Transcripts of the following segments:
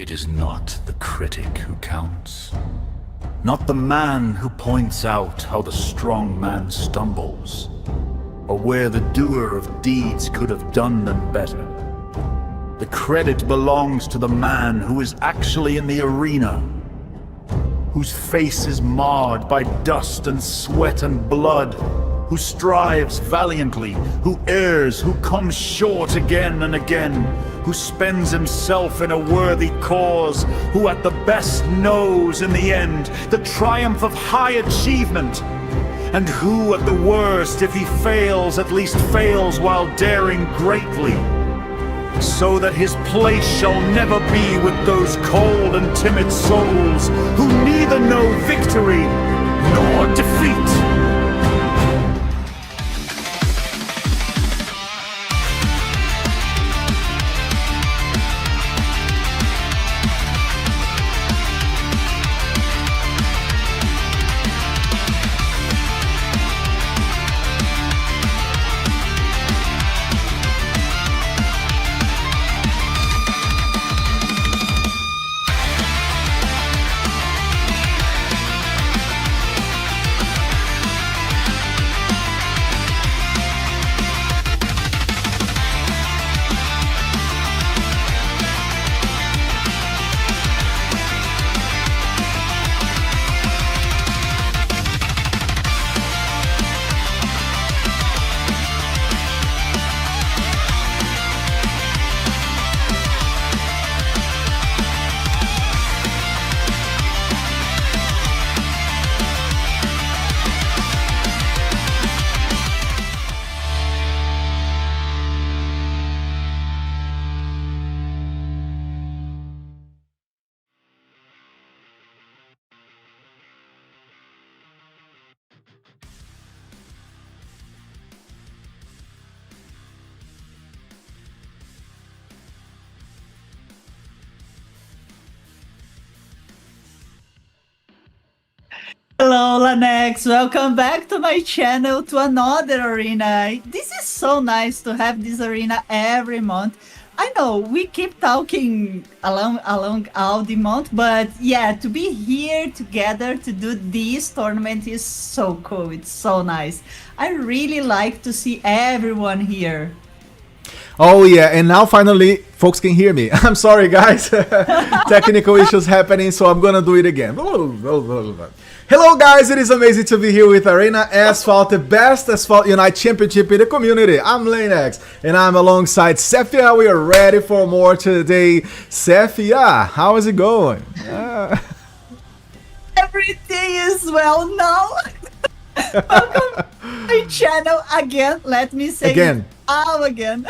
It is not the critic who counts. Not the man who points out how the strong man stumbles, or where the doer of deeds could have done them better. The credit belongs to the man who is actually in the arena, whose face is marred by dust and sweat and blood, who strives valiantly, who errs, who comes short again and again, who spends himself in a worthy cause, who at the best knows in the end the triumph of high achievement, and who at the worst, if he fails, at least fails while daring greatly, so that his place shall never be with those cold and timid souls who neither know victory nor defeat. Hello Lanex, welcome back to my channel, to another arena. This is so nice to have this arena every month. I know we keep talking along all the month, but yeah, to be here together to do this tournament is so cool. It's so nice. I really like to see everyone here. Oh yeah, and now finally folks can hear me. I'm sorry guys, technical issues happening, so I'm gonna do it again. Hello guys, it is amazing to be here with Arena Asphalt, the best Asphalt Unite championship in the community. I'm Lanex, and I'm alongside Sephia. We are ready for more today. Sephia, how is it going? Everything is well now. Welcome to my channel again. Let me say again. Again.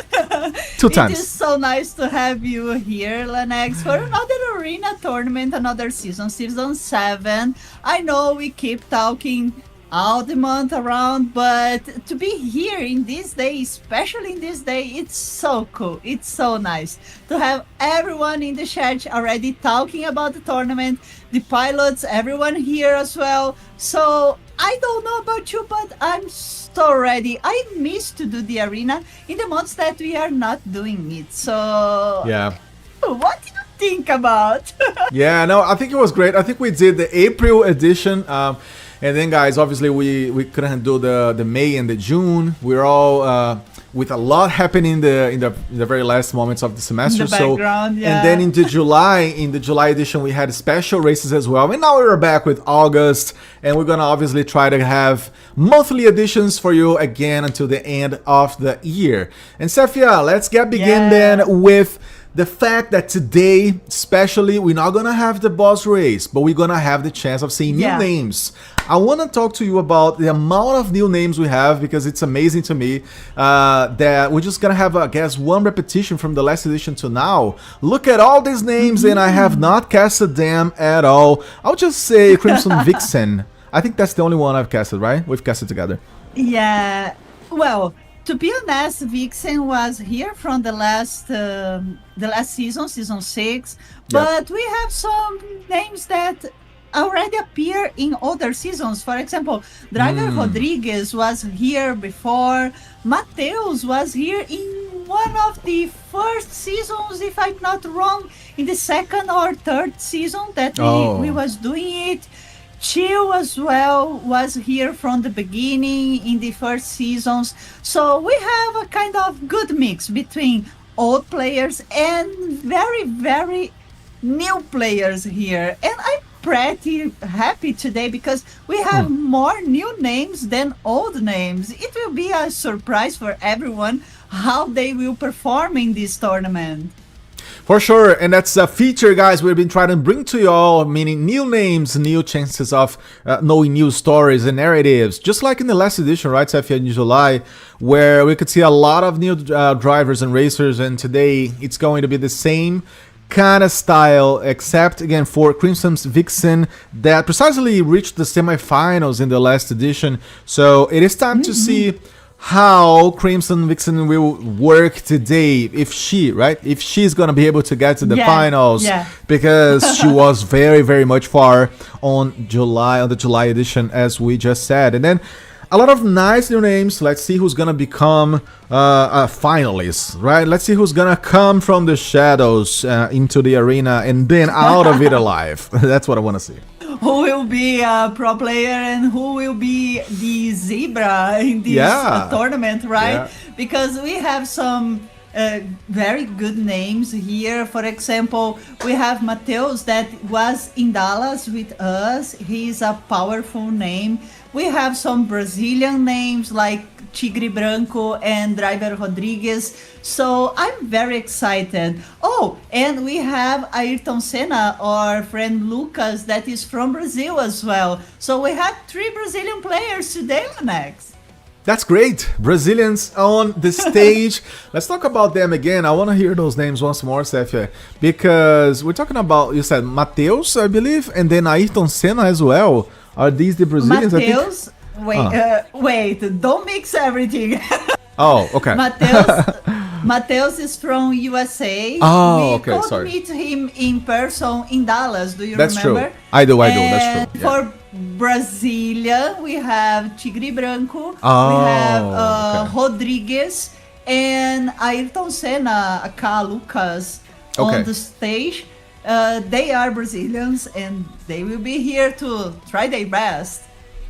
Two times. It is so nice to have you here, Lanex, for another arena tournament, another season 7. I know we keep talking all the month around, but to be here in this day, especially in this day, it's so cool. It's so nice to have everyone in the chat already talking about the tournament, the pilots, everyone here as well. So I don't know about you, but I'm so ready. I miss to do the arena in the months that we are not doing it. So yeah, what do you think about? Yeah, no, I think it was great. I think we did the April edition, and then guys, obviously we couldn't do the May and the June. We're all with a lot happening in the very last moments of the semester. In the background, yeah. And then in the July edition, we had special races as well. And now we're back with August, and we're gonna obviously try to have monthly editions for you again until the end of the year. And Sephia, let's begin then with the fact that today, especially, we're not gonna have the boss race, but we're gonna have the chance of seeing new names. I want to talk to you about the amount of new names we have, because it's amazing to me that we're just gonna have, I guess, one repetition from the last edition to now. Look at all these names, and I have not casted them at all. I'll just say Crimson Vixen. I think that's the only one I've casted, right? We've casted together. Yeah, well, to be honest, Vixen was here from the last season, season 6, but we have some names that already appear in other seasons. For example, Driver Rodriguez was here before. Mateus was here in one of the first seasons, if I'm not wrong, in the second or third season that we was doing it. Chill as well was here from the beginning in the first seasons. So we have a kind of good mix between old players and very, very new players here. And I'm pretty happy today because we have more new names than old names. It will be a surprise for everyone how they will perform in this tournament. For sure, and that's a feature, guys, we've been trying to bring to you all, meaning new names, new chances of knowing new stories and narratives. Just like in the last edition, right, Sefia, in July, where we could see a lot of new drivers and racers, and today it's going to be the same kind of style, except again for丂乂that precisely reached the semifinals in the last edition. So it is time to see how丂乂will work today, if she's gonna be able to get to the finals, because she was very, very much far on the July edition, as we just said. And then a lot of nice new names. Let's see who's gonna become a finalist, right? Let's see who's gonna come from the shadows into the arena and then out of it alive. That's what I want to see. Who will be a pro player and who will be the zebra in this tournament, right? Because we have some very good names here. For example, we have Matheus that was in Dallas with us. He's a powerful name. We have some Brazilian names like Tigre Branco and Driver Rodrigues. So I'm very excited. Oh, and we have Ayrton Senna, our friend Lucas, that is from Brazil as well. So we have 3 Brazilian players today, Lanex. That's great. Brazilians on the stage. Let's talk about them again. I want to hear those names once more, Sefia, because we're talking about, you said Matheus, I believe, and then Ayrton Senna as well. Are these the Brazilians? Matheus, wait, don't mix everything. Oh, okay. Matheus is from USA. Oh, we okay, sorry. meet him in person in Dallas. Do you That's remember? True. I do. That's true. For Brasilia, we have Tigre Branco. We have Rodrigues and Ayrton Senna, aka Lucas, on the stage. They are Brazilians and they will be here to try their best.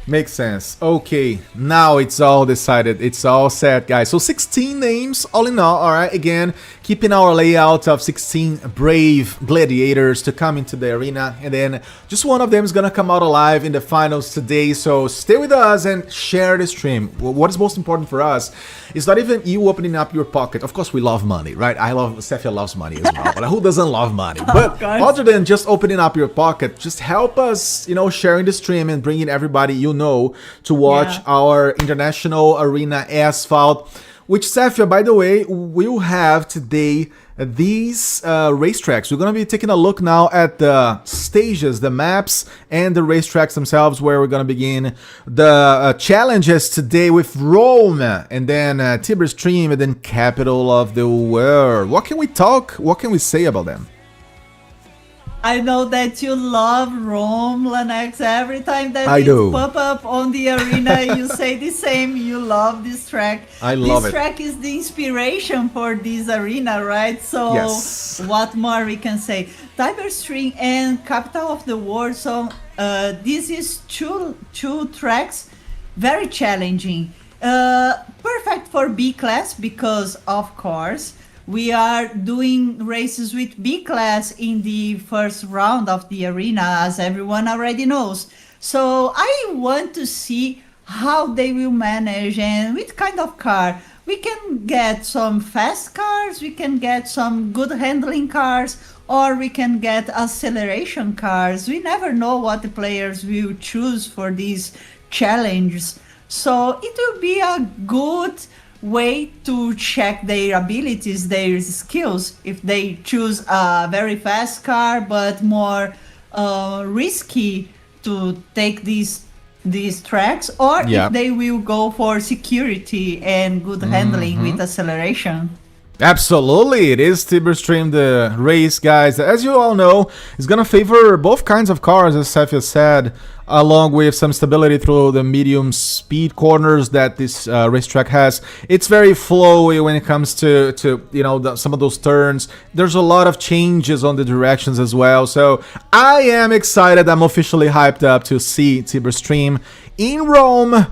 Makes sense. Okay, now it's all decided. It's all set, guys. So 16 names all in all right? Again, keeping our layout of 16 brave gladiators to come into the arena. And then just one of them is going to come out alive in the finals today. So stay with us and share the stream. What is most important for us is not even you opening up your pocket. Of course, we love money, right? Sefia loves money as well. But who doesn't love money? But other than just opening up your pocket, just help us, sharing the stream and bringing everybody to watch our international arena Asphalt, which, Sefia, by the way, we'll have today these racetracks. We're going to be taking a look now at the stages, the maps, and the racetracks themselves, where we're going to begin the challenges today with Rome, and then Tiberias, and then capital of the world. What can we say about them? I know that you love Rome, Lanex. Every time that pop up on the arena, you say the same. You love this track. I love it. This track is the inspiration for this arena, right? So what more we can say? Tiberias and capital of the world. So this is two tracks, very challenging. Perfect for B class because, of course, we are doing races with B class in the first round of the arena, as everyone already knows. So I want to see how they will manage and what kind of car. We can get some fast cars, we can get some good handling cars, or we can get acceleration cars. We never know what the players will choose for these challenges. So it will be a good way to check their abilities, their skills, if they choose a very fast car but more risky to take these tracks, or if they will go for security and good handling with acceleration. Absolutely, it is Tiberstream the race, guys. As you all know, it's gonna favor both kinds of cars, as Sefia said, along with some stability through the medium speed corners that this racetrack has. It's very flowy when it comes to you know, some of those turns. There's a lot of changes on the directions as well. So I am excited. I'm officially hyped up to see Tiberstream in Rome.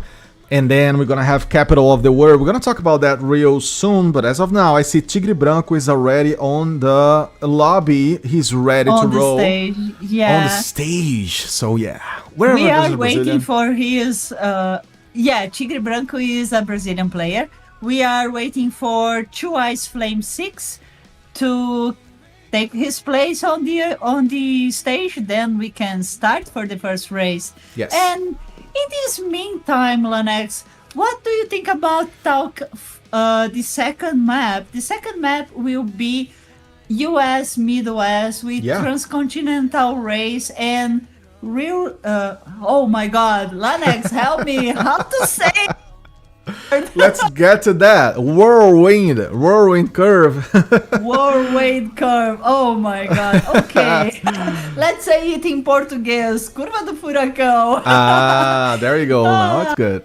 And then we're gonna have Capital of the World. We're gonna talk about that real soon, but as of now, I see Tigre Branco is already on the lobby. He's ready to roll. On the stage, yeah. On the stage, so yeah. Wherever We there's are a waiting Brazilian. for his... yeah, Tigre Branco is a Brazilian player. We are waiting for Two-Eyes Flame 6 to take his place on the stage. Then we can start for the first race. Yes. And in this meantime, Lanex, what do you think about the second map? The second map will be US Midwest with transcontinental race and real... oh my god, Lanex, help me, how to say... Let's get to that. Whirlwind curve. Whirlwind curve. Oh my god. Okay. Let's say it in Português. Curva do furacão. Ah, there you go. Now it's good.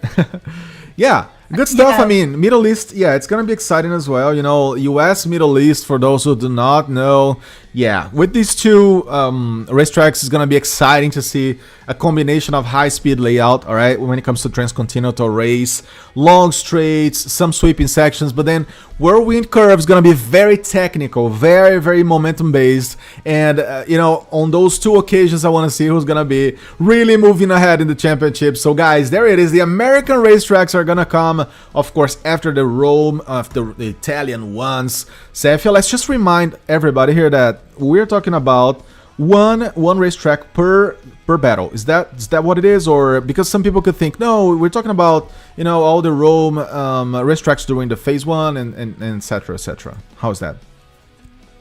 Yeah, good stuff. Yeah. I mean, Middle East, yeah, it's gonna be exciting as well. You know, US, Middle East, for those who do not know, yeah, with these two racetracks, it's gonna be exciting to see a combination of high-speed layout, all right, when it comes to transcontinental race, long straights, some sweeping sections, but then whirlwind curve is gonna be very technical, very, very momentum-based, and you know, on those two occasions, I want to see who's gonna be really moving ahead in the championship. So, guys, there it is. The American racetracks are gonna come, of course, after the Rome, after the Italian ones. Sefia, let's just remind everybody here that we're talking about one racetrack per battle. Is that what it is? Or because some people could think, no, we're talking about, you know, all the Rome racetracks during the phase 1 and etc, etc. How's that?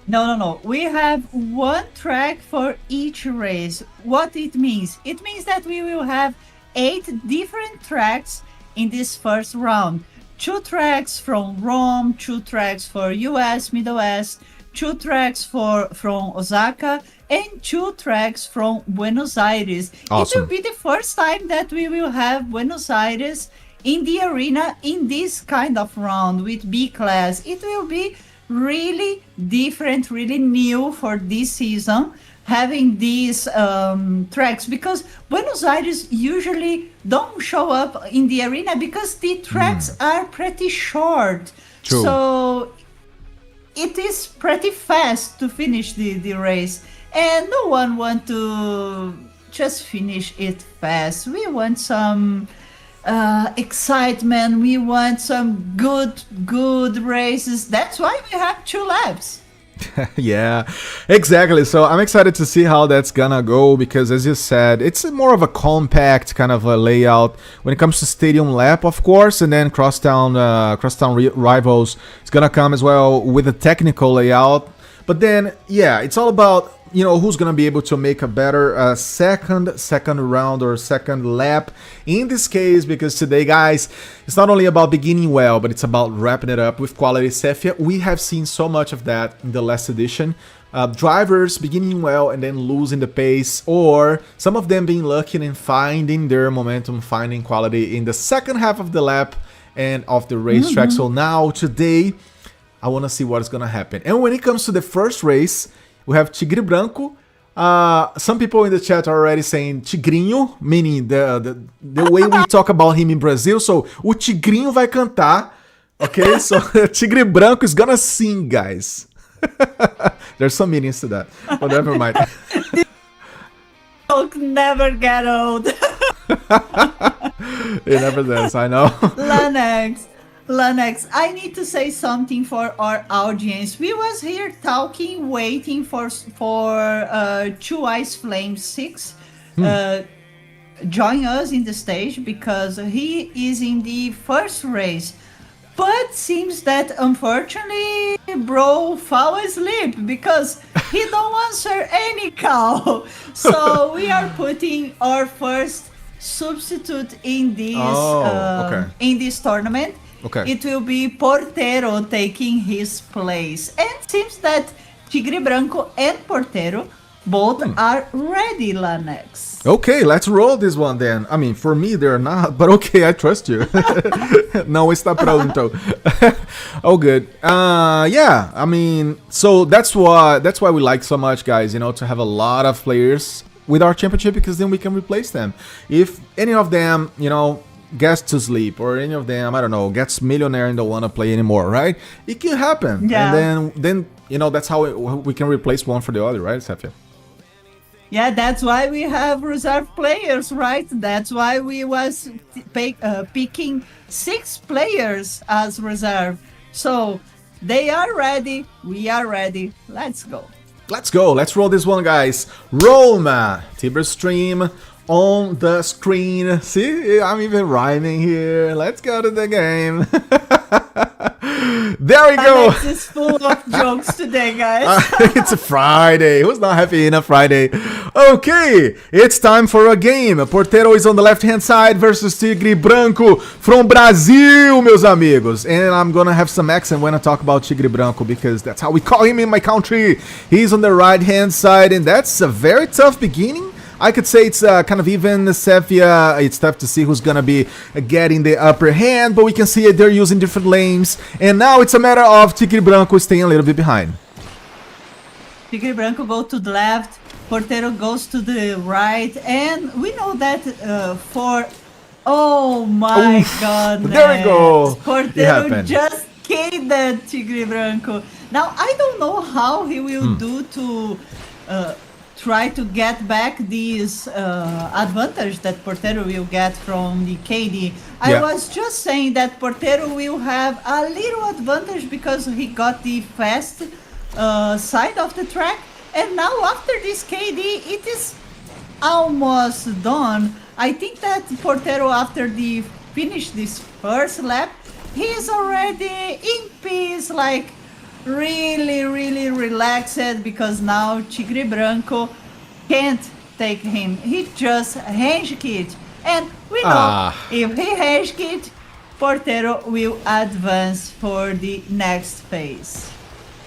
No. We have one track for each race. What it means? It means that we will have 8 different tracks in this first round. 2 tracks from Rome, 2 tracks for US Midwest, 2 tracks from Osaka, and 2 tracks from Buenos Aires. Awesome. It will be the first time that we will have Buenos Aires in the arena in this kind of round with B class. It will be really different, really new for this season, having these tracks, because Buenos Aires usually don't show up in the arena because the tracks are pretty short. True. So it is pretty fast to finish the race, and no one want to just finish it fast. We want some excitement. We want some good races. That's why we have 2 laps. Yeah, exactly. So I'm excited to see how that's gonna go, because as you said, it's more of a compact kind of a layout when it comes to stadium lap, of course, and then crosstown rivals. It's gonna come as well with a technical layout. But then, yeah, it's all about, you know, who's gonna be able to make a better second round or second lap in this case, because today, guys, it's not only about beginning well, but it's about wrapping it up with quality. Sefia, we have seen so much of that in the last edition. Drivers beginning well and then losing the pace, or some of them being lucky and finding their momentum, finding quality in the second half of the lap and of the racetrack. So now, today, I want to see what is going to happen. And when it comes to the first race, we have Tigre Branco. Some people in the chat are already saying Tigrinho, meaning the way we talk about him in Brazil. So, o Tigrinho vai cantar, okay? So, Tigre Branco is gonna sing, guys. There's some meanings to that, but never mind. Joke never get old. It never does, I know. Lanex, I need to say something for our audience. We was here talking, waiting for Two-Eyes Flame 6 join us in the stage, because he is in the first race. But seems that unfortunately bro fall asleep because he don't answer any call. So we are putting our first substitute in this in this tournament. Okay. it will be Portero taking his place. And it seems that Tigre Branco and Portero both are ready, Lanex. Okay, let's roll this one then. I mean, for me, they're not, but okay, I trust you. No está pronto. Oh, good. Yeah, I mean, so that's why we like so much, guys, you know, to have a lot of players with our championship, because then we can replace them. If any of them, you know, gets to sleep, or any of them, I don't know, gets millionaire and don't want to play anymore, right? It can happen. Yeah. And then you know, that's how we can replace one for the other, right, Safia? Yeah, that's why we have reserve players, right? That's why we was picking 6 players as reserve. So they are ready, we are ready. Let's go. Let's go. Let's roll this one, guys. Roma, Tiber stream on the screen. See, I'm even rhyming here. Let's go to the game. There we go. Alex is full of jokes today, guys. It's a Friday. Who's not happy in a Friday? Okay, it's time for a game. Portero is on the left-hand side versus Tigre Branco from Brazil, meus amigos. And I'm gonna have some accent when I talk about Tigre Branco, because that's how we call him in my country. He's on the right-hand side, and that's a very tough beginning. I could say it's kind of even, Safia. It's tough to see who's gonna be getting the upper hand, but we can see they're using different lanes. And now it's a matter of Tigre Branco staying a little bit behind. Tigre Branco go to the left, Portero goes to the right, and we know that for... Oh my goodness. There we go. It Portero happened. just killed that Tigre Branco. Now, I don't know how he will do to try to get back these advantage that Portero will get from the KD. I Yeah. was just saying that Portero will have a little advantage because he got the fast side of the track, and now after this KD it is almost done. I think that Portero, after the finish this first lap, he is already in peace, like really relaxed, because now Tigre Branco can't take him. He just range quit, and we know if he range quit, Portero will advance for the next phase.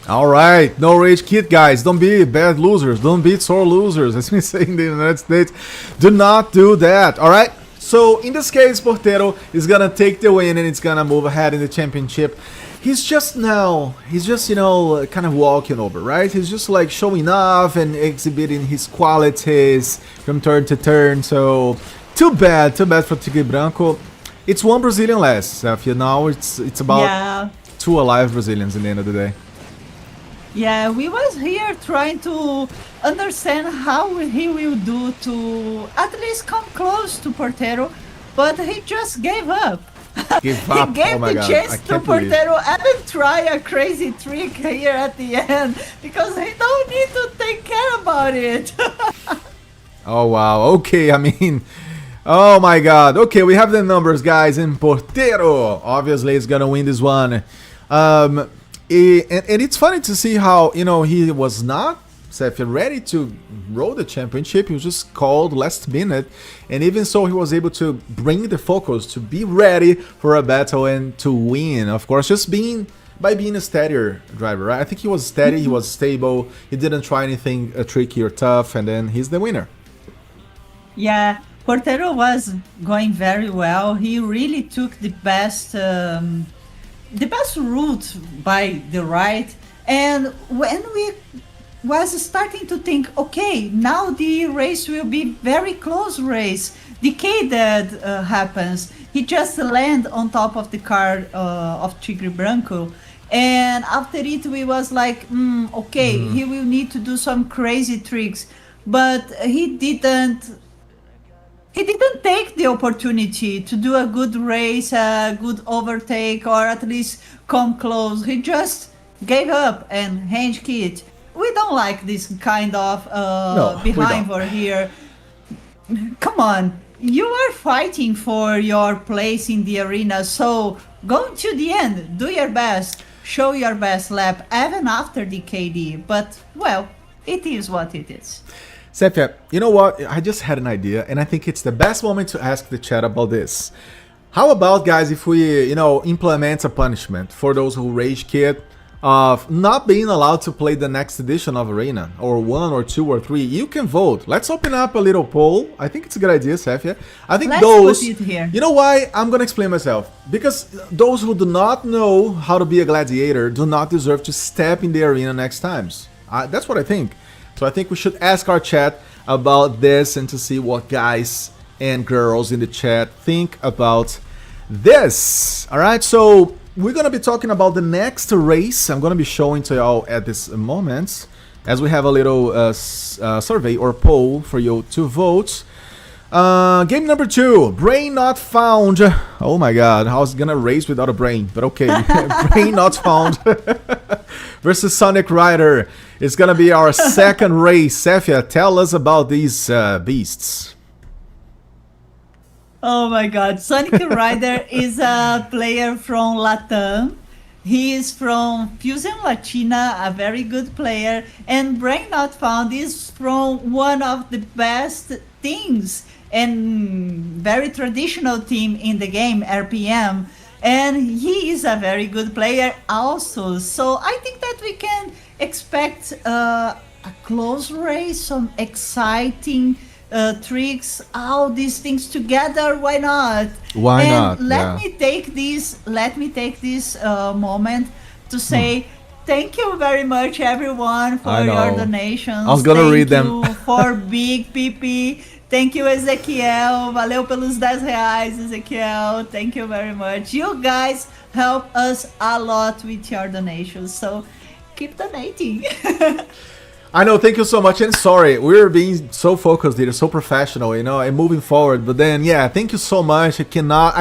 All right, no rage kit, guys. Don't be bad losers. Don't be sore losers, as we say in the United States. Do not do that. All right. So in this case, Portero is gonna take the win and it's gonna move ahead in the championship. He's just, you know, kind of walking over, right? He's just like showing off and exhibiting his qualities from turn to turn. So too bad for Tigre Branco. It's one Brazilian less. You know, it's about 2 alive Brazilians in the end of the day. Yeah, we was here trying to understand how he will do to at least come close to Portero, but he just gave up. Give He up. gave Oh my the God, chance I to can't believe. Portero and try a crazy trick here at the end, because he don't need to take care about it. Oh wow, okay, I mean, oh my god. Okay, we have the numbers, guys, and Portero obviously is gonna win this one. And it's funny to see how, you know, he was not ready to roll the championship. He was just called last minute, and even so he was able to bring the focus to be ready for a battle and to win, of course, just by being a steadier driver, right? I think he was steady, he was stable, he didn't try anything tricky or tough, and then he's the winner. Yeah, Portero was going very well. He really took the best route by the right, and when we was starting to think, okay, now the race will be very close race, decay that happens. He just land on top of the car of Tigre Branco, and after it we was like, okay, he will need to do some crazy tricks, but he didn't take the opportunity to do a good race, a good overtake, or at least come close. He just gave up and range quit. We don't like this kind of behind for here. Come on, you are fighting for your place in the arena, so go to the end, do your best, show your best lap, even after the KD. But, well, it is what it is. Safia, you know what? I just had an idea, and I think it's the best moment to ask the chat about this. How about, guys, if we, you know, implement a punishment for those who rage quit of not being allowed to play the next edition of Arena, or 1 or 2 or 3? You can vote. Let's open up a little poll. I think it's a good idea, Safia. I think Let's those... put it here. You know why? I'm gonna explain myself. Because those who do not know how to be a gladiator do not deserve to step in the arena next times. That's what I think. So I think we should ask our chat about this and to see what guys and girls in the chat think about this. All right, so we're gonna be talking about the next race. I'm gonna be showing to y'all at this moment, as we have a little survey or poll for you to vote. Game number 2, brain not found. Oh my god, I was gonna race without a brain, but okay. Brain not found versus Sonic Rider. It's gonna be our second race. Safia, tell us about these beasts. Oh my god, Sonic Rider is a player from Latam. He is from丂乇千ㄚ, a very good player, and Brain Not Found is from one of the best teams and very traditional team in the game, RPM, and he is a very good player also. So I think that we can expect a close race, some exciting tricks, all these things together. Why not? Why and not? Let me take this moment to say thank you very much, everyone, for your donations. I was gonna read them. Thank you for Big PP. Thank you, Ezequiel. Valeu pelos R$10, Ezequiel. Thank you very much. You guys help us a lot with your donations, so keep donating. I know, thank you so much, and sorry, we're being so focused here, so professional, you know, and moving forward, but then, yeah, thank you so much. I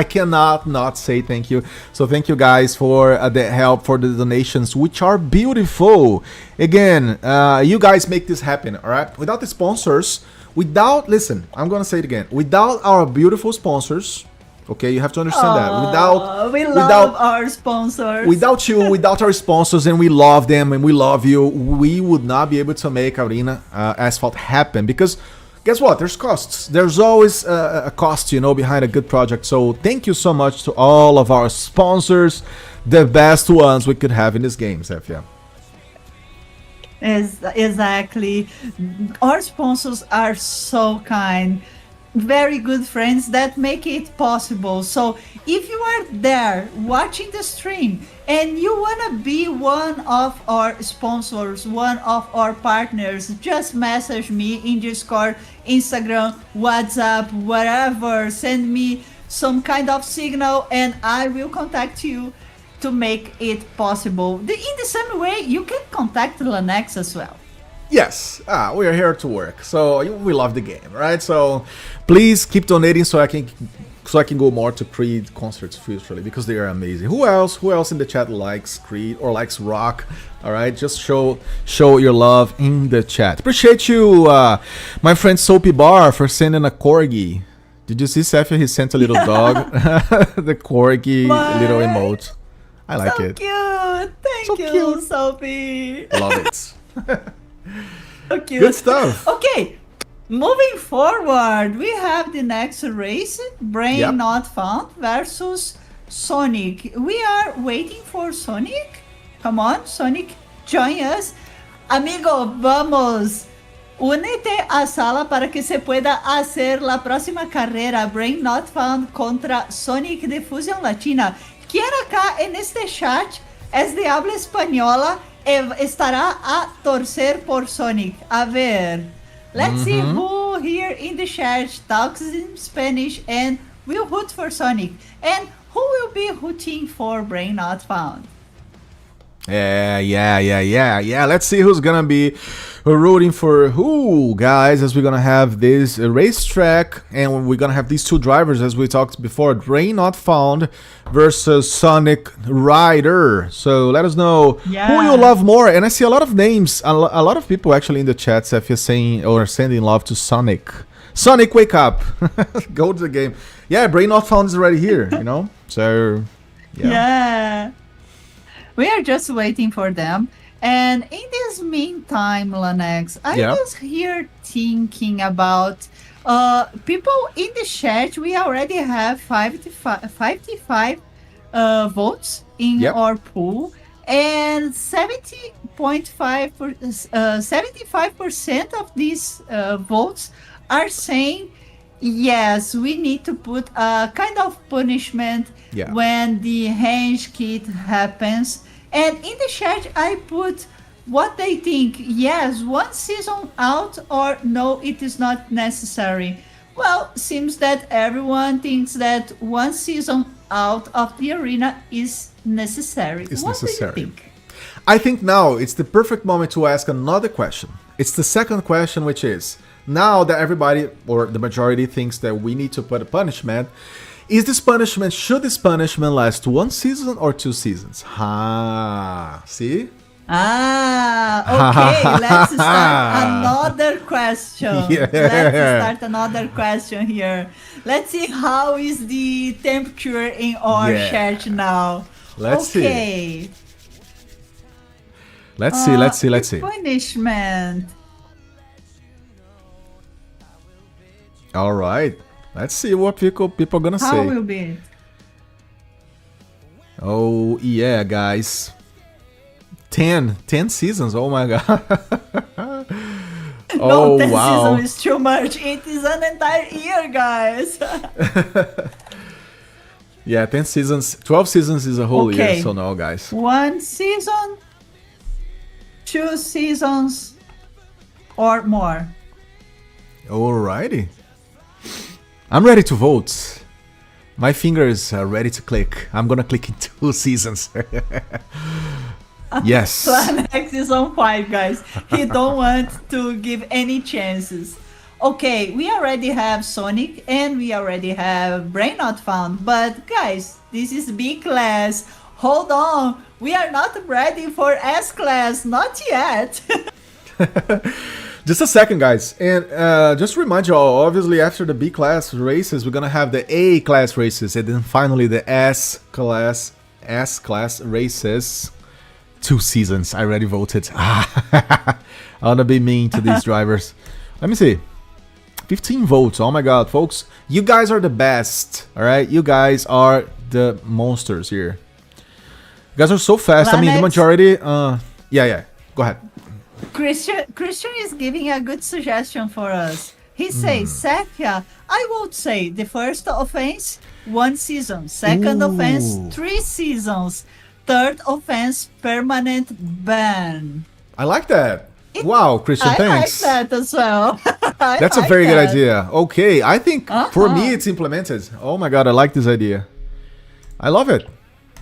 cannot not say thank you. So thank you guys for the help, for the donations, which are beautiful. Again, you guys make this happen, all right? Without the sponsors, listen, I'm gonna say it again, without our beautiful sponsors, okay, you have to understand that. We love our sponsors. Without you, without our sponsors, and we love them and we love you, we would not be able to make Arena Asphalt happen. Because guess what? There's costs. There's always a cost, you know, behind a good project. So thank you so much to all of our sponsors, the best ones we could have in this game, Safia. Exactly. Our sponsors are so kind. Very good friends that make it possible. So if you are there watching the stream and you want to be one of our sponsors, one of our partners, just message me in Discord, Instagram, WhatsApp, whatever. Send me some kind of signal and I will contact you to make it possible. In the same way, you can contact Lanex as well. Yes, we are here to work, so we love the game, right? So please keep donating so I can go more to Creed concerts futurely, because they are amazing. Who else in the chat likes Creed or likes rock? All right, just show your love in the chat. Appreciate you, my friend Soapy Bar, for sending a corgi. Did you see, Safia? He sent a little dog, the corgi little emote. I like it. Cute. Thank you, Soapy. Love it. So cute. Good stuff. Okay, moving forward, we have the next race, Brain Not Found versus Sonic. We are waiting for Sonic. Come on, Sonic, join us. Amigo, vamos. Únete a sala para que se pueda hacer la próxima carrera Brain Not Found contra Sonic de Latina. Quien acá en este chat es de habla española estará a torcer por Sonic. A ver, let's see who here in the chat talks in Spanish and will root for Sonic, and who will be rooting for Brain Not Found. Yeah. Let's see who's gonna be rooting for who, guys, as we're gonna have this racetrack, and we're gonna have these two drivers, as we talked before, Brain Not Found versus Sonic Rider. So let us know who you love more. And I see a lot of names, a lot of people actually in the chat, if you're saying or sending love to Sonic. Sonic, wake up. Go to the game. Yeah, Brain Not Found is already here, you know? So, yeah. We are just waiting for them. And in this meantime, Lanex, I was here thinking about People in the chat, we already have 55 votes in Yep. our pool, and 75% of these votes are saying yes, we need to put a kind of punishment Yeah. when the range kit happens. And in the chat, I put what they think. Yes, one season out, or no, it is not necessary. Well, seems that everyone thinks that one season out of the arena is necessary. It's What necessary. do you think? I think now it's the perfect moment to ask another question. It's the second question, which is, now that everybody or the majority thinks that we need to put a punishment, should this punishment last one season or 2 seasons? See? Okay, let's start another question. Yeah. Let's start another question here. Let's see how is the temperature in our Yeah. chat now. Let's see. Okay. Let's see. Punishment. All right. Let's see what people gonna How say. will be? Oh, yeah, guys. 10 seasons. Oh my god. No, Oh, 10 wow. season is too much. It is an entire year, guys. Yeah, 10 seasons. 12 seasons is a whole year, Okay. so no, guys. One season, 2 seasons, or more. Alrighty. I'm ready to vote. My fingers are ready to click. I'm gonna click in 2 seasons. Yes. Lanex is on 5, guys. He don't want to give any chances. Okay, we already have Sonic and we already have Brain Not Found. But guys, this is B class. Hold on. We are not ready for S class. Not yet. Just a second, guys. And just to remind you all, obviously after the B class races, we're gonna have the A class races and then finally the S class races. 2 seasons. I already voted. I wanna be mean to these drivers. Let me see. 15 votes. Oh my god, folks. You guys are the best. Alright? You guys are the monsters here. You guys are so fast. I mean, the Lanex. majority... yeah. Go ahead. Christian is giving a good suggestion for us. He says, Safia, I would say the first offense, 1 season. Second offense, 3 seasons. Third offense, permanent ban. I like that. Wow, Christian, I thanks. like that as well. That's a very good idea. Okay, I think for me it's implemented. Oh my god, I like this idea. I love it.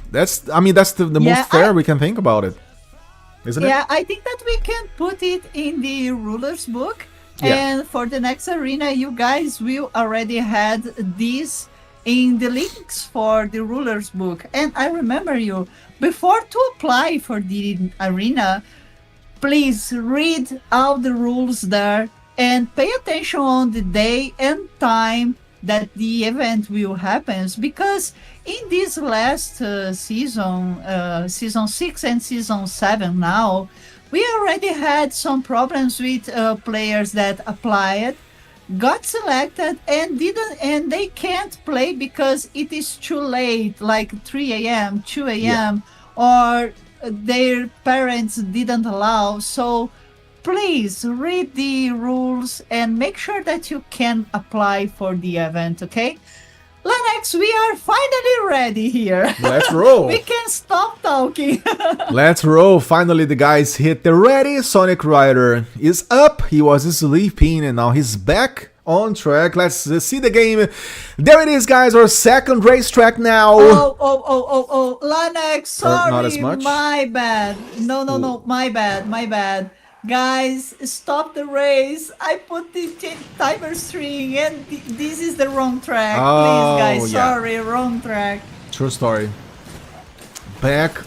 That's the Yeah, most fair we can think about it. Isn't it? Yeah, I think that we can put it in the ruler's book. Yeah. And for the next arena, you guys will already had this in the links for the ruler's book. And I remember you, before to apply for the arena, please read all the rules there and pay attention on the day and time that the event will happen, because in this last season 6 and season 7 now, we already had some problems with players that applied, got selected and they can't play because it is too late, like 3 a.m., 2 a.m., or their parents didn't allow. So please read the rules and make sure that you can apply for the event, okay? Lanex, we are finally ready here. Let's roll. We can stop talking. Let's roll. Finally, the guys hit the ready. Sonic Rider is up. He was sleeping and now he's back on track. Let's see the game. There it is, guys. Our second racetrack now. Oh, Lanex, sorry, not as much? my bad. No, my bad. Guys, stop the race. I put the timer string and this is the wrong track. Oh, Please, guys, yeah. sorry, wrong track. True story. Back.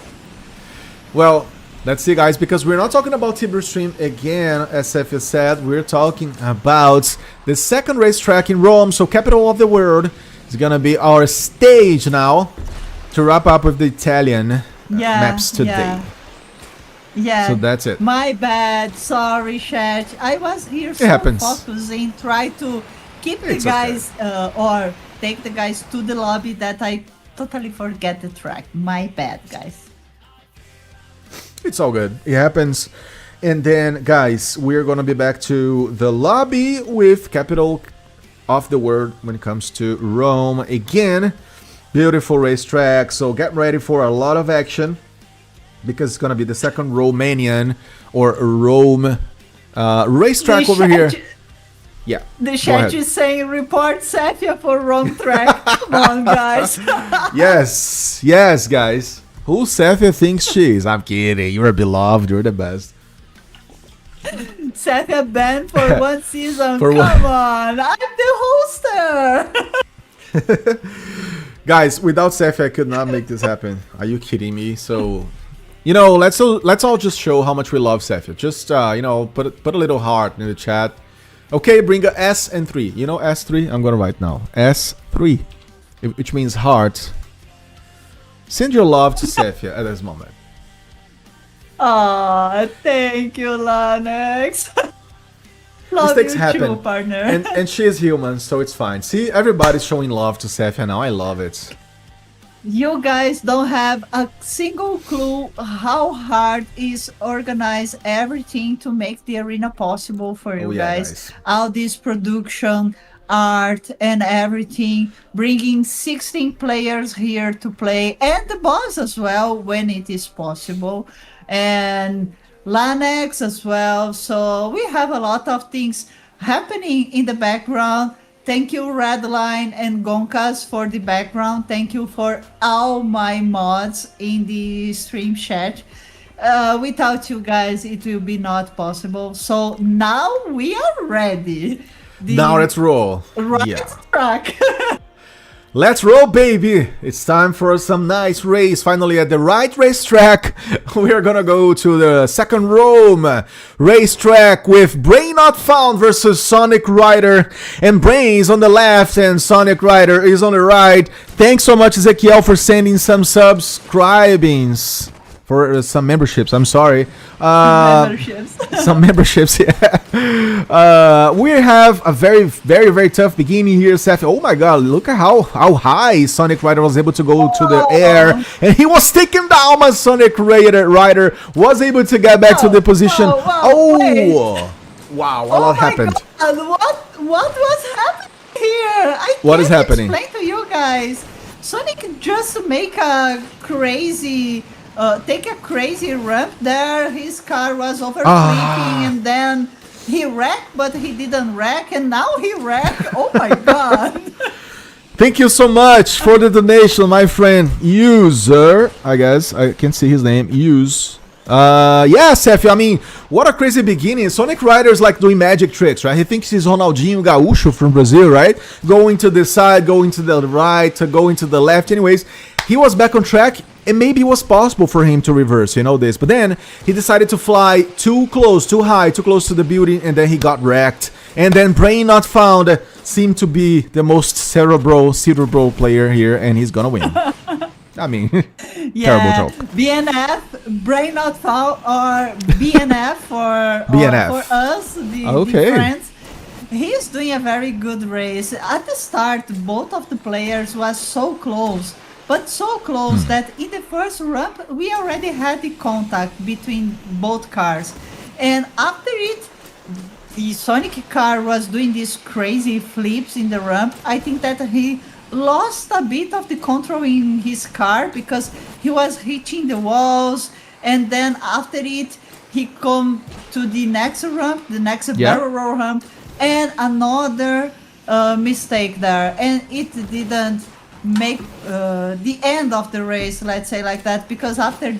Well, let's see, guys, because we're not talking about livestream again, as Sefia said. We're talking about the second racetrack in Rome, so capital of the world. Is gonna be our stage now to wrap up with the Italian maps today. Yeah. So that's it. My bad. Sorry, chat. I was here so happens. focusing, try to keep the guys or take the guys to the lobby that I totally forget the track. My bad, guys. It's all good. It happens. And then, guys, we're gonna be back to the lobby with capital of the word when it comes to Rome again. Beautiful racetrack. So get ready for a lot of action because it's gonna be the second Romanian or Rome racetrack over here. Yeah. The chat is saying report Safia for Rome track. Come on, guys. Yes, yes, guys. Who Safia thinks she is? I'm kidding. You're beloved. You're the best. Safia banned for one season. Come on, I'm the hoster. Guys, without Safia, I could not make this happen. Are you kidding me? So, you know, let's all just show how much we love Safia. Just you know, put a little heart in the chat. Okay, bring a S and 3. You know S3? I'm gonna write now. S3, which means heart. Send your love to Safia at this moment. Aw, thank you, Lanex. Love Mistakes you happen, too, partner. and she is human, so it's fine. See, everybody's showing love to Safia now. I love it. You guys don't have a single clue how hard is organize everything to make the arena possible for you guys. All this production, art, and everything, bringing 16 players here to play, and the boss as well when it is possible. And Lanex as well. So we have a lot of things happening in the background. Thank you, Redline and Gonkas, for the background. Thank you for all my mods in the stream chat. Without you guys, it will be not possible. So now we are ready. Now let's roll. Right track. Let's roll, baby! It's time for some nice race. Finally at the right racetrack. We are gonna go to the second Rome racetrack with Brain Not Found versus Sonic Rider. And Brain's on the left and Sonic Rider is on the right. Thanks so much, Ezekiel, for sending some subscribings. For some memberships, I'm sorry. Some memberships, yeah. We have a very tough beginning here, Seth. Oh my god, look at how high Sonic Rider was able to go to the air. And he was taken down, my Sonic Rider was able to get back to the position. Wow, a lot happened. God, what was happening here? What is happening? Explain to you guys. Sonic just make a crazy... take a crazy ramp there. His car was overflipping and then he wrecked, but he didn't wreck, and now he wrecked. Oh my god. Thank you so much for the donation, my friend. User, I guess. I can't see his name. Use. Yeah, Seth, I mean, what a crazy beginning. Sonic Rider is like doing magic tricks, right? He thinks he's Ronaldinho Gaúcho from Brazil, right? Going to the side, going to the right, going to the left. Anyways, he was back on track, and maybe it was possible for him to reverse, you know this. But then he decided to fly too close, too high, too close to the building, and then he got wrecked. And then Brain Not Found seemed to be the most cerebral player here, and he's gonna win. I mean, terrible joke. BNF, Brain Not Found, or BNF for us, the friends. He's doing a very good race. At the start, both of the players was so close. But so close that in the first ramp, we already had the contact between both cars. And after it, the Sonic car was doing these crazy flips in the ramp. I think that he lost a bit of the control in his car because he was hitting the walls. And then after it, he come to the next ramp, the next barrel roll ramp, and another mistake there. And it didn't make the end of the race, let's say like that, because after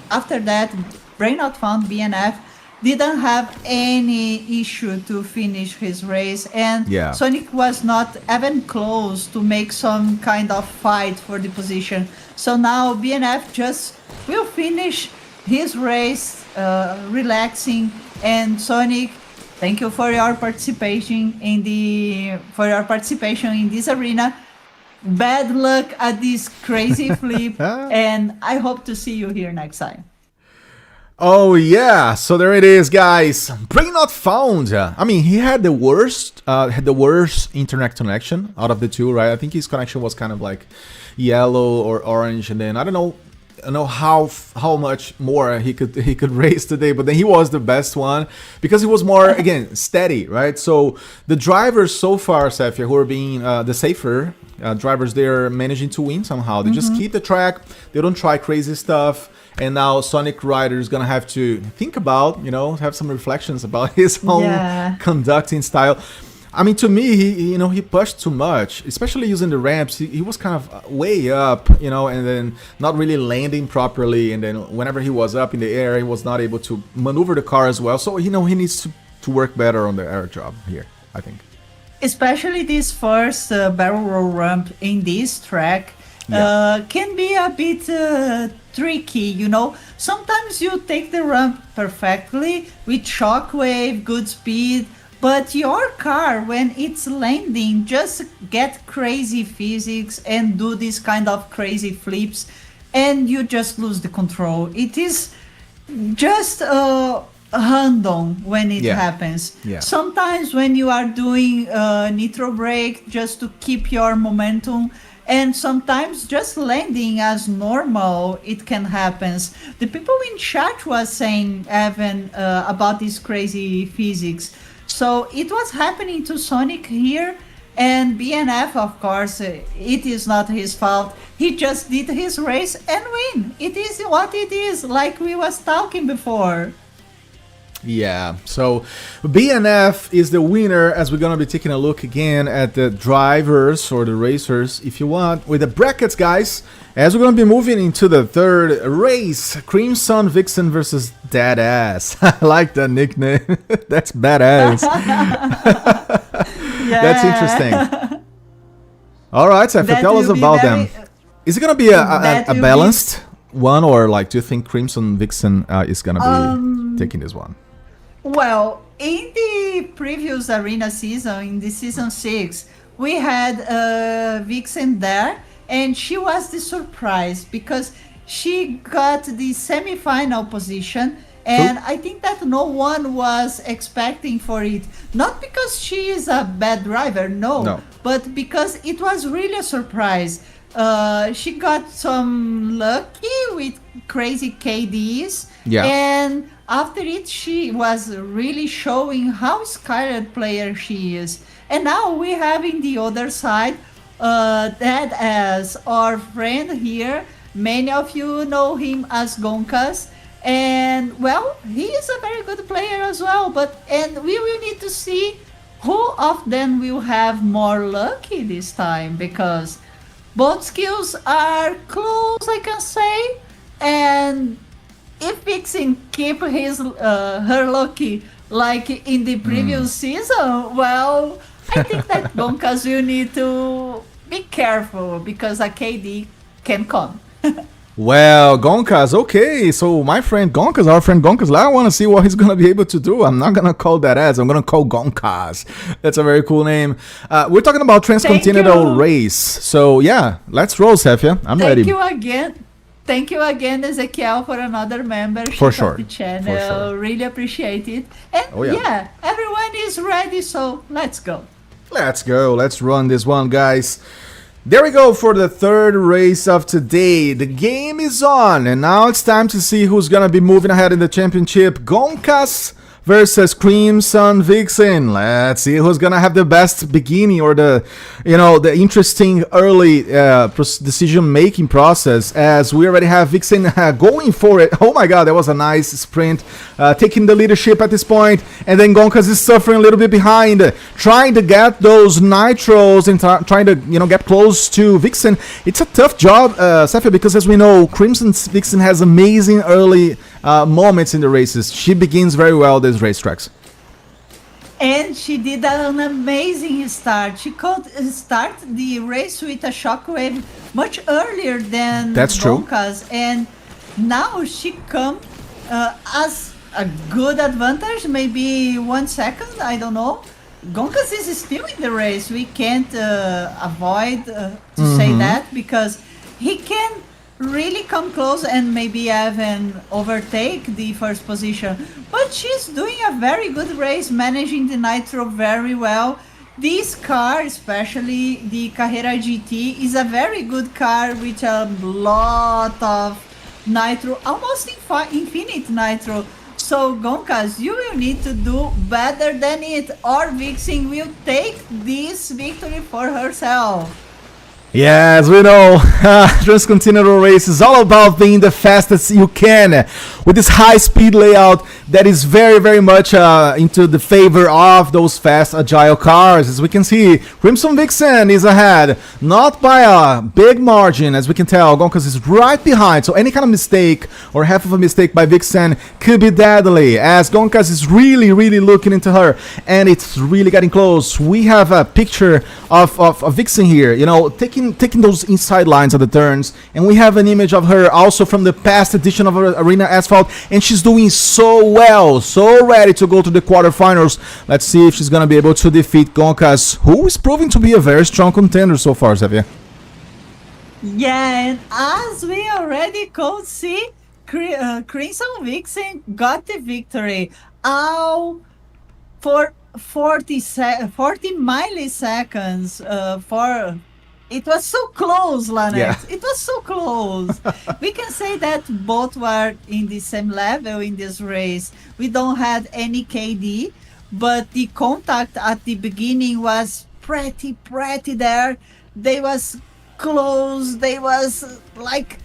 that, Brain Not Found, BNF, didn't have any issue to finish his race, and Sonic was not even close to make some kind of fight for the position. So now BNF just will finish his race relaxing, and Sonic, thank you for your participation in this arena. Bad luck at this crazy flip, and I hope to see you here next time. Oh yeah, so there it is, guys. Brain not found. I mean, he had the worst internet connection out of the two, right? I think his connection was kind of like yellow or orange, and then I don't know how much more he could race today, but then he was the best one because he was more again steady, right? So the drivers so far, Safia, who are being the safer drivers, they're managing to win somehow. They just keep the track, they don't try crazy stuff. And now Sonic Rider is gonna have to think about, have some reflections about his own conducting style. I mean, to me, he pushed too much, especially using the ramps. He was kind of way up, and then not really landing properly. And then whenever he was up in the air, he was not able to maneuver the car as well. So, he needs to work better on the air job here, I think. Especially this first barrel roll ramp in this track. Can be a bit tricky, Sometimes you take the ramp perfectly with shockwave, good speed, but your car, when it's landing, just get crazy physics and do this kind of crazy flips, and you just lose the control. It is just random when it happens. Sometimes when you are doing nitro brake just to keep your momentum, and sometimes just landing as normal, it can happen. The people in chat was saying, Evan, about this crazy physics. So it was happening to Sonic here, and BNF, of course, it is not his fault. He just did his race and win. It is what it is, like we was talking before. Yeah, so BNF is the winner, as we're going to be taking a look again at the drivers or the racers, if you want, with the brackets, guys, as we're going to be moving into the third race, Crimson Vixen versus Deadass. I like that nickname. That's badass. That's interesting. All right, so tell us about them. Is it going to be a balanced one, or do you think Crimson Vixen is going to be taking this one? Well, in the previous arena season, in the season 6, we had Vixen there, and she was the surprise because she got the semi-final position, and I think that no one was expecting for it. Not because she is a bad driver, no. But because it was really a surprise. She got some lucky with crazy KDs, and after it, she was really showing how skilled player she is. And now we have in the other side that as our friend here. Many of you know him as Gonkas. And well, he is a very good player as well. And we will need to see who of them will have more lucky this time, because both skills are close, I can say. And if Vixen keep her lucky like in the previous season, well, I think that Gonkas will need to be careful because a KD can come. Well, Gonkas, okay. So my friend Gonkas, our friend Gonkas, I want to see what he's going to be able to do. I'm not going to call that as, I'm going to call Gonkas. That's a very cool name. We're talking about Transcontinental Race. So yeah, let's roll, Safia. I'm ready. Thank you again, Ezequiel, for another membership of the channel. For sure. Really appreciate it. And yeah, everyone is ready, so let's go. Let's go. Let's run this one, guys. There we go for the third race of today. The game is on, and now it's time to see who's gonna be moving ahead in the championship. Gonkas versus Crimson Vixen. Let's see who's gonna have the best beginning, or the interesting early decision-making process, as we already have Vixen going for it. Oh my god, that was a nice sprint, taking the leadership at this point, and then Gonkas is suffering a little bit behind, trying to get those nitros and trying to get close to Vixen. It's a tough job, Safia, because as we know, Crimson Vixen has amazing early moments in the races. She begins very well these racetracks. And she did an amazing start. She could start the race with a shockwave much earlier than Gonkas. And now she comes as a good advantage, maybe 1 second, I don't know. Gonkas is still in the race. We can't avoid to say that, because he can really come close and maybe even overtake the first position. But she's doing a very good race, managing the nitro very well. This car, especially the Carrera GT, is a very good car with a lot of nitro, almost infinite nitro. So Gonkas, you will need to do better than it, or Vixen will take this victory for herself. Yes, we know. Transcontinental race is all about being the fastest you can with this high-speed layout that is very, very much into the favor of those fast, agile cars. As we can see, Crimson Vixen is ahead, not by a big margin, as we can tell. Gonkas is right behind, so any kind of mistake or half of a mistake by Vixen could be deadly, as Gonkas is really, really looking into her, and it's really getting close. We have a picture of Vixen here, you know, taking those inside lines of the turns, and we have an image of her also from the past edition of Arena Asphalt, and she's doing so well, so ready to go to the quarterfinals. Let's see if she's gonna be able to defeat Gonkas, who is proving to be a very strong contender so far, Xavier. Yeah, and as we already could see, Crimson Vixen got the victory. All for 40 milliseconds for... It was so close, Lanex. Yeah. It was so close. We can say that both were in the same level in this race. We don't have any KD, but the contact at the beginning was pretty there. They was close. They was like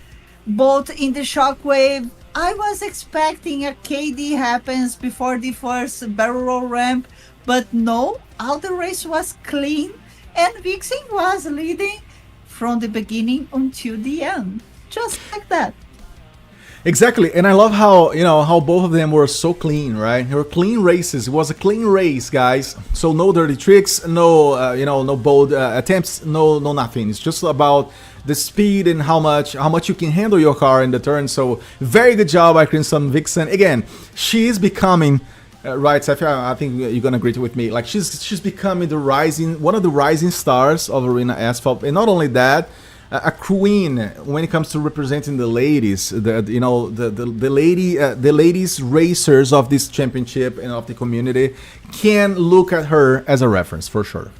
both in the shockwave. I was expecting a KD happens before the first barrel roll ramp, but no, all the race was clean. And Vixen was leading from the beginning until the end, just like that. Exactly, and I love how, you know, how both of them were so clean, right? They were clean races. It was a clean race, guys. So no dirty tricks, no, you know, no bold attempts, no nothing. It's just about the speed and how much you can handle your car in the turn. So very good job by Crimson Vixen. Again, she is becoming. Right, Safia, I think you're gonna agree with me. Like she's becoming one of the rising stars of Arena Asphalt, and not only that, a queen when it comes to representing the ladies, the ladies racers of this championship and of the community can look at her as a reference for sure.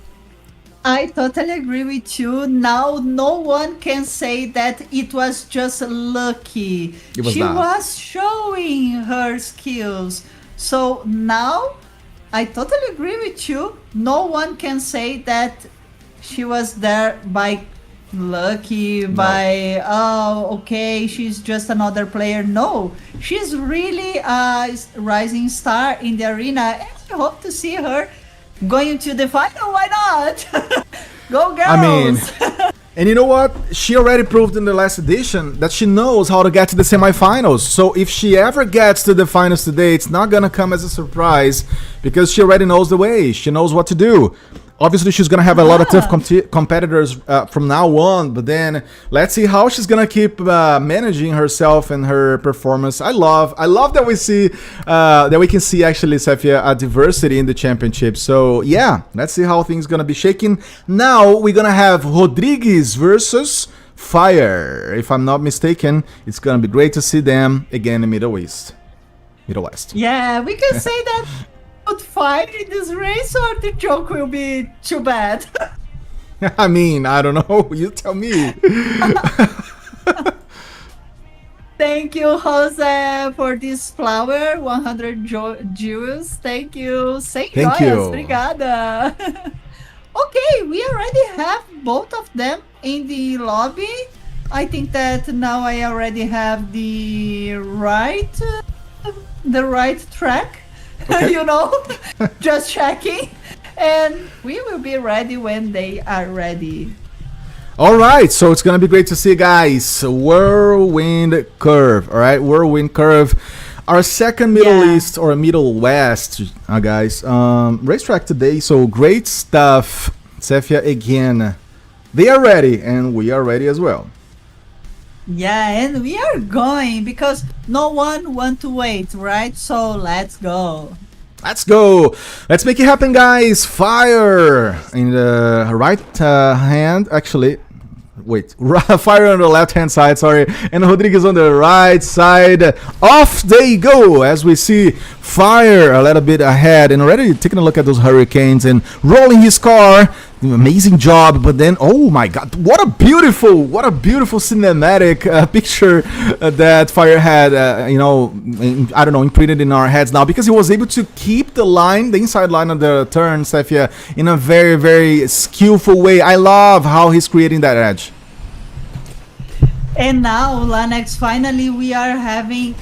I totally agree with you. Now, no one can say that it was just lucky. She was showing her skills. So now, I totally agree with you. No one can say that she was there by lucky, by, oh, okay, she's just another player. No, she's really a rising star in the arena. And I hope to see her going to the final. Why not? Go girls! I mean... And you know what? She already proved in the last edition that she knows how to get to the semifinals. So if she ever gets to the finals today, it's not gonna come as a surprise because she already knows the way. She knows what to do. Obviously, she's gonna have a lot of tough competitors from now on, but then let's see how she's gonna keep managing herself and her performance. I love that we see that we can see actually, Safia, a diversity in the championship. So yeah, let's see how things gonna be shaking. Now we're gonna have Rodriguez versus Fire. If I'm not mistaken, it's gonna be great to see them again in Middle West. Yeah, we can say that. Fight in this race, or the joke will be too bad? I mean, I don't know. You tell me. Thank you, Jose, for this flower. 100 jewels. Thank you. Thank you. Obrigada. Okay, we already have both of them in the lobby. I think that now I already have the right track. Okay. You know, just checking, and we will be ready when they are ready. All right, so it's gonna be great to see, guys. Whirlwind Curve. All right, Whirlwind Curve, our second Middle East or Middle West, guys. Racetrack today, so great stuff. Safia again. They are ready, and we are ready as well. Yeah, and we are going because no one wants to wait, right? So let's go. Let's go. Let's make it happen, guys. Fire in the right hand. Actually, wait, Fire on the left-hand side, sorry, and Rodriguez on the right side. Off they go as we see Fire a little bit ahead and already taking a look at those hurricanes and rolling his car. Amazing job, but then, oh my god, what a beautiful cinematic picture that Fire had, you know, I don't know, imprinted in our heads now, because he was able to keep the line, the inside line of the turn, Cephia, in a very, very skillful way. I love how he's creating that edge. And now, Lanex, finally we are having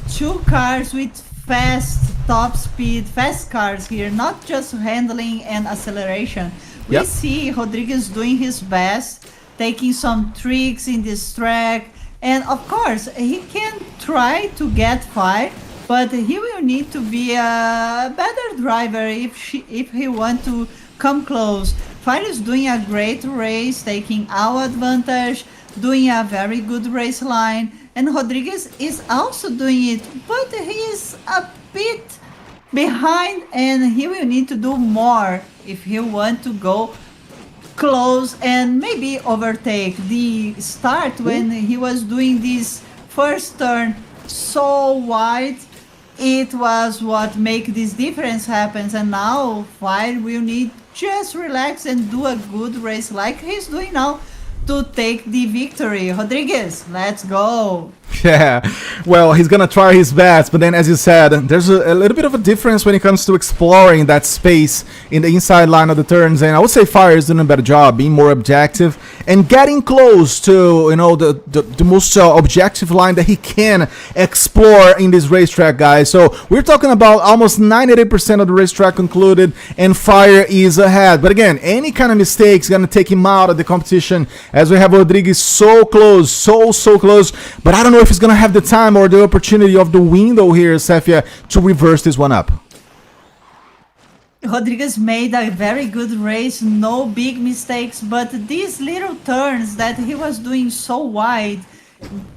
two cars with fast top speed, fast cars here, not just handling and acceleration. We Yep. see Rodriguez doing his best, taking some tricks in this track, and of course he can try to get fired, but he will need to be a better driver if he want to come close. Fire is doing a great race, taking our advantage, doing a very good race line, and Rodriguez is also doing it, but he is a bit behind and he will need to do more if he want to go close and maybe overtake. The start when he was doing this first turn so wide, it was what make this difference happens, and now Fire will need just relax and do a good race like he's doing now to take the victory. Rodriguez, let's go. Yeah, well, he's gonna try his best, but then, as you said, there's a little bit of a difference when it comes to exploring that space in the inside line of the turns, and I would say Fire is doing a better job, being more objective and getting close to, you know, the most objective line that he can explore in this racetrack, guys. So we're talking about almost 98% of the racetrack concluded, and Fire is ahead. But again, any kind of mistake is gonna take him out of the competition, as we have Rodriguez so close, so close. But I don't know if he's gonna have the time or the opportunity of the window here, Cephia, to reverse this one up. Rodriguez made a very good race, no big mistakes, but these little turns that he was doing so wide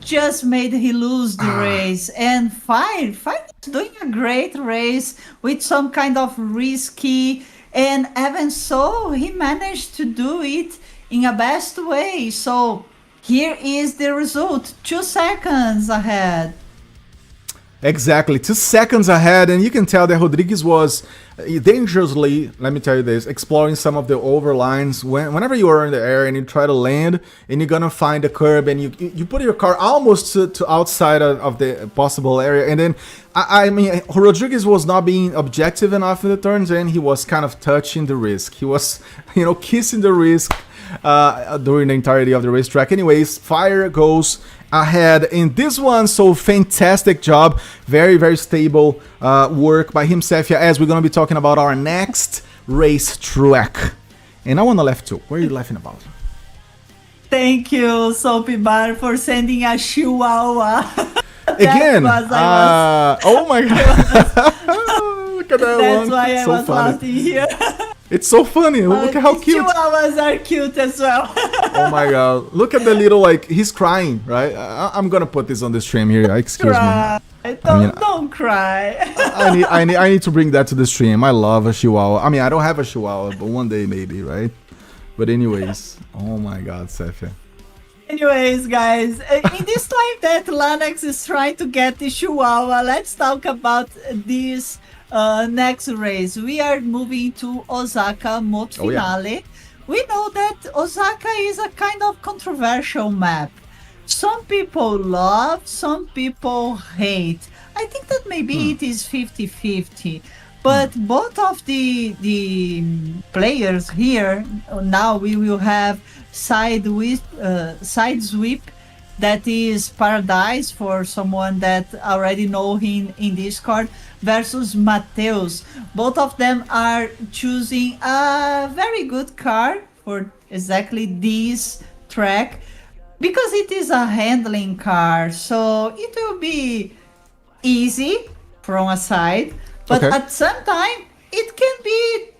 just made he lose the race. And Fire is doing a great race with some kind of risky, and even so he managed to do it in a best way. So here is the result, 2 seconds ahead. Exactly, 2 seconds ahead, and you can tell that Rodriguez was dangerously, let me tell you this, exploring some of the overlines. Whenever you are in the air and you try to land, and you're gonna find a curb, and you put your car almost to outside of the possible area, and then I mean, Rodriguez was not being objective enough in the turns, and he was kind of touching the risk. He was, you know, kissing the risk during the entirety of the racetrack. Anyways, Fire goes ahead in this one, so fantastic job, very stable work by him, Cephia, as we're gonna be talking about our next race track. And I want to left too. What are you laughing about? Thank you, Soapy Bar, for sending a chihuahua. Again, oh my god. Look at that That's one. why It's I so was funny. laughing here. It's so funny. Look at how cute. Chihuahuas are cute as well. Oh my god. Look at the little, like, he's crying, right? I'm gonna put this on the stream here. Excuse Cry. me. Don't cry. I need to bring that to the stream. I love a chihuahua. I mean, I don't have a chihuahua, but one day maybe, right? But anyways, oh my god, Cephia. Anyways, guys, in this time that Lanex is trying to get the chihuahua, let's talk about this next race. We are moving to Osaka Moto Oh, yeah. Finale. We know that Osaka is a kind of controversial map. Some people love, some people hate. I think that maybe it is 50-50. But both of the players here, now we will have side sweep, that is paradise for someone that already know him in Discord, versus Mateus. Both of them are choosing a very good car for exactly this track, because it is a handling car, so it will be easy from a side, but Okay. at some time it can be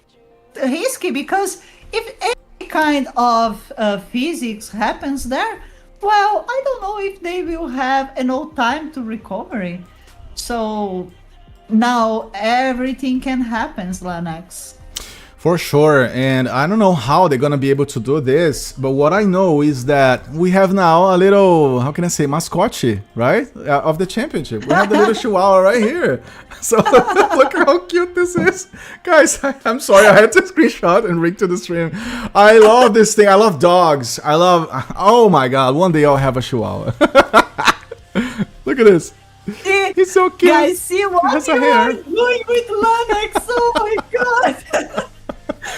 risky, because if any kind of physics happens there, well, I don't know if they will have enough time to recovery. So now everything can happen, Lanex. For sure, and I don't know how they're gonna be able to do this, but what I know is that we have now a little, how can I say, mascot, right? Of the championship. We have the little chihuahua right here. So look how cute this is. Guys, I'm sorry, I had to screenshot and rig to the stream. I love this thing. I love dogs. Oh my god, one day I'll have a chihuahua. Look at this. He's so cute. Guys, see what you are doing with Lanex. Oh my god.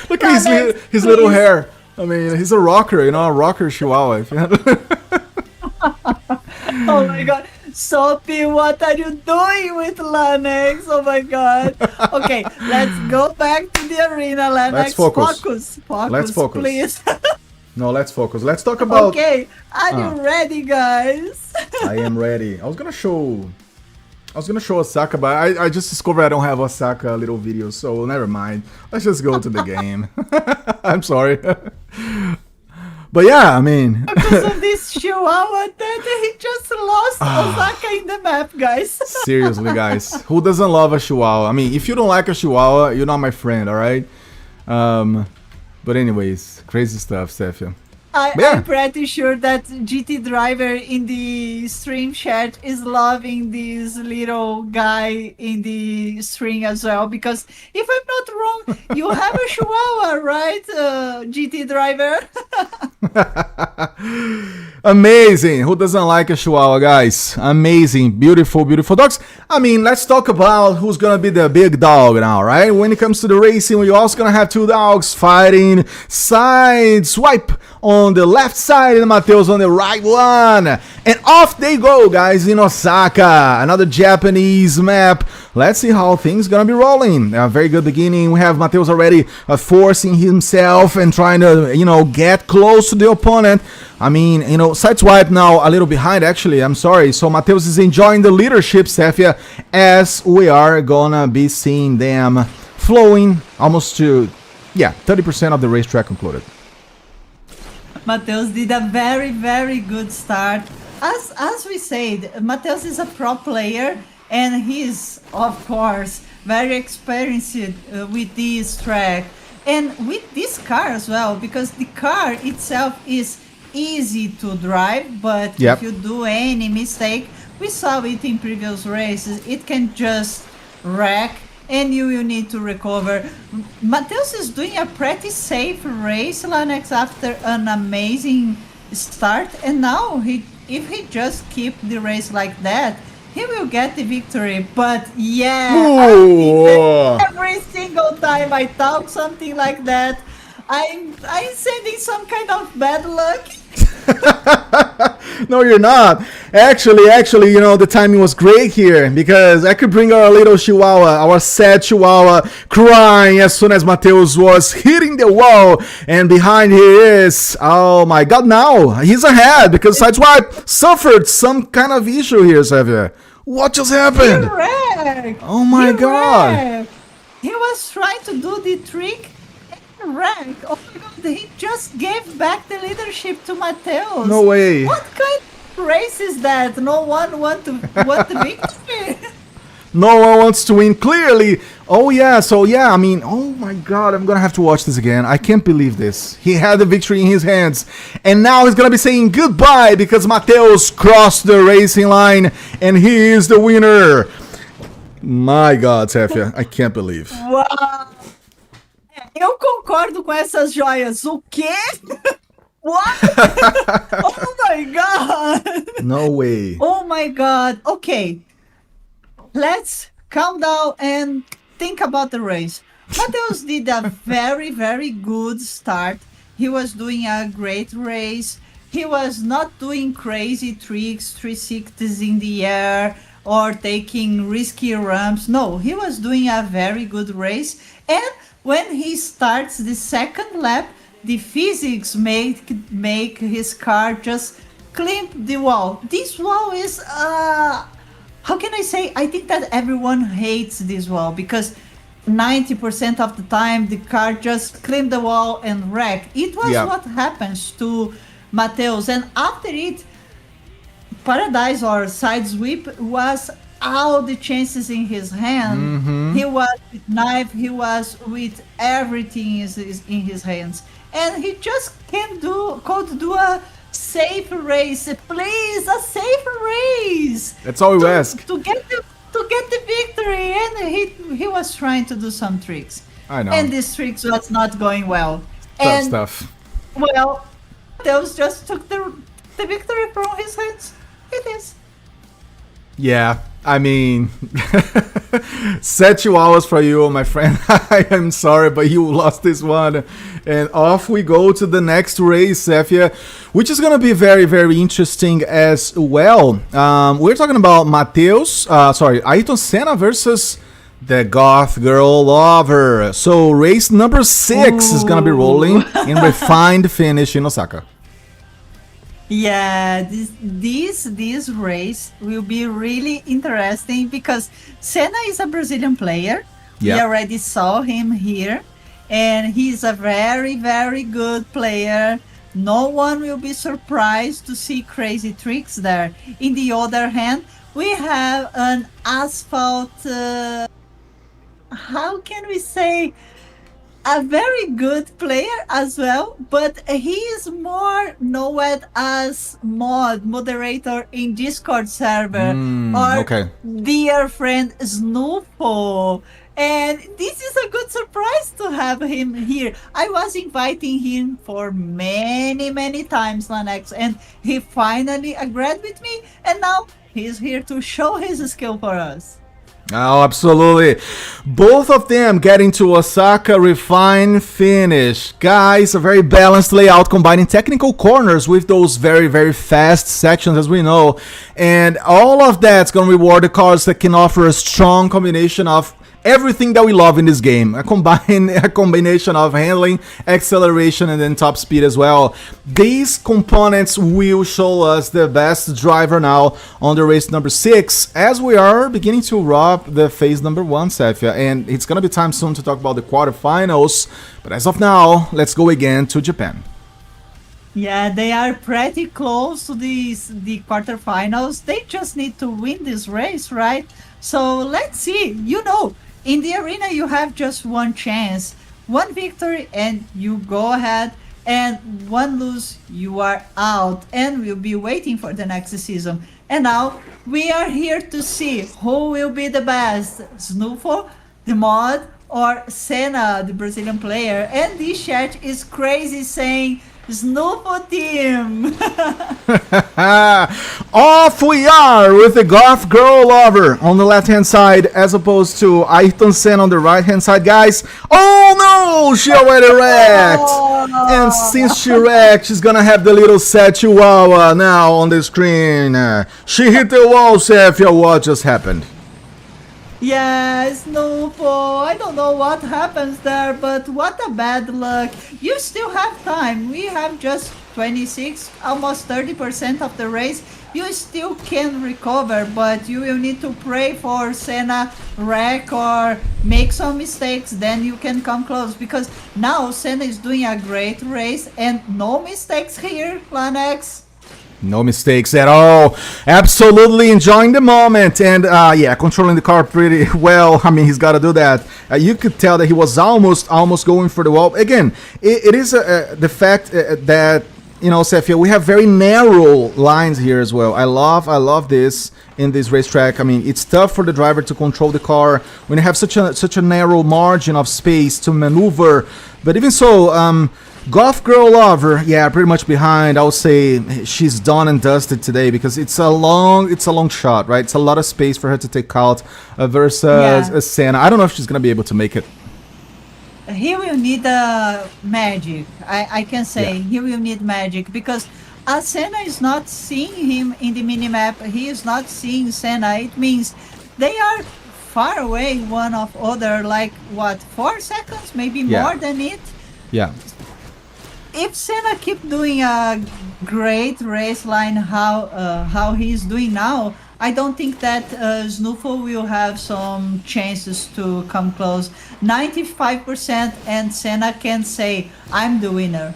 Look at his little hair. I mean, he's a rocker, you know, a rocker chihuahua. Oh my god. Sophie, what are you doing with Lanex? Oh my god. Okay, let's go back to the arena, Lanex. Let's focus. Let's focus, please. No, let's focus. Let's talk about... Okay, are you ready, guys? I am ready. I was gonna show Osaka, but I just discovered I don't have Osaka little video, so never mind. Let's just go to the game. I'm sorry. But yeah, I mean... Because of this chihuahua that he just lost Osaka in the map, guys. Seriously, guys. Who doesn't love a chihuahua? I mean, if you don't like a chihuahua, you're not my friend, alright? But anyways, crazy stuff, Stefia. I'm pretty sure that GT Driver in the stream chat is loving this little guy in the stream as well, because if I'm not wrong, you have a chihuahua, right, GT Driver? Amazing. Who doesn't like a chihuahua, guys? Amazing. Beautiful, beautiful dogs. I mean, let's talk about who's gonna be the big dog now, right? When it comes to the racing, we're also gonna have two dogs fighting side swipe on the left side and Matheus on the right one. And off they go, guys, in Osaka. Another Japanese map. Let's see how things gonna be rolling. A very good beginning. We have Matheus already forcing himself and trying to, you know, get close to the opponent. I mean, you know, sideswipe now a little behind, actually. I'm sorry. So Matheus is enjoying the leadership, Stefia, as we are gonna be seeing them flowing almost to, 30% of the racetrack concluded. Matheus did a very, very good start. As we said, Matheus is a pro player, and he's, of course, very experienced with this track. And with this car as well, because the car itself is easy to drive, but if you do any mistake, we saw it in previous races, it can just wreck and you will need to recover. Matheus is doing a pretty safe race, Lanex, after an amazing start, and now if he just keep the race like that, he will get the victory. But yeah, I think that every single time I talk something like that, I'm sending some kind of bad luck. No, you're not. Actually, you know, the timing was great here because I could bring our little chihuahua, our sad chihuahua, crying as soon as Matheus was hitting the wall, and behind he is. Oh my god, now he's ahead because Sideswipe suffered some kind of issue here, Xavier. What just happened? Oh my god. He was trying to do the trick. Rank. Oh my god, he just gave back the leadership to Matheus. No way. What kind of race is that? No one want the victory. No one wants to win, clearly. Oh yeah, so yeah, I mean, oh my god, I'm gonna have to watch this again. I can't believe this. He had the victory in his hands, and now he's gonna be saying goodbye because Matheus crossed the racing line, and he is the winner. My god, Tefia, I can't believe. Wow. Eu concordo com essas joias. O quê? What? Oh my god! No way. Oh my god. Okay. Let's calm down and think about the race. Matheus did a very, very good start. He was doing a great race. He was not doing crazy tricks, 360s in the air, or taking risky ramps. No, he was doing a very good race. And when he starts the second lap, the physics make his car just climb the wall. This wall is, how can I say? I think that everyone hates this wall because 90% of the time the car just climbed the wall and wrecked. It was what happens to Matheus, and after it, Paradise or Side Sweep was all the chances in his hand. He was with knife, he was with everything in his hands. And he just could do a safe race. Please, a safe race. That's all we ask. To get the victory. And he was trying to do some tricks. I know. And this tricks was not going well. Tough And stuff. well, Deus just took the victory from his hands. It is. Yeah, I mean, set 2 hours for you, my friend. I am sorry, but you lost this one. And off we go to the next race, Sefia, which is going to be very, very interesting as well. We're talking about Ayrton Senna versus the Goth Girl Lover. So race number 6 is going to be rolling in refined finish in Osaka. Yeah, this race will be really interesting because Senna is a Brazilian player. Yeah. We already saw him here, and he's a very, very good player. No one will be surprised to see crazy tricks there. In the other hand, we have an Asphalt, how can we say, a very good player as well, but he is more known as moderator in Discord server, or dear friend Snoofo. And this is a good surprise to have him here. I was inviting him for many times, Lanex, and he finally agreed with me, and now he's here to show his skill for us. Oh, absolutely. Both of them getting to Osaka refined finish. Guys, a very balanced layout combining technical corners with those very, very fast sections, as we know. And all of that's going to reward the cars that can offer a strong combination of everything that we love in this game. A combination of handling, acceleration, and then top speed as well. These components will show us the best driver now on the race number 6, as we are beginning to wrap the phase number 1, Sefia. And it's gonna be time soon to talk about the quarterfinals. But as of now, let's go again to Japan. Yeah, they are pretty close to the quarterfinals. They just need to win this race, right? So let's see. You know, in the arena, you have just one chance, one victory, and you go ahead, and one lose, you are out, and we'll be waiting for the next season. And now, we are here to see who will be the best, Snoofo, the mod, or Senna, the Brazilian player. And this chat is crazy saying, Snoofo team! Off we are with the Goth Girl Lover on the left hand side, as opposed to Ayrton Senna on the right hand side, guys. Oh no, she already wrecked. And since she wrecked, she's gonna have the little set chihuahua now on the screen. She hit the wall, Sefia. What just happened? Yes, Snoofo, I don't know what happens there, but what a bad luck. You still have time. We have just 26, almost 30% of the race. You still can recover, but you will need to pray for Senna wreck or make some mistakes, then you can come close. Because now Senna is doing a great race and no mistakes here, Lanex. No mistakes at all. Absolutely enjoying the moment. And yeah, controlling the car pretty well. I mean, he's got to do that. You could tell that he was almost going for the wall. Again, it is the fact that, you know, Sefia, we have very narrow lines here as well. I love this in this racetrack. I mean, it's tough for the driver to control the car when you have such a narrow margin of space to maneuver. But even so, Goth Girl Lover, yeah, pretty much behind. I would say she's done and dusted today because it's a long shot, right? It's a lot of space for her to take out versus Senna. I don't know if she's gonna be able to make it. He will need magic. I can say he will need magic because Senna is not seeing him in the minimap. He is not seeing Senna. It means they are far away one of other, like what, 4 seconds, maybe more than it. Yeah. If Senna keep doing a great race line how he's doing now, I don't think that Snoofo will have some chances to come close. 95% and Senna can say, I'm the winner.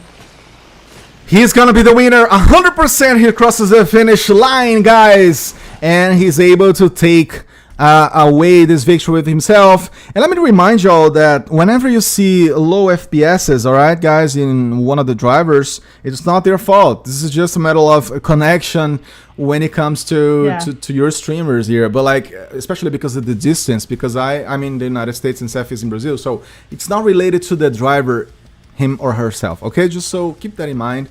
He's gonna be the winner, 100%. He crosses the finish line, guys. And he's able to take away this victory with himself. And let me remind y'all that whenever you see low FPSs, alright guys, in one of the drivers, it's not their fault. This is just a matter of connection when it comes to your streamers here. But like, especially because of the distance, because I'm in the United States and Seth is in Brazil, so it's not related to the driver, him or herself, okay? Just so keep that in mind.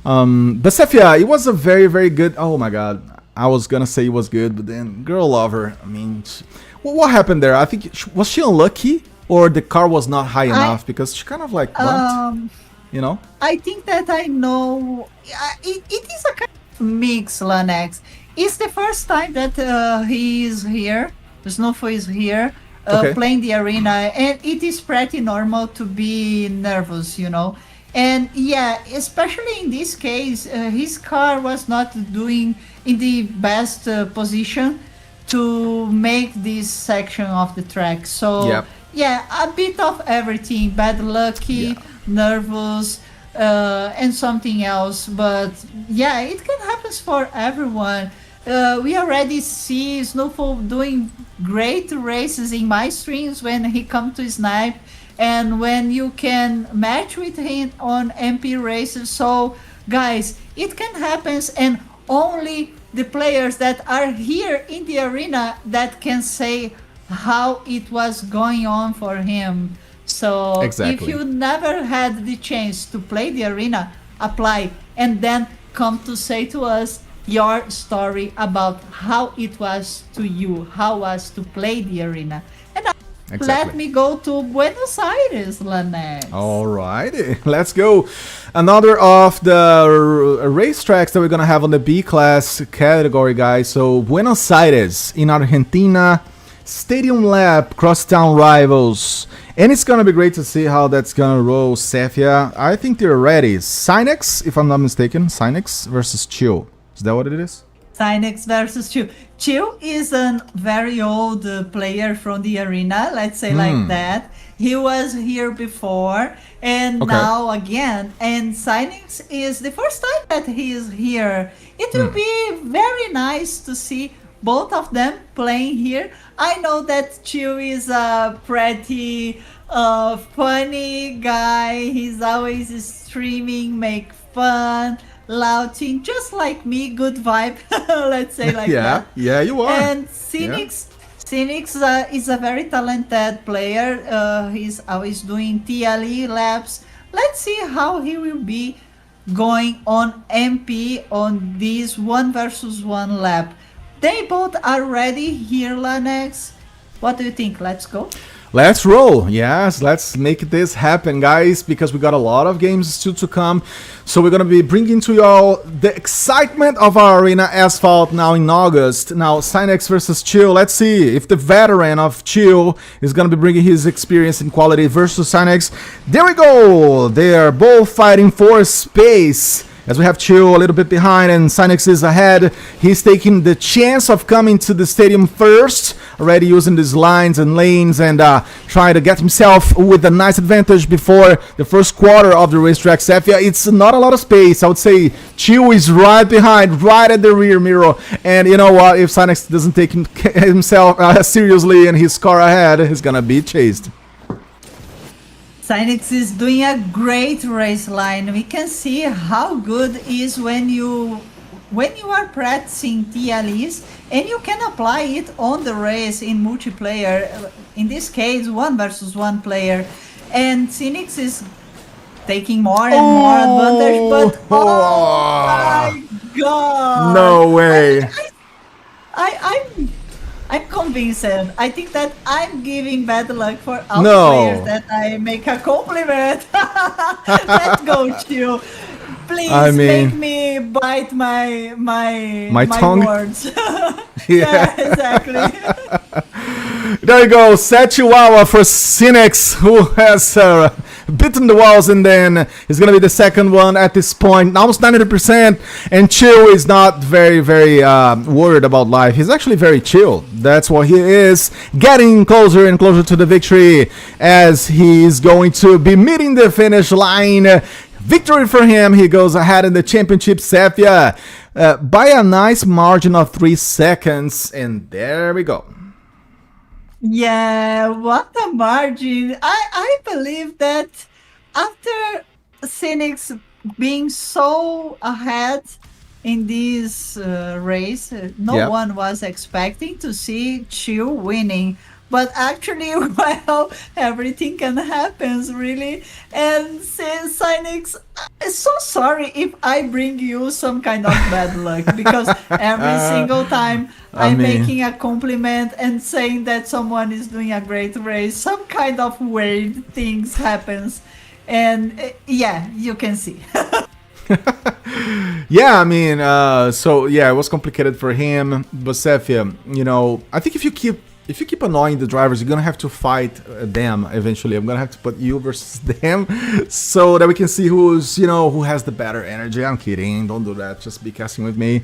But Sefia, it was a very, very good, oh my god, I was gonna say it was good, but then girl lover, I mean, what happened there? I think, was she unlucky, or the car was not high enough? Because she kind of like bumped, you know? I think that I know, it is a kind of mix, Lanex. It's the first time that he is here, Snowfall is here, playing the arena, and it is pretty normal to be nervous, you know? And yeah, especially in this case, his car was not doing in the best position to make this section of the track. So yeah, a bit of everything, bad lucky, nervous, and something else. But yeah, it can happen for everyone. We already see Snowfall doing great races in my streams when he comes to snipe, and when you can match with him on MP races. So guys, it can happen, and only the players that are here in the arena that can say how it was going on for him. So if you never had the chance to play the arena, apply and then come to say to us your story about how it was to you, how was to play the arena. And let me go to Buenos Aires, Lanex. All right, let's go. Another of the racetracks that we're gonna have on the B class category, guys. So Buenos Aires in Argentina, stadium lap, crosstown rivals, and it's gonna be great to see how that's gonna roll. Sefia, I think they're ready. Sinex, if I'm not mistaken, Sinex versus Chill. Is that what it is? Sinex versus Chill. Chill is a very old player from the arena, let's say like that. He was here before and now again. And Sinex is the first time that he is here. It will be very nice to see both of them playing here. I know that Chill is a pretty funny guy. He's always streaming, make fun, louting, just like me, good vibe, let's say like that. Yeah, you are. And Sinex is a very talented player. He's always doing TLE laps. Let's see how he will be going on MP on this 1 versus 1 lap. They both are ready here, Lanex. What do you think? Let's go. Let's roll. Yes, let's make this happen, guys, because we got a lot of games still to come. So we're going to be bringing to y'all the excitement of our arena Asphalt now in August. Now, Sinex versus Chill. Let's see if the veteran of Chill is going to be bringing his experience and quality versus Sinex. There we go. They are both fighting for space. As we have Chill a little bit behind and Sinex is ahead, he's taking the chance of coming to the stadium first, already using these lines and lanes and trying to get himself with a nice advantage before the first quarter of the racetrack. Sefia, it's not a lot of space. I would say Chill is right behind, right at the rear mirror. And you know what? If Sinex doesn't take himself seriously and his car ahead, he's gonna be chased. Sinex is doing a great race line. We can see how good it is when you are practicing TLEs and you can apply it on the race in multiplayer. In this case, 1 versus 1 player. And Sinex is taking more and more advantage, but oh my god! No way! I'm convinced. I think that I'm giving bad luck for all the players that I make a compliment. Let's go, Chill. Please make me bite my tongue? words. Yeah, exactly. There you go, Chihuahua for Sinex, who has bitten the walls, and then he's gonna be the second one at this point, almost 90%. And Chill is not very worried about life. He's actually very chill. That's what he is, getting closer and closer to the victory as he's going to be meeting the finish line. Victory for him. He goes ahead in the championship, Sefia, by a nice margin of 3 seconds. And there we go. Yeah, what a margin. I believe that after Cynics being so ahead in this race, no Yeah. one was expecting to see Chill winning. But actually, well, everything can happen, really. And Cynics, I'm so sorry if I bring you some kind of bad luck because every single time I I'm mean- making a compliment and saying that someone is doing a great race, some kind of weird things happens. And yeah, you can see. Yeah, I mean, so yeah, it was complicated for him, but Cephia, you know, I think if you keep annoying the drivers, you're gonna have to fight them eventually. I'm gonna have to put you versus them, so that we can see who has the better energy. I'm kidding, don't do that. Just be casting with me.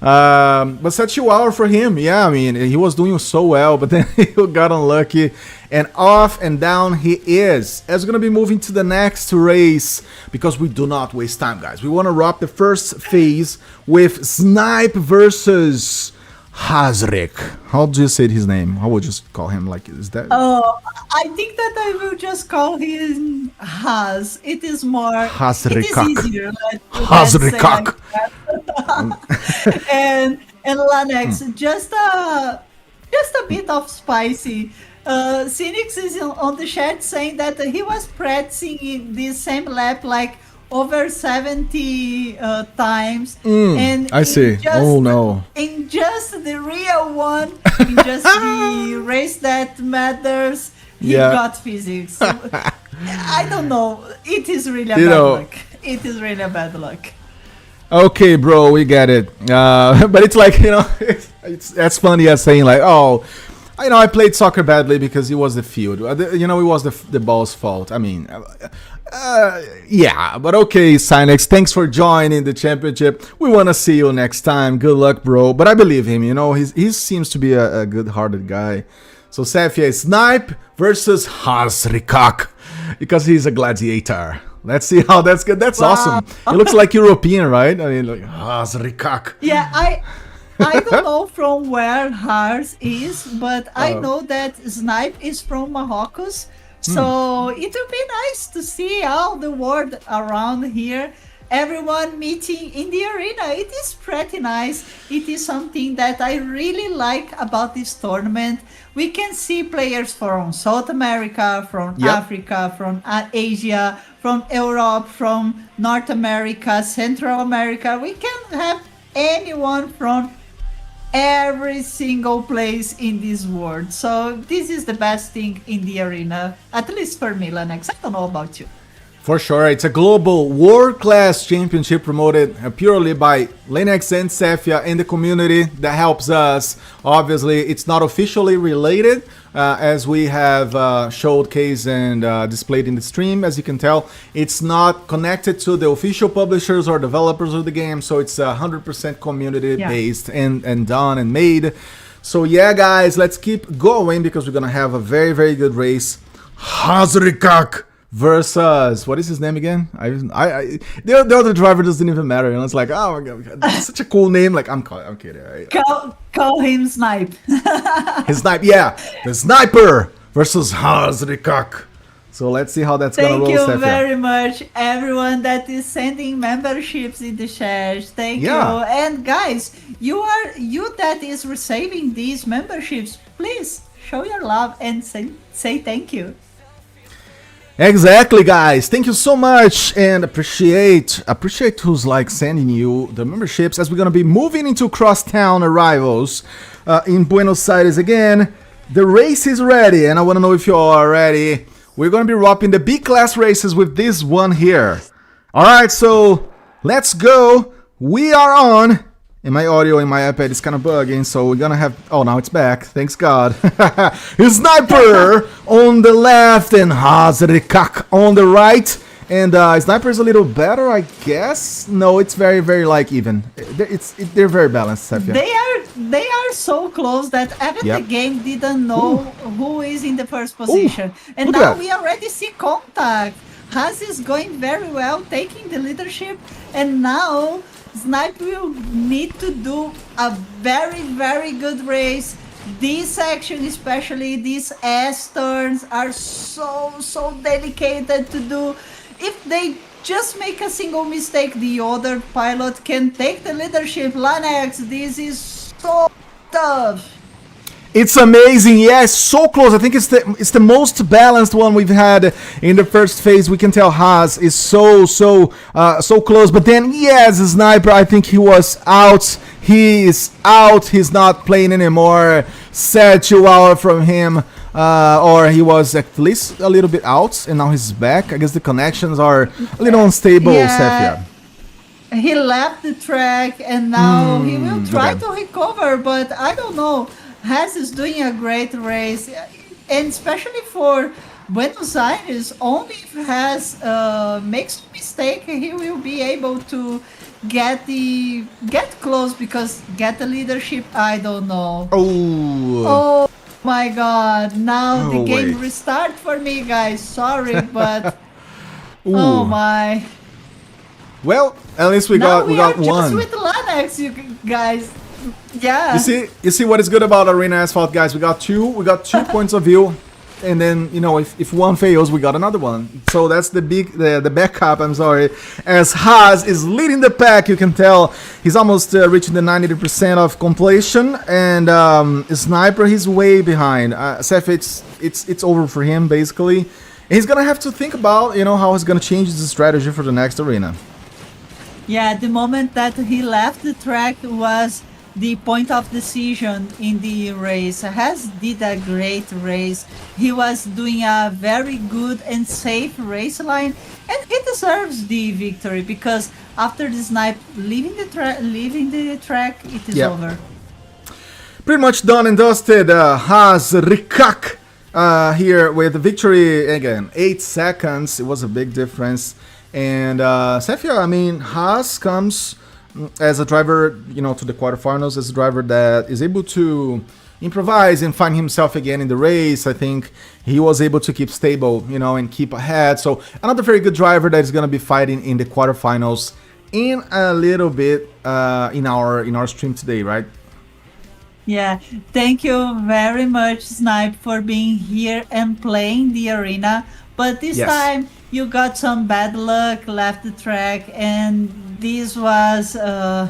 But such a hour for him. Yeah, I mean, he was doing so well, but then he got unlucky, and off and down he is. As we're gonna be moving to the next race because we do not waste time, guys. We want to wrap the first phase with Snipe versus Hazrik. How do you say his name? How would you call him? Like, is that? Oh, I think that I will just call him Haz. It is more. Hazrikak. It is easier. Hazrikak. And Lanex, just a bit of spicy. Cynics is on the chat saying that he was practicing in this same lap like over 70 times. And I see. Oh no. In just the real one, in just the race that matters, he Yeah. got physics. So, I don't know. It is really a You bad know. luck. It is really a bad luck. Okay, bro, we get it. But it's like, that's funny as saying like, oh, I played soccer badly because it was the field. It was the ball's fault. I mean, yeah, but okay, Sinex, thanks for joining the championship. We want to see you next time. Good luck, bro. But I believe him, he seems to be a good-hearted guy. So Safia, Snipe versus Hazrikak, because he's a gladiator. Let's see how that's good. That's awesome. It looks like European, right? I mean, like Hazrikak. Yeah, I don't know from where Hars is, but I know that Snipe is from Morocco. So it will be nice to see all the world around here, everyone meeting in the arena. It is pretty nice. It is something that I really like about this tournament. We can see players from South America, from Africa, from Asia, from Europe, from North America, Central America. We can have anyone from every single place in this world. So this is the best thing in the arena, at least for me, Lanex. I don't know about you. For sure, it's a global world-class championship promoted purely by Lanex and Cephia and the community that helps us. Obviously, it's not officially related, as we have showcased and displayed in the stream. As you can tell, it's not connected to the official publishers or developers of the game, so it's 100% community-based and done and made. So yeah, guys, let's keep going because we're gonna have a very, very good race. Hazrikak versus, what is his name again? The other driver doesn't even matter. It's like, oh my god, it's such a cool name. Like, I'm kidding. Right? Call him Snipe. His snipe, yeah, the sniper versus Hazrikak. So let's see how that's gonna roll. Thank you Stefia. very much, everyone that is sending memberships in the chat. Thank you. And guys, you that is receiving these memberships, please show your love and say thank you. Exactly, guys. Thank you so much, and appreciate who's like sending you the memberships as we're gonna be moving into crosstown arrivals in Buenos Aires again. The race is ready, and I want to know if you are ready. We're gonna be wrapping the B class races with this one here. All right, so let's go. We are on. And my audio in my iPad is kind of bugging, so we're gonna have... Oh, now it's back. Thanks God. Sniper on the left and Hazrikak on the right. And Sniper is a little better, I guess. No, it's very, very like even. They're very balanced, Sefia. They are so close that even the game didn't know who is in the first position. And now we already see contact. Haz is going very well, taking the leadership, and now Snipe will need to do a very, very good race this section, especially these S turns, are so delicate to do. If they just make a single mistake, the other pilot can take the leadership. Lanex, this is so tough. It's amazing, yes, so close. I think it's the most balanced one we've had in the first phase. We can tell Haas is so close. But then, yes, Sniper, I think he was out. He is out. He's not playing anymore. Sad chihuahua from him. Or he was at least a little bit out, and now he's back. I guess the connections are a little unstable, Yeah. Sefia. He left the track and now he will try to recover, but I don't know. Haas is doing a great race, and especially for Buenos Aires, only if Haas makes a mistake, he will be able to get close, because get the leadership, I don't know. Oh my god, now the game wait. restart for me, guys. Sorry, but oh my. Well, at least we Now got we are just one. with Lanex, you guys. Yeah. You see what is good about Arena Asphalt, guys. We got two points of view, and then if one fails, we got another one. So that's the backup. I'm sorry, as Haas is leading the pack. You can tell he's almost reaching the 90% of completion, and Sniper, he's way behind. Seth, it's over for him basically. He's gonna have to think about how he's gonna change his strategy for the next arena. Yeah, the moment that he left the track was the point of decision in the race. Haas did a great race. He was doing a very good and safe race line, and he deserves the victory, because after the snipe leaving the track, it is over. Pretty much done and dusted. Haas Rikak here with the victory again. 8 seconds. It was a big difference. And Sefia, I mean, Haas comes as a driver, to the quarterfinals, as a driver that is able to improvise and find himself again in the race. I think he was able to keep stable, and keep ahead. So another very good driver that is going to be fighting in the quarterfinals in a little bit in our stream today, right? Yeah, thank you very much, Snipe, for being here and playing the arena. But this time you got some bad luck, left the track, and this was, I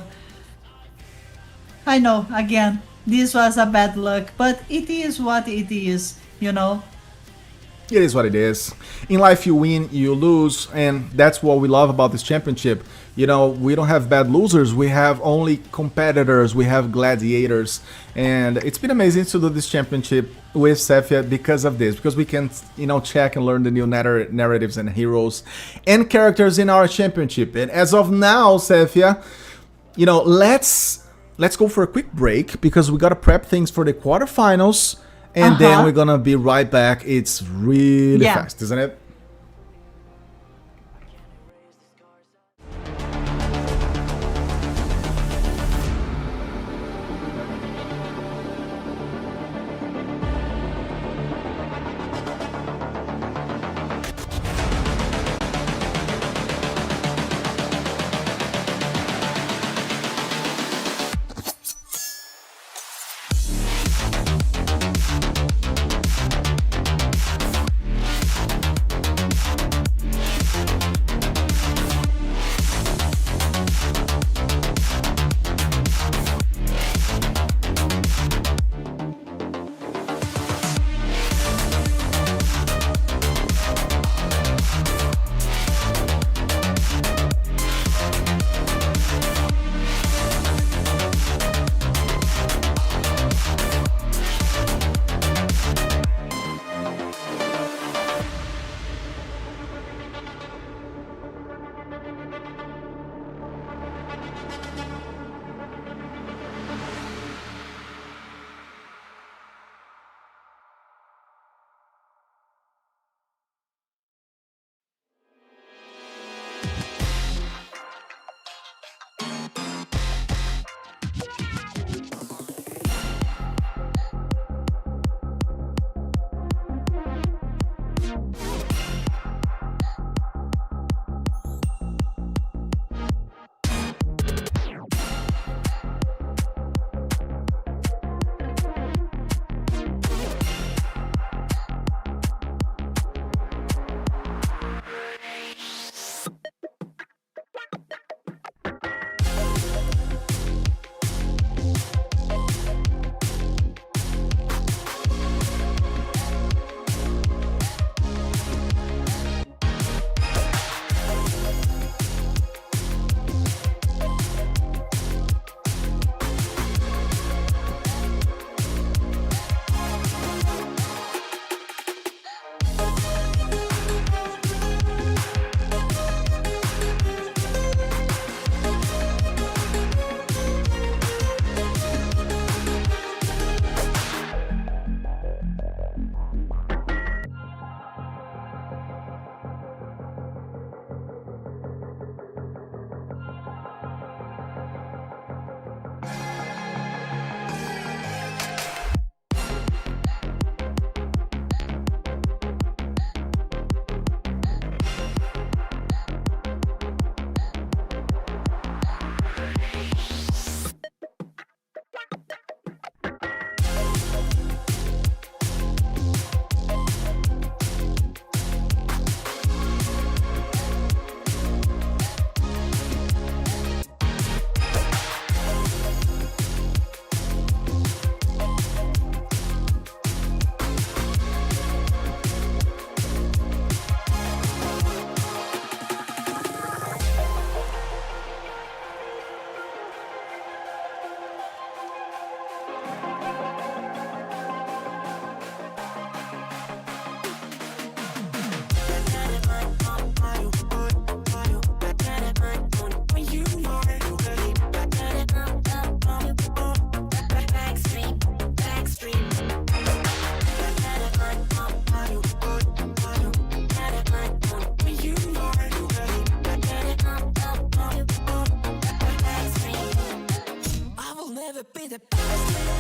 know, again, this was a bad luck, but it is what it is, It is what it is. In life, you win, you lose, and that's what we love about this championship. We don't have bad losers, we have only competitors, we have gladiators, and it's been amazing to do this championship with Sefia because of this, because we can, check and learn the new narratives and heroes and characters in our championship. And as of now, Sefia, let's go for a quick break, because we gotta prep things for the quarterfinals. And then we're gonna be right back. It's really fast, isn't it? never be the best.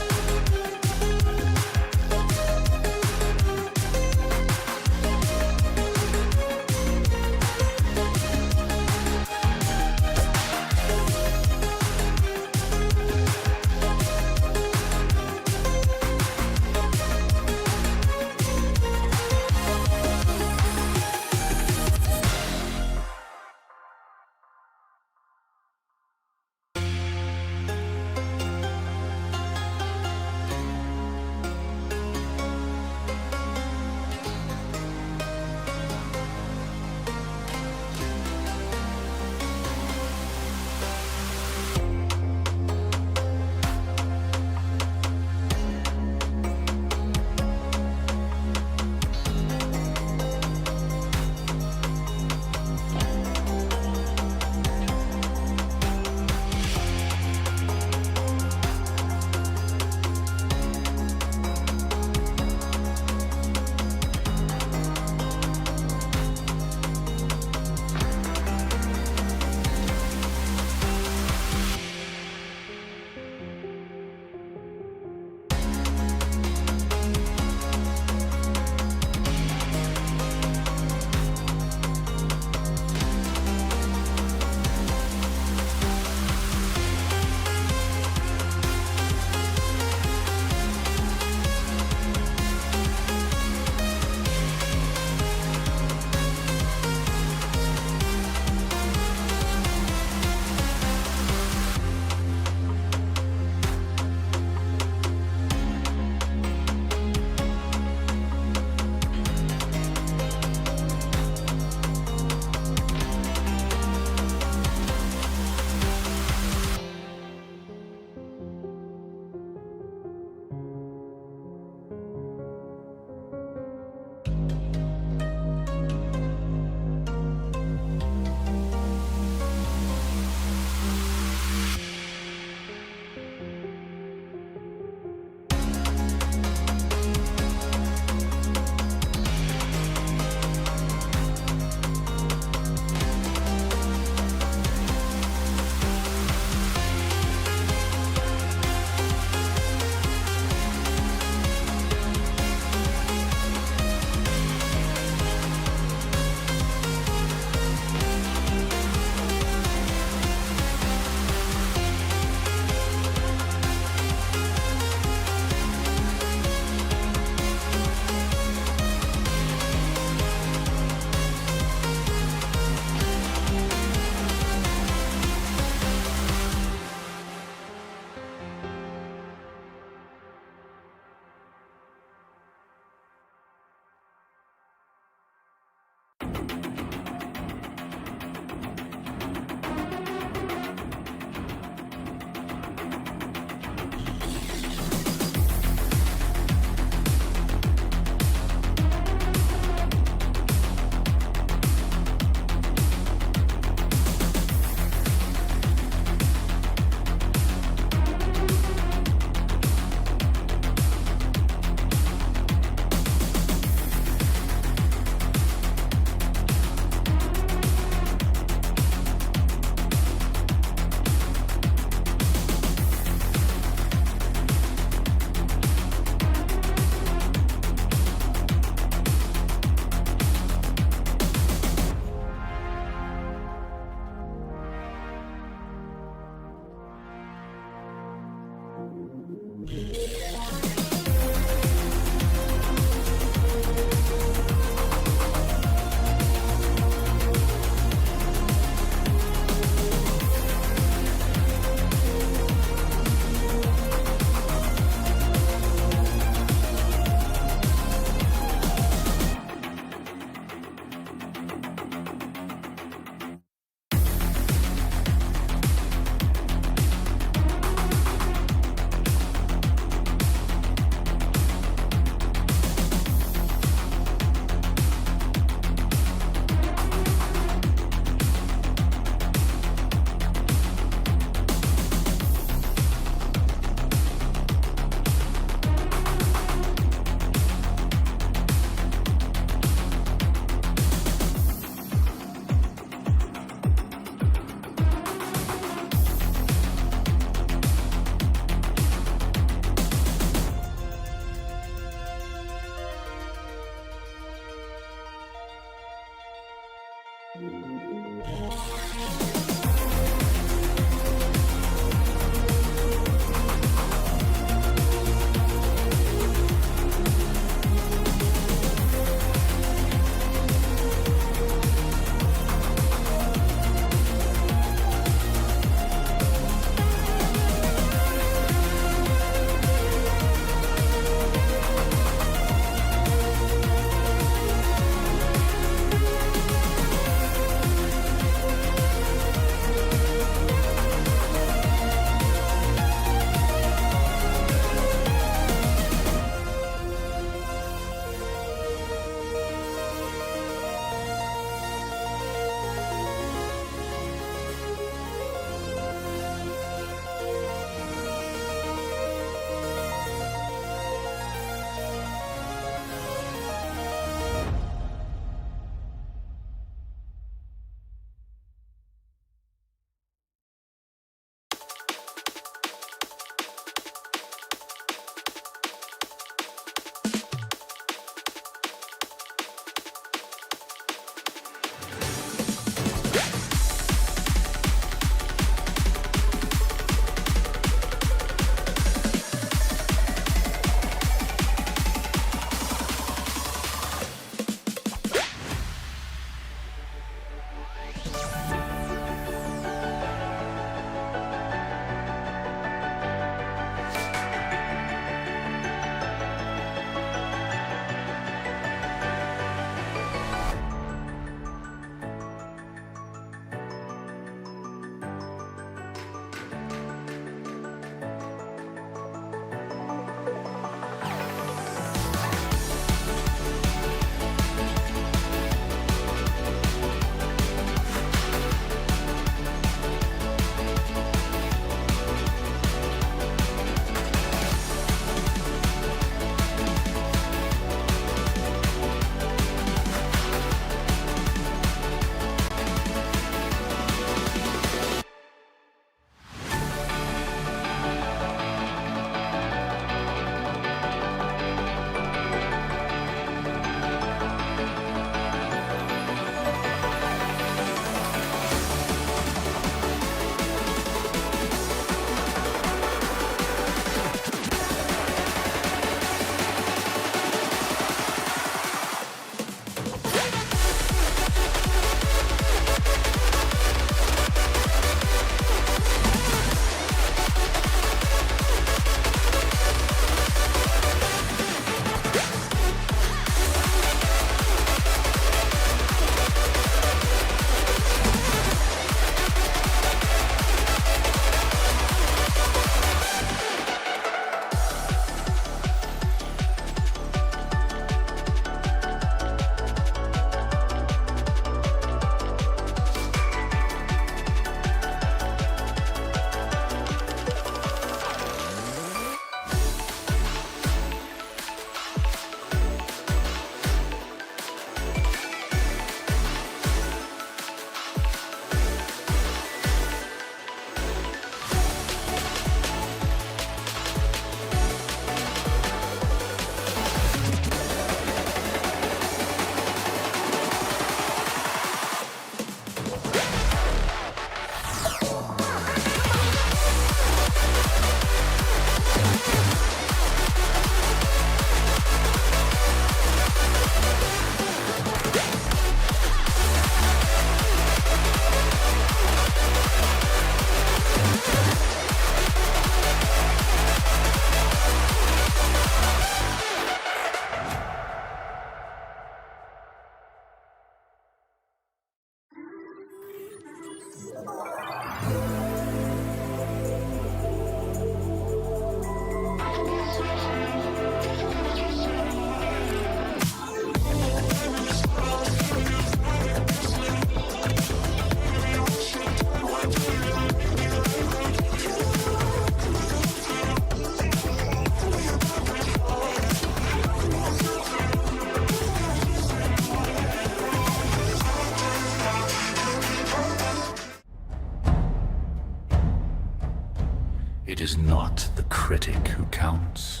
It is not the critic who counts,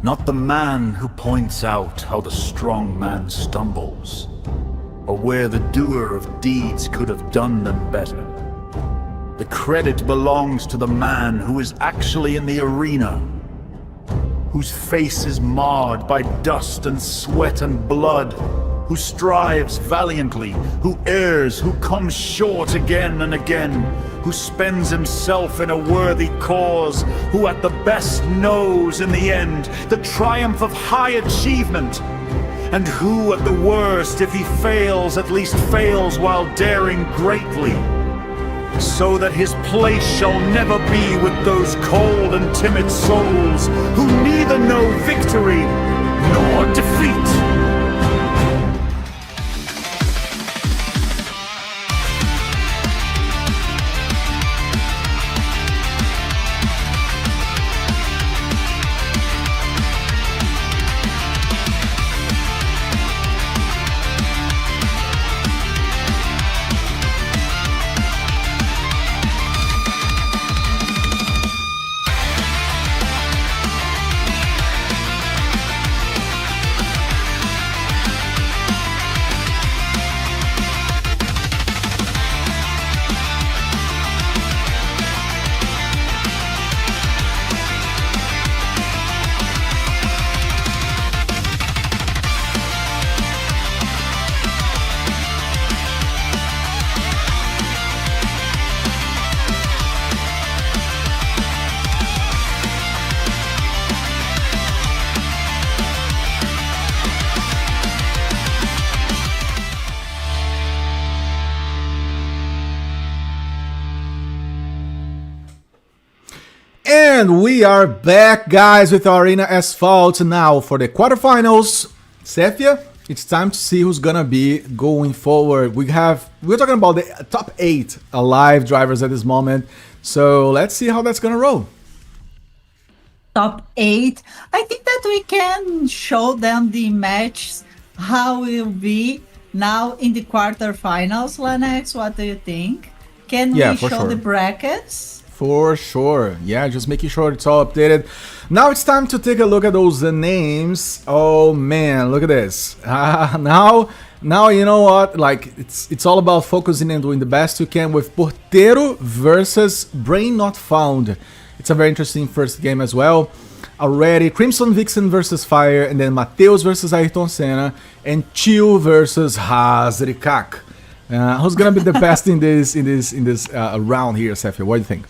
not the man who points out how the strong man stumbles, or where the doer of deeds could have done them better. The credit belongs to the man who is actually in the arena, whose face is marred by dust and sweat and blood, who strives valiantly, who errs, who comes short again and again, who spends himself in a worthy cause, who at the best knows in the end the triumph of high achievement, and who at the worst, if he fails, at least fails while daring greatly, so that his place shall never be with those cold and timid souls who neither know victory nor defeat. And we are back, guys, with Arena Asphalt now for the quarterfinals. Sefia, it's time to see who's gonna be going forward. We're talking about the top 8 alive drivers at this moment, so let's see how that's gonna roll. Top 8. I think that we can show them the match, how it will be now in the quarterfinals. Lanex, what do you think? Can we show the brackets? For sure. Yeah, just making sure it's all updated. Now it's time to take a look at those names. Oh man, look at this. Now you know what? Like it's all about focusing and doing the best you can with Porteiro versus Brain Not Found. It's a very interesting first game as well. Already Crimson Vixen versus Fire, and then Mateus versus Ayrton and Chill versus Hazrikak. Who's gonna be the best in this round here, Sefia? What do you think?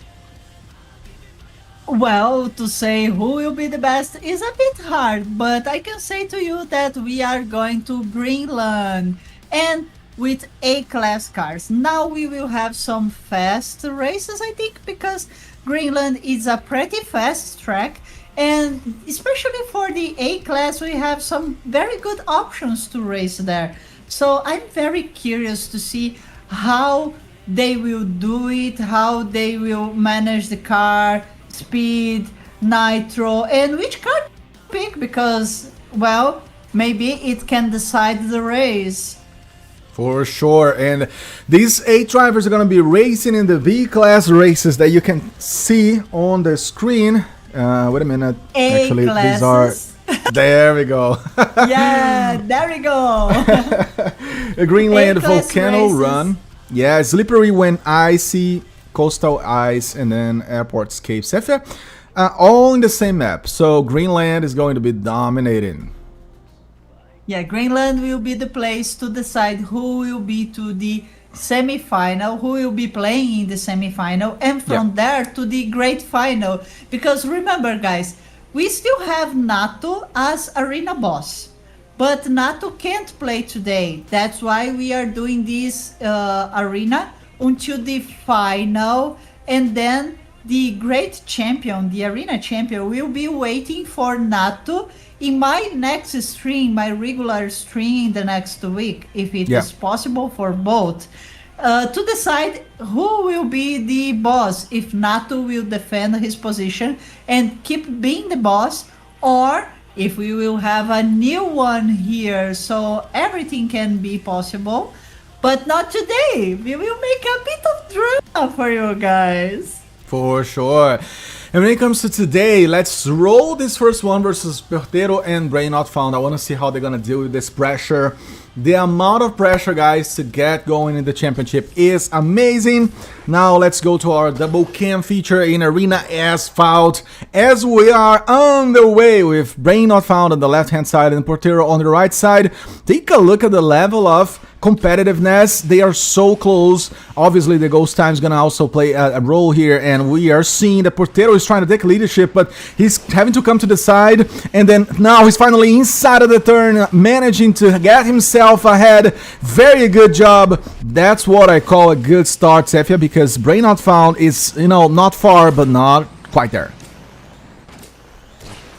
Well, to say who will be the best is a bit hard, but I can say to you that we are going to Greenland and with A-class cars. Now we will have some fast races, I think, because Greenland is a pretty fast track, and especially for the A-class we have some very good options to race there. So I'm very curious to see how they will do it, how they will manage the car, speed, nitro, and which car to pick, because, well, maybe it can decide the race. For sure, and these 8 drivers are going to be racing in the V-class races that you can see on the screen. Wait a minute. Actually, these are... There we go. Yeah, there we go. A Greenland A-class volcano races. run. Yeah, slippery when icy, coastal ice, and then airport escape. Sefia, all in the same map. So Greenland is going to be dominating. Yeah, Greenland will be the place to decide who will be to the semi-final, who will be playing in the semi-final, and from there to the great final. Because remember, guys, we still have Nato as arena boss, but Nato can't play today. That's why we are doing this arena until the final, and then the great champion, the arena champion, will be waiting for Nato in my next stream, my regular stream in the next week, if it is possible for both, to decide who will be the boss, if Nato will defend his position and keep being the boss, or if we will have a new one here, so everything can be possible. But not today. We will make a bit of drama for you guys. For sure. And when it comes to today, let's roll this first one versus Porteiro and Brain Not Found. I want to see how they're going to deal with this pressure. The amount of pressure, guys, to get going in the championship is amazing. Now let's go to our double cam feature in Arena Asphalt, as we are on the way with Brain Not Found on the left-hand side and Porteiro on the right side. Take a look at the level of competitiveness. They are so close. Obviously, the ghost time is gonna also play a role here, and we are seeing that Porteiro is trying to take leadership, but he's having to come to the side, and then now he's finally inside of the turn, managing to get himself ahead. Very good job. That's what I call a good start, Sefia, because Brain Not Found is, you know, not far, but not quite there.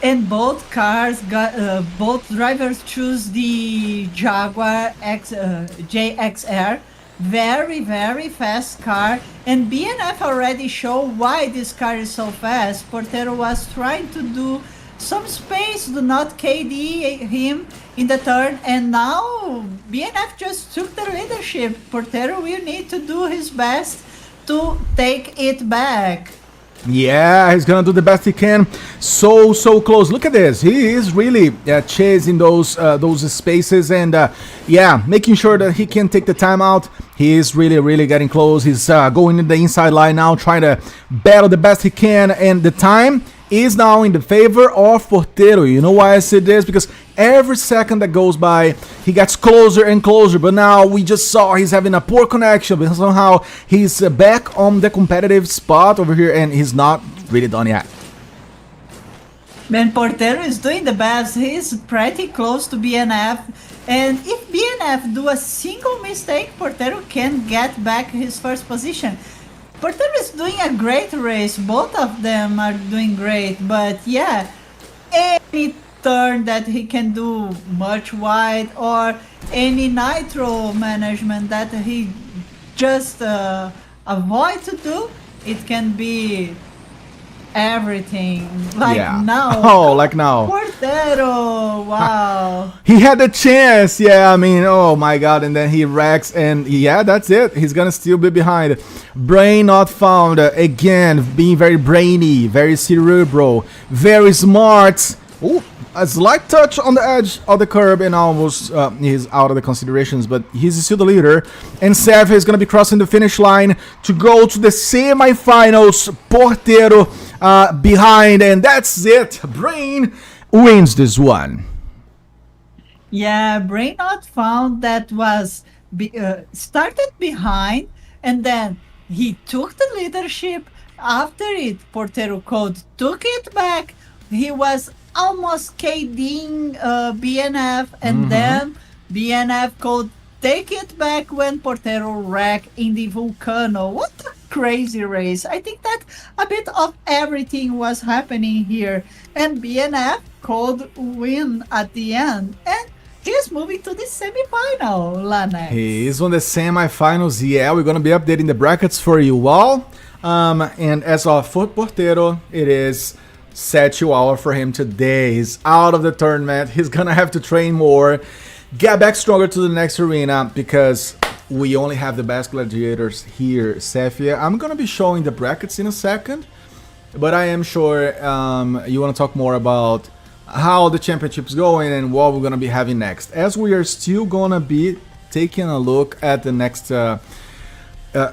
And both cars got, both drivers choose the Jaguar JXR. Very, very fast car. And BNF already show why this car is so fast. Porteiro was trying to do some space, do not KD him in the turn. And now BNF just took the leadership. Porteiro will need to do his best to take it back. Yeah, he's gonna do the best he can. So close. Look at this. He is really chasing those spaces, and yeah, making sure that he can take the time out. He is really getting close. He's going in the inside line now, trying to battle the best he can, and the time is now in the favor of Porteiro. You know why I said this? Because every second that goes by, he gets closer and closer. But now we just saw he's having a poor connection, but somehow he's back on the competitive spot over here, and he's not really done yet. Man, Porteiro is doing the best. He's pretty close to BNF. And if BNF do a single mistake, Porteiro can get back his first position. Porteiro is doing a great race. Both of them are doing great. But yeah, any turn that he can do much wide, or any nitro management that he just avoid to do, it can be everything. Like now. Oh, like now. Porteiro, wow. He had the chance, yeah, I mean, oh my god, and then he wrecks, and yeah, that's it. He's gonna still be behind. Brain Not Found, again, being very brainy, very cerebral, very smart. Ooh, a slight touch on the edge of the curb, and almost he's out of the considerations, but he's still the leader. And Seth is gonna be crossing the finish line to go to the semi-finals. Porteiro behind, and that's it. Brain wins this one. Yeah, Brain Not Found, that was started behind, and then he took the leadership. After it, Porteiro CoD took it back. He was almost KDing BNF, and then BNF CoD take it back when Porteiro wrecked in the Volcano. What a crazy race. I think that a bit of everything was happening here, and BNF CoD win at the end, and he's moving to the semi-final, Lanex. He is on the semi-finals. Yeah, we're gonna be updating the brackets for you all. And as of for Porteiro, it is set you out for him today. He's out of the tournament. He's gonna have to train more, get back stronger to the next arena, because we only have the best gladiators here, Sefia. I'm gonna be showing the brackets in a second, but I am sure you want to talk more about how the championship's going and what we're gonna be having next, as we are still gonna be taking a look at the next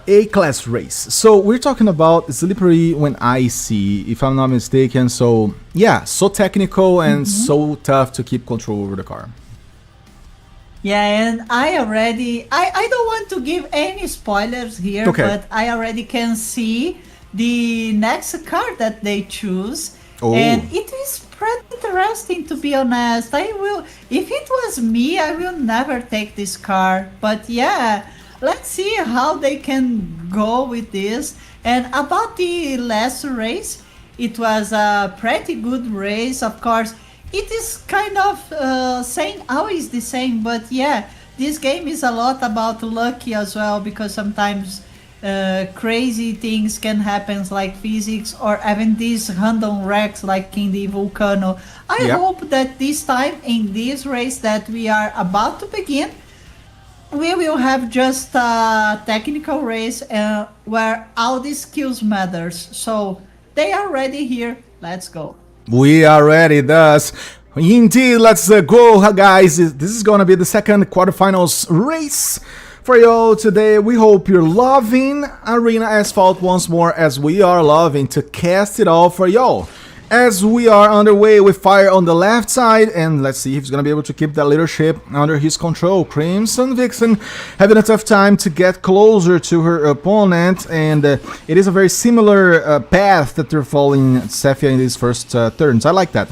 A-class race. So we're talking about slippery when icy, if I'm not mistaken. So yeah, so technical and so tough to keep control over the car. Yeah, and I don't want to give any spoilers here, Okay. but I already can see the next car that they choose. Oh. And it is pretty interesting, to be honest. If it was me, I will never take this car. But yeah, let's see how they can go with this. And about the last race, it was a pretty good race. Of course, it is kind of saying always the same, but yeah, this game is a lot about lucky as well, because sometimes crazy things can happen, like physics, or even these random wrecks like in the Volcano. I hope that this time in this race that we are about to begin, we will have just a technical race where all the skills matters. So they are ready here. Let's go. We are ready, thus. Indeed, let's go, guys. This is gonna be the second quarterfinals race for you today. We hope you're loving Arena Asphalt once more, as we are loving to cast it all for y'all. As we are underway with Fire on the left side, and let's see if he's gonna be able to keep that leadership under his control. Crimson Vixen having a tough time to get closer to her opponent, and it is a very similar path that they're following Cephia in these first turns. I like that.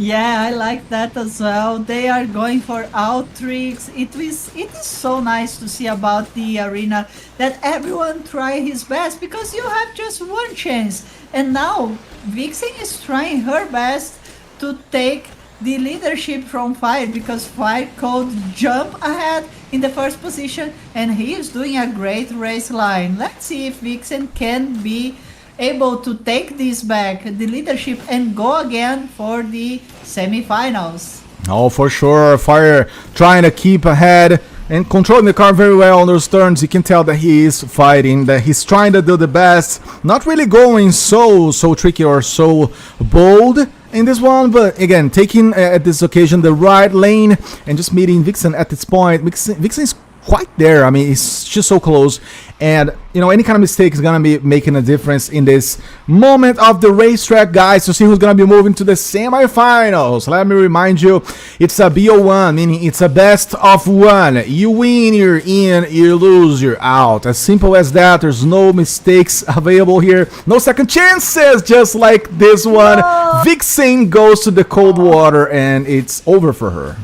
Yeah, I like that as well. They are going for out tricks. It is so nice to see about the arena that everyone try his best, because you have just one chance. And now Vixen is trying her best to take the leadership from Fire, because Fire could jump ahead in the first position and he is doing a great race line. Let's see if Vixen can be able to take this back, the leadership, and go again for the semifinals. Oh, for sure. Fire trying to keep ahead and controlling the car very well on those turns. You can tell that he is fighting, that he's trying to do the best. Not really going so tricky or so bold in this one, but again, taking at this occasion the right lane and just meeting Vixen at this point. Vixen is quite there. I mean, it's just so close, and you know, any kind of mistake is gonna be making a difference in this moment of the racetrack, guys, to see who's gonna be moving to the semifinals. Let me remind you, it's a BO1, meaning it's a best of one. You win, you're in; you lose, you're out. As simple as that. There's no mistakes available here, no second chances, just like this one. No. Vixen goes to the cold water, and it's over for her.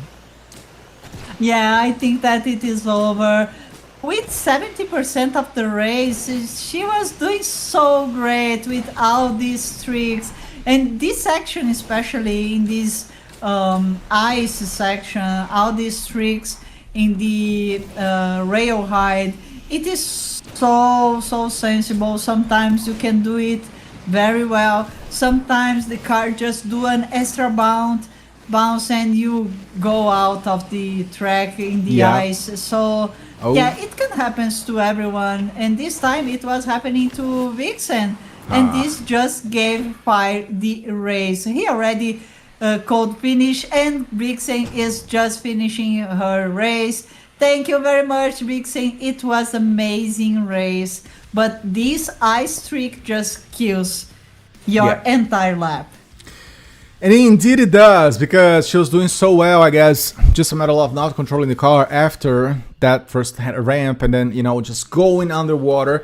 Yeah, I think that it is over. With 70% of the race, she was doing so great with all these tricks. And this section, especially in this ice section, all these tricks in the rail height, it is so sensible. Sometimes you can do it very well. Sometimes the car just do an extra bounce and you go out of the track in the ice. So yeah, it can happen to everyone, and this time it was happening to Vixen, and this just gave Fire the race. He already could finish, and Vixen is just finishing her race. Thank you very much, Vixen. It was amazing race, but this ice trick just kills your entire lap. And indeed it does, because she was doing so well, I guess. Just a matter of not controlling the car after that first ramp, and then, you know, just going underwater.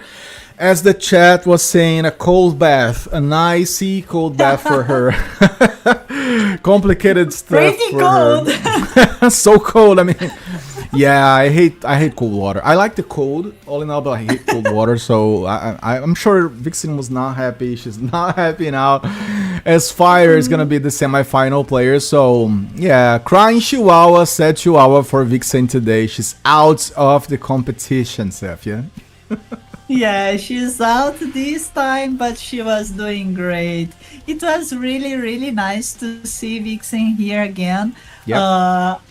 As the chat was saying, a cold bath, an icy cold bath for her. Complicated stuff Pretty for cold. her. So cold. I mean, yeah, I hate cold water. I like the cold, all in all, but I hate cold water. So I'm sure Vixen was not happy. She's not happy now, as Fire is gonna be the semifinal player. So yeah, crying Chihuahua, sad Chihuahua for Vixen today. She's out of the competition, Seth. Yeah. Yeah, she's out this time, but she was doing great. It was really nice to see Vixen here again. Yep.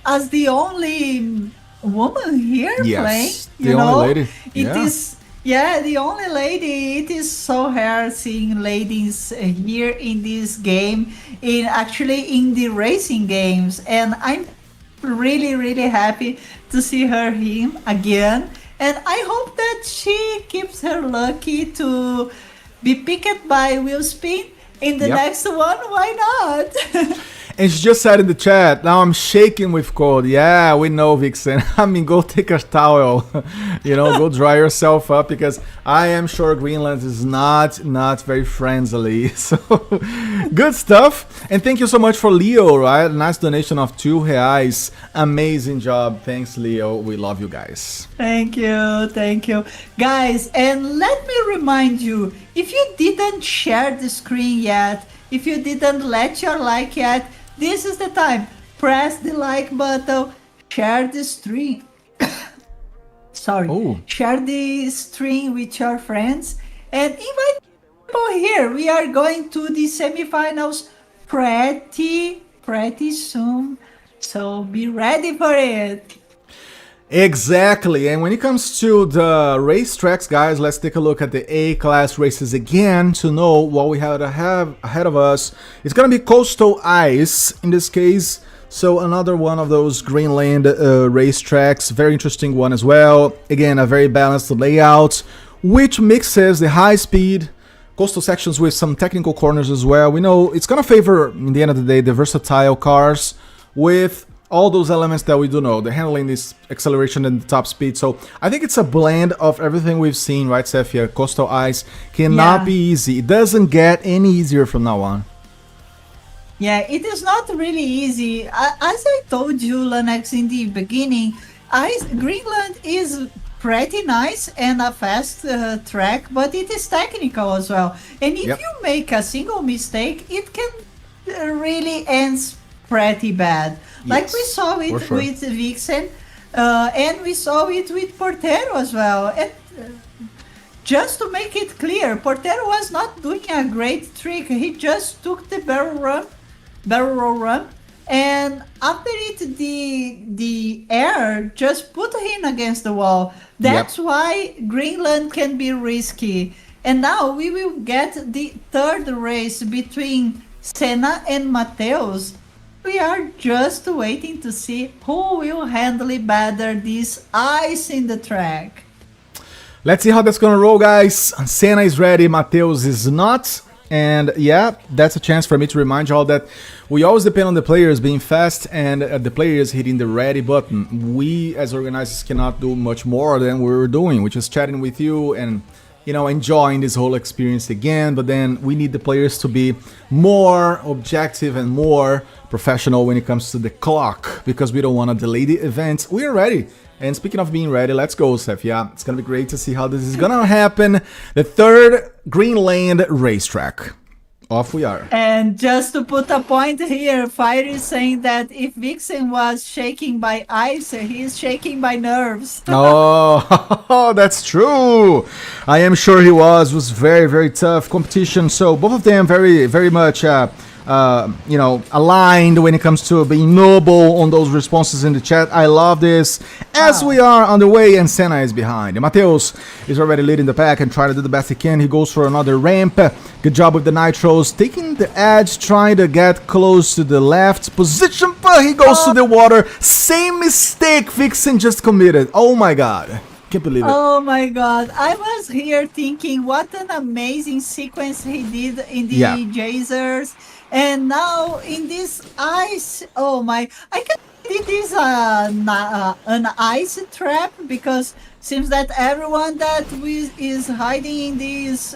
As the only woman here playing, the only lady. It is, the only lady. It is so rare seeing ladies here in this game, actually in the racing games, and I'm really happy to see her him again. And I hope that she keeps her lucky to be picked by Will Spin in the next one. Why not? And she just said in the chat, now I'm shaking with cold. Yeah, we know, Vixen. I mean, go take a towel. You know, go dry yourself up, because I am sure Greenland is not very friendly. So, good stuff. And thank you so much for Leo, right? Nice donation of £2. Amazing job. Thanks, Leo. We love you guys. Thank you. Guys, and let me remind you, if you didn't share the screen yet, if you didn't let your like yet, this is the time. Press the like button, share the stream. Share the stream with your friends and invite people here. We are going to the semifinals pretty soon. So be ready for it. Exactly, and when it comes to the racetracks, guys, let's take a look at the A-class races again to know what we have ahead of us. It's gonna be Coastal Ice in this case, so another one of those Greenland racetracks, very interesting one as well. Again, a very balanced layout, which mixes the high-speed coastal sections with some technical corners as well. We know it's gonna favor, in the end of the day, the versatile cars with all those elements that we do know, the handling, this acceleration and the top speed. So I think it's a blend of everything we've seen, right, Cephia? Coastal Ice cannot be easy. It doesn't get any easier from now on. Yeah, it is not really easy. As I told you, Lanex, in the beginning, Greenland is pretty nice and a fast track, but it is technical as well. And if you make a single mistake, it can really end pretty bad. Like we saw it with Vixen, and we saw it with Portero as well. And just to make it clear, Portero was not doing a great trick. He just took the barrel roll run, and after it, the air just put him against the wall. That's why Greenland can be risky. And now we will get the third race between Senna and Mateus. We are just waiting to see who will handle better this ice in the track. Let's see how that's gonna roll, guys. Senna is ready, Mateus is not. And yeah, that's a chance for me to remind you all that we always depend on the players being fast and the players hitting the ready button. We as organizers cannot do much more than we're doing, which is chatting with you and, you know, enjoying this whole experience again. But then we need the players to be more objective and more professional when it comes to the clock, because we don't want to delay the event. We are ready. And speaking of being ready, let's go, Seth. Yeah, it's gonna be great to see how this is gonna happen. The third Greenland racetrack. Off we are. And just to put a point here, Fire is saying that if Vixen was shaking by ice, he is shaking by nerves. Oh, that's true. I am sure he was. It was very, very tough competition. So both of them very, very much you know, aligned when it comes to being noble on those responses in the chat. I love this. As we are on the way and Senna is behind. Mateus is already leading the pack and trying to do the best he can. He goes for another ramp. Good job with the nitros. Taking the edge, trying to get close to the left position, but he goes to the water. Same mistake Vixen just committed. Oh my god. Can't believe it. Oh my god. I was here thinking what an amazing sequence he did in the Jazers. And now in this ice, oh my, I can see this an ice trap, because seems that everyone that is hiding in this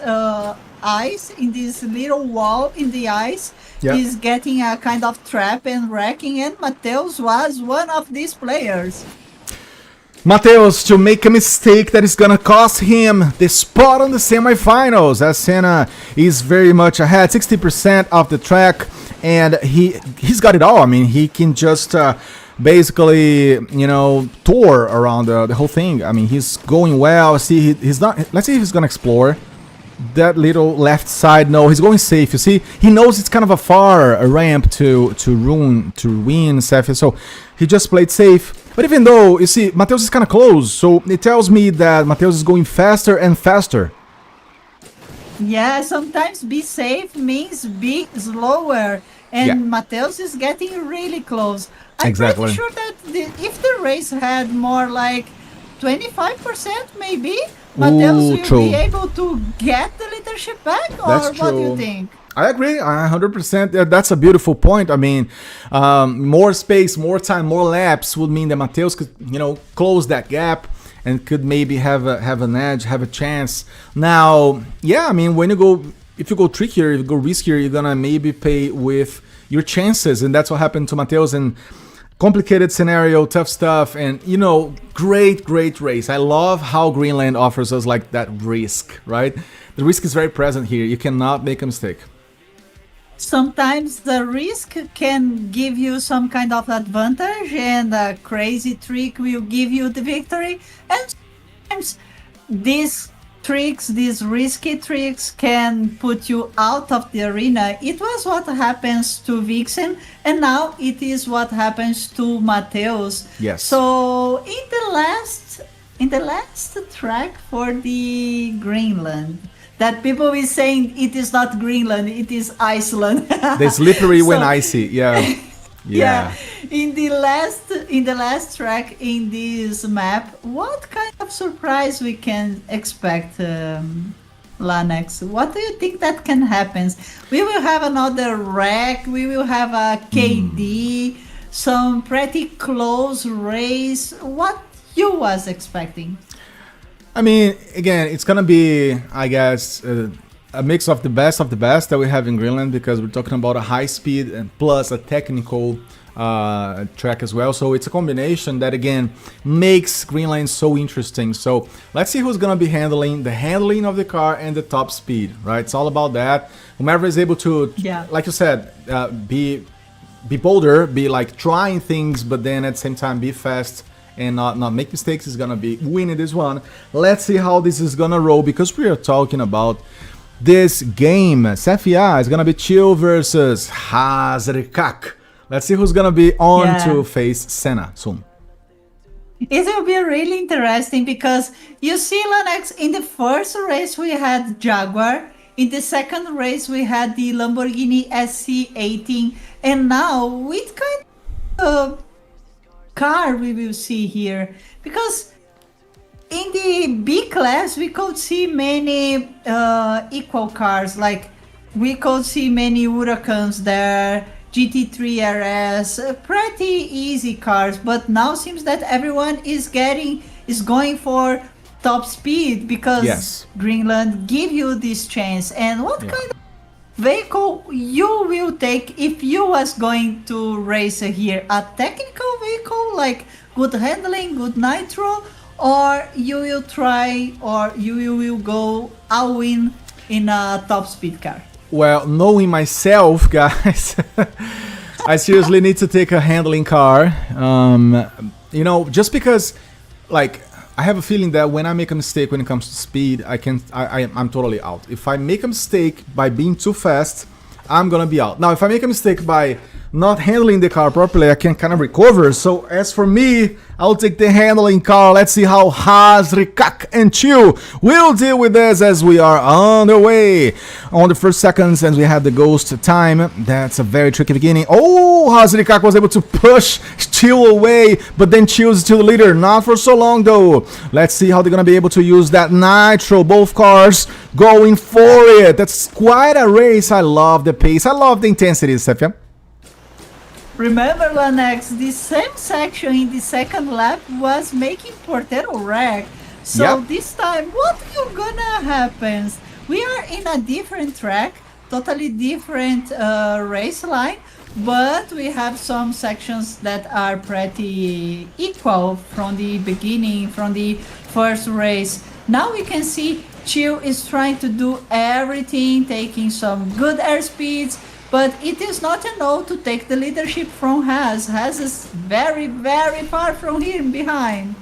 ice, in this little wall in the ice, is getting a kind of trap and wrecking, and Mateus was one of these players. Mateus to make a mistake that is gonna cost him the spot on the semifinals, as Senna is very much ahead, 60% of the track, and he's got it all. I mean, he can just basically, you know, tour around the whole thing. I mean, he's going well. See, he's not. Let's see if he's gonna explore that little left side. No, he's going safe. You see, he knows it's kind of a far ramp to win Cephia, so he just played safe. But even though, you see, Mateus is kind of close, so it tells me that Mateus is going faster and faster. Yeah, sometimes be safe means be slower, and Mateus is getting really close. I'm pretty sure that if the race had more like 25% maybe, Mateus will be able to get the leadership back, or what do you think? I agree, 100%. That's a beautiful point. I mean, more space, more time, more laps would mean that Mateus could, you know, close that gap and could maybe have an edge, have a chance. Now, yeah, I mean, when you go, if you go trickier, if you go riskier, you're gonna maybe pay with your chances, and that's what happened to Mateus. And complicated scenario, tough stuff, and you know, great race. I love how Greenland offers us like that risk, right? The risk is very present here. You cannot make a mistake. Sometimes the risk can give you some kind of advantage, and a crazy trick will give you the victory. And sometimes this tricks, these risky tricks can put you out of the arena. It was what happens to Vixen, and now it is what happens to Mateus. Yes. So in the last track for the Greenland, that people is saying it is not Greenland, it is Iceland. The slippery when So- icy. Yeah. Yeah. In the last track in this map, what kind of surprise we can expect, Lanex? What do you think that can happen? We will have another wreck. We will have a KD, some pretty close race. What you was expecting? I mean, again, it's gonna be, I guess, a mix of the best that we have in Greenland, because we're talking about a high speed and plus a technical track as well. So it's a combination that again makes Greenland so interesting. So let's see who's gonna be handling of the car and the top speed, right? It's all about that. Whomever is able to, Yeah. like you said, be bolder, be like trying things, but then at the same time be fast and not make mistakes is gonna be winning this one. Let's see how this is gonna roll, because we are talking about this game. Safia is gonna be Chill versus Hazrikak. Let's see who's gonna be on Yeah. to face Senna soon. It will be really interesting because you see, Lanex, in the first race we had Jaguar, in the second race we had the Lamborghini SC18, and now what kind of car we will see here? Because in the B class we could see many equal cars, like we could see many Huracans there, GT3 RS, pretty easy cars, but now seems that everyone is going for top speed because Yes. Greenland give you this chance. And what kind of vehicle you will take if you was going to race here? A technical vehicle like good handling, good nitro, or you will try, or you will go all in a top speed car? Well, knowing myself, guys, I seriously need to take a handling car. You know, just because, like, I have a feeling that when I make a mistake when it comes to speed, I'm totally out. If I make a mistake by being too fast, I'm gonna be out. Now, if I make a mistake by not handling the car properly, I can kind of recover. So as for me, I'll take the handling car. Let's see how Hazrikak and Chill will deal with this as we are on the way. On the first seconds, as we had the ghost time, that's a very tricky beginning. Oh, Hazrikak was able to push Chill away, but then Chill's still the leader. Not for so long though. Let's see how they're gonna be able to use that nitro. Both cars going for it. That's quite a race. I love the pace. I love the intensity, Sefia. Remember, Lanex, the same section in the second lap was making Portero wreck. So Yep. this time, what you gonna happen? We are in a different track, totally different race line, but we have some sections that are pretty equal from the beginning, from the first race. Now we can see Chill is trying to do everything, taking some good air speeds, but it is not enough to take the leadership from Haz. Haz is very, very far from him behind.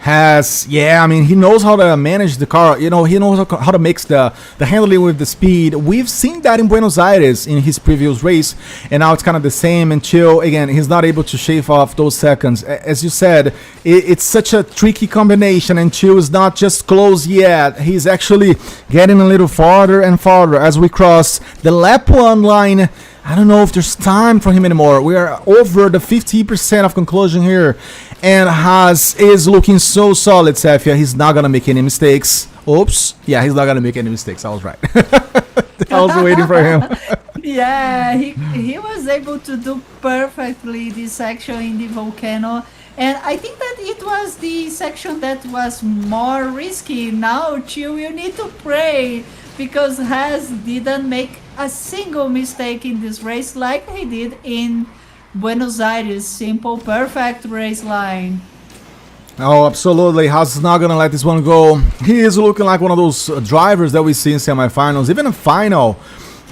Yeah, I mean, he knows how to manage the car. You know, he knows how to mix the handling with the speed. We've seen that in Buenos Aires in his previous race, and now it's kind of the same. And Chill, again, he's not able to shave off those seconds. As you said, it's such a tricky combination, and Chill is not just close yet. He's actually getting a little farther and farther as we cross the lap 1 line. I don't know if there's time for him anymore. We are over the 50% of conclusion here. And Haas is looking so solid, Safia. He's not going to make any mistakes. Oops. Yeah, he's not going to make any mistakes. I was right. I was waiting for him. Yeah, he was able to do perfectly this section in the volcano. And I think that it was the section that was more risky. Now, Chill, you need to pray, because Haz didn't make a single mistake in this race like he did in Buenos Aires. Simple, perfect race line. Oh, absolutely. Haas is not going to let this one go. He is looking like one of those drivers that we see in semifinals, even a final.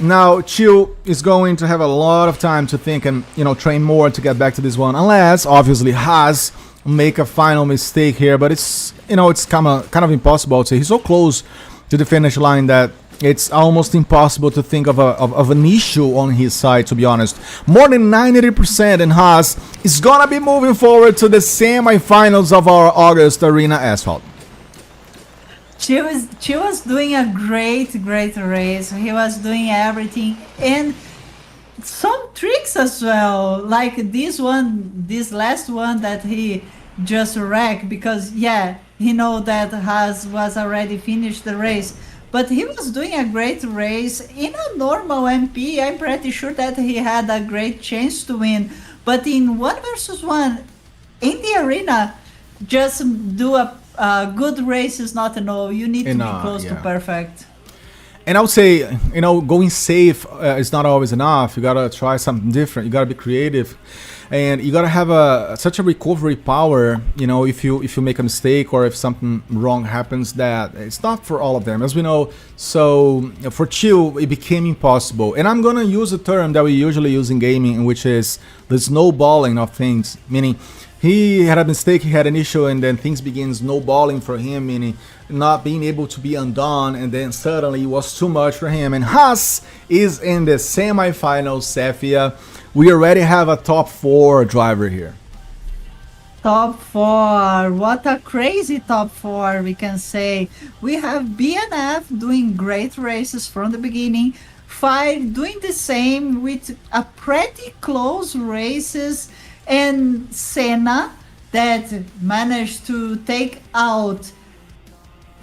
Now, Chill is going to have a lot of time to think and, you know, train more to get back to this one. Unless, obviously, Haas make a final mistake here. But it's, you know, it's kind of impossible to say. He's so close to the finish line that it's almost impossible to think of an issue on his side, to be honest. More than 90%, and Haas is gonna be moving forward to the semi-finals of our August Arena Asphalt. She was doing a great race. He was doing everything and some tricks as well, like this last one that he just wrecked, because yeah, he know that Haas was already finished the race, but he was doing a great race in a normal MP. I'm pretty sure that he had a great chance to win, but in 1v1 in the arena, just do a good race is not enough. You need to be close to perfect. And I would say, you know, going safe is not always enough. You gotta try something different. You gotta be creative, and you gotta have such a recovery power. You know, if you make a mistake or if something wrong happens, that it's not for all of them, as we know. So for Chill, it became impossible. And I'm gonna use a term that we usually use in gaming, which is the snowballing of things, meaning he had a mistake, he had an issue, and then things begin snowballing for him, meaning not being able to be undone, and then suddenly it was too much for him. And Haas is in the semi-finals, Safia. We already have a top 4 driver here. Top 4, what a crazy top 4 we can say. We have BNF doing great races from the beginning, 5 doing the same with a pretty close races, and Senna that managed to take out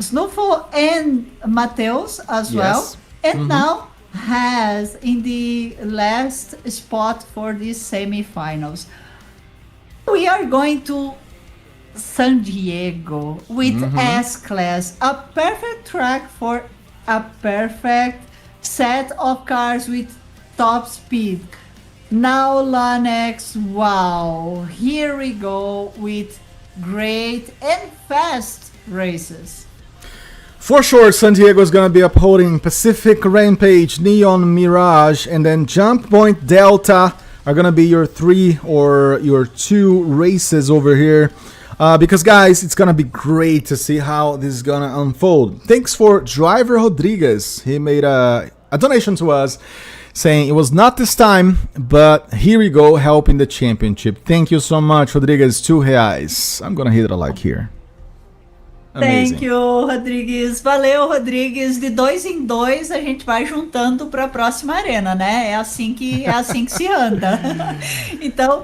Snowfall and Mateus as well, and now has in the last spot for these semi-finals. We are going to San Diego with S-Class, a perfect track for a perfect set of cars with top speed. Now Lanex, wow, here we go with great and fast races. For sure, San Diego is going to be upholding Pacific Rampage, Neon Mirage, and then Jump Point Delta are going to be your 3 or your 2 races over here. Because guys, it's going to be great to see how this is going to unfold. Thanks for Driver Rodriguez. He made a donation to us, saying it was not this time, but here we go, helping the championship. Thank you so much, Rodriguez. R$2. I'm gonna hit a like here. Amazing. Thank you, Rodrigues. Valeu, Rodrigues. De 2 em 2 a gente vai juntando para a próxima arena, né? É assim que se anda. Então,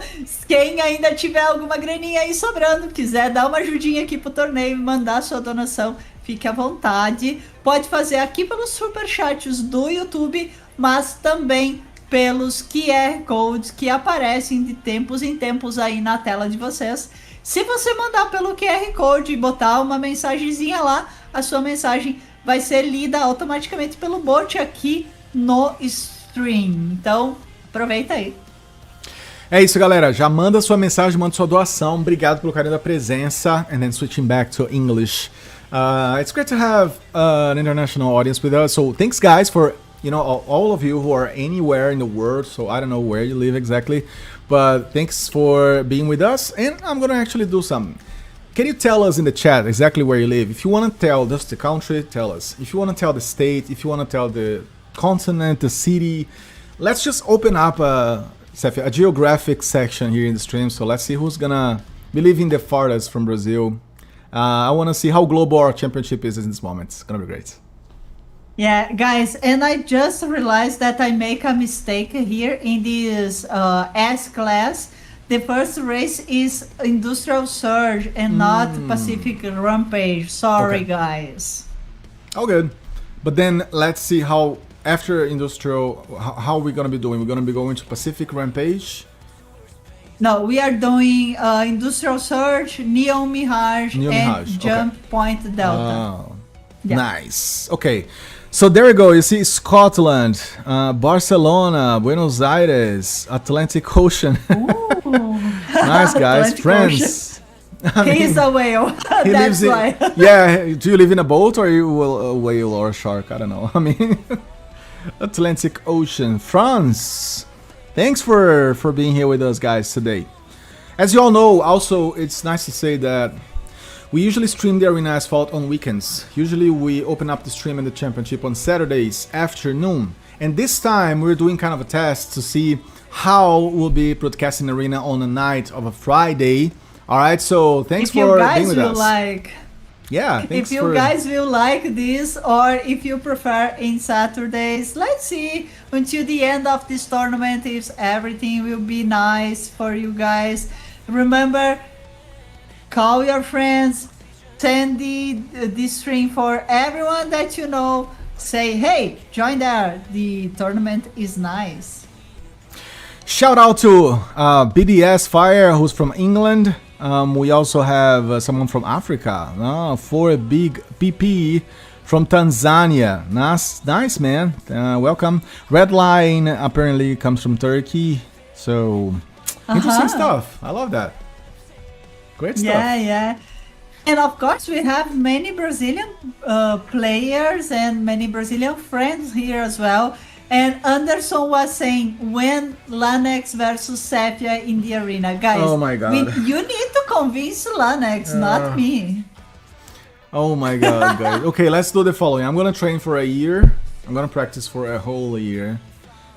quem ainda tiver alguma graninha aí sobrando, quiser dar uma ajudinha aqui pro torneio, mandar sua donação, fique à vontade. Pode fazer aqui pelos superchats do YouTube, mas também pelos QR Codes que aparecem de tempos em tempos aí na tela de vocês. Se você mandar pelo QR Code e botar uma mensagenzinha lá, a sua mensagem vai ser lida automaticamente pelo bot aqui no stream. Então, aproveita aí. É isso, galera. Já manda sua mensagem, manda sua doação. Obrigado pelo carinho da presença. And then switching back to English. It's great to have an international audience with us. So thanks, guys, for all of you who are anywhere in the world. So I don't know where you live exactly, but thanks for being with us. And I'm gonna actually do something. Can you tell us in the chat exactly where you live? If you want to tell just the country, tell us. If you want to tell the state, if you want to tell the continent, the city, let's just open up a geographic section here in the stream. So let's see who's gonna be living the farthest from Brazil. I want to see how global our championship is in this moment. It's gonna be great. Yeah, guys, and I just realized that I make a mistake here in this S-Class. The first race is Industrial Surge and not Pacific Rampage. Sorry, guys. All good. But then let's see how, after Industrial, how we're going to be doing. We're going to be going to Pacific Rampage. No, we are doing Industrial Surge, Neon Mirage, and Jump Point Delta. Oh, yeah. Nice. Okay. So there we go. You see Scotland, Barcelona, Buenos Aires, Atlantic Ocean. Nice, guys. France. He's a whale. That's why. Yeah. Do you live in a boat or are you a whale or a shark? I don't know. I mean, Atlantic Ocean. France. Thanks for being here with us, guys, today. As you all know, also, it's nice to say that We usually stream the Arena Asphalt on weekends. Usually we open up the stream and the championship on Saturdays afternoon. And this time we're doing kind of a test to see how we'll be broadcasting Arena on the night of a Friday. Alright, so thanks for being with us. Yeah, thanks if you guys will like this, or if you prefer in Saturdays, let's see until the end of this tournament if everything will be nice for you guys. Remember, call your friends, send the stream for everyone that you know. Say, hey, join there. The tournament is nice. Shout out to BDS Fire, who's from England. We also have someone from Africa. For a big PP from Tanzania. Nice man. Welcome. Red Line apparently comes from Turkey. So interesting stuff. I love that. Great stuff. Yeah. And of course, we have many Brazilian players and many Brazilian friends here as well. And Anderson was saying, when Lanex versus Sepia in the arena. Guys, oh my God. You need to convince Lanex, not me. Oh my God, guys. Okay, let's do the following. I'm going to train for a year. I'm going to practice for a whole year.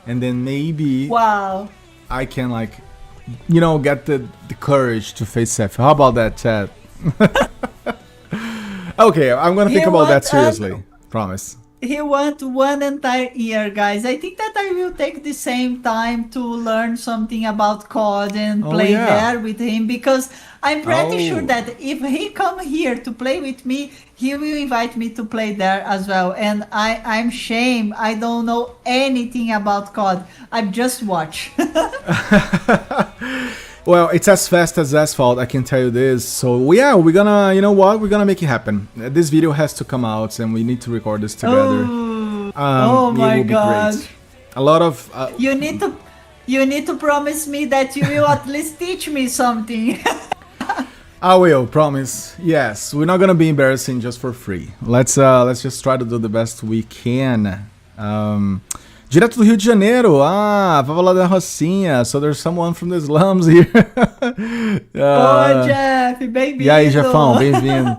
And then maybe I can, like, you know, get the courage to face Sepia. How about that, chat? Okay, I'm gonna think about that seriously. Promise. He wants 1 entire year, guys. I think that I will take the same time to learn something about CoD and play there with him, because I'm pretty sure that if he come here to play with me, he will invite me to play there as well. And I'm shame. I don't know anything about CoD. I just watch. Well, it's as fast as Asphalt, I can tell you this. So yeah, we're gonna, you know what? We're gonna make it happen. This video has to come out, and we need to record this together. Oh my God! Great. A lot of you need to promise me that you will at least teach me something. I will, promise. Yes, we're not gonna be embarrassing just for free. Let's just try to do the best we can. Direto do Rio de Janeiro. Vava da Rocinha. So there's someone from the slums here. Oi, Jeff, bem-vindo. E aí, Jeffão, bem-vindo.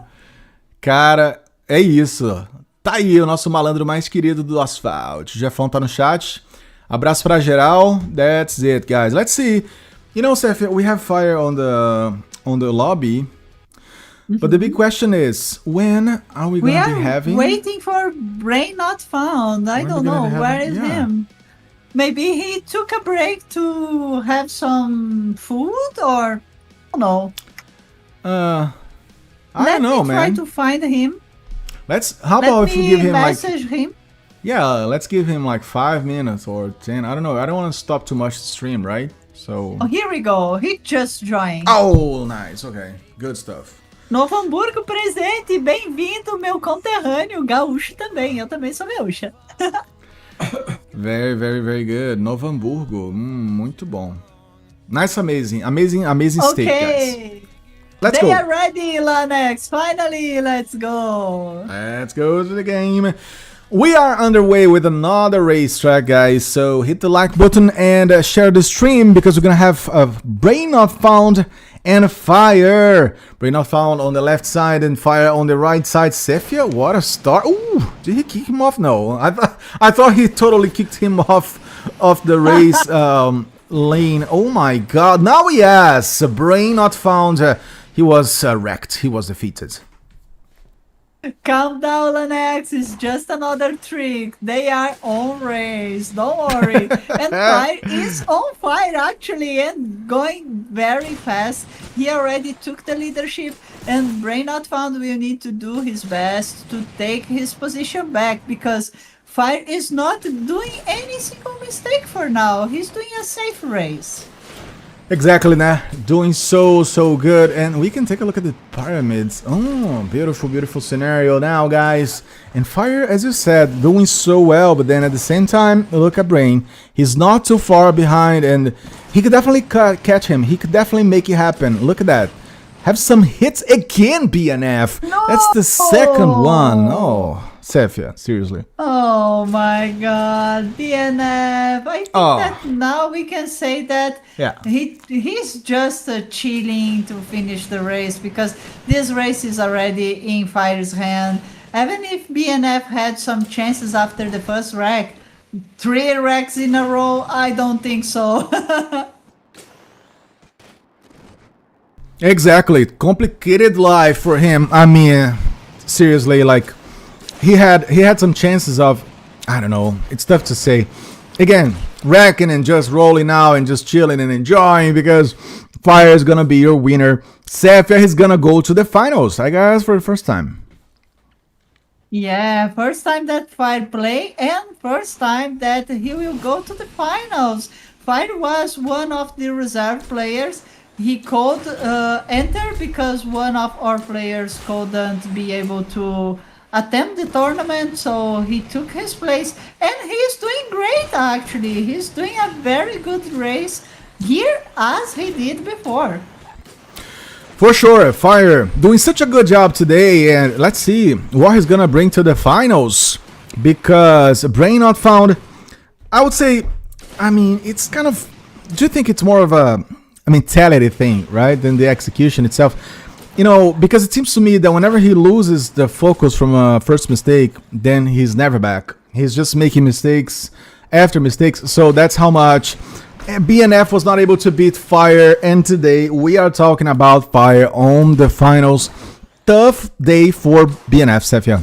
Cara, é isso. Tá aí o nosso malandro mais querido do Asphalt. O Jeffão tá no chat. Abraço pra geral. That's it, guys. Let's see. You know, Seth, we have fire on the lobby. But the big question is, when are we going to be having... We are waiting for Brain Not Found. I don't know. Where is him? Maybe he took a break to have some food, or... I don't know. I don't know, man. Let's try to find him. How about if we give him message him? Yeah, let's give him like 5 minutes or 10. I don't know. I don't want to stop too much the stream, right? So... Oh, here we go. He just joined. Oh, nice. Okay. Good stuff. Novo Hamburgo presente, bem-vindo, meu conterrâneo, gaúcho também, eu também sou gaúcha. Very, very, very good. Novo Hamburgo, muito bom. Nice, amazing steak, guys. Let's go. They are ready, Lanex, finally, let's go. Let's go to the game. We are underway with another racetrack, guys, so hit the like button and share the stream, because we're gonna have a Brain Not Found and Fire. Brain Not Found on the left side and Fire on the right side. Sepia, what a start. Ooh, did he kick him off? No, I thought he totally kicked him off the race lane. Oh my God, now yes, Brain Not Found. He was wrecked, he was defeated. Calm down, Lanex, it's just another trick. They are on race, don't worry. And Fire is on fire actually, and going very fast. He already took the leadership, and Brain Not Found will need to do his best to take his position back, because Fire is not doing any single mistake for now. He's doing a safe race. Exactly, nah. Doing so good. And we can take a look at the pyramids. Oh, beautiful, beautiful scenario now, guys. And Fire, as you said, doing so well, but then at the same time, look at Brain. He's not too far behind, and he could definitely catch him. He could definitely make it happen. Look at that. Have some hits again, BNF. No! That's the second one. Oh, Sefia, seriously. Oh my god, DNF. I think that now we can say that Yeah. he's just chilling to finish the race because this race is already in Fire's hand. Even if BNF had some chances after the first wreck, 3 wrecks in a row, I don't think so. Exactly. Complicated life for him. I mean, seriously, like he had some chances of, I don't know, it's tough to say. Again, wrecking and just rolling out and just chilling and enjoying because Fire is gonna be your winner. Sefia is gonna go to the finals, I guess, for the first time. Yeah, first time that Fire play and first time that he will go to the finals. Fire was one of the reserve players. He could enter because one of our players couldn't be able to attend the tournament, so he took his place and he's doing great actually. He's doing a very good race here as he did before. For sure, Fire doing such a good job today, and let's see what he's gonna bring to the finals. Because Brain Not Found, I would say, I mean, it's kind of. Do you think it's more of a mentality thing, right, than the execution itself? You know, because it seems to me that whenever he loses the focus from a first mistake, then he's never back. He's just making mistakes after mistakes. So that's how much BNF was not able to beat Fire, and today we are talking about Fire on the finals. Tough day for BNF, Sefia.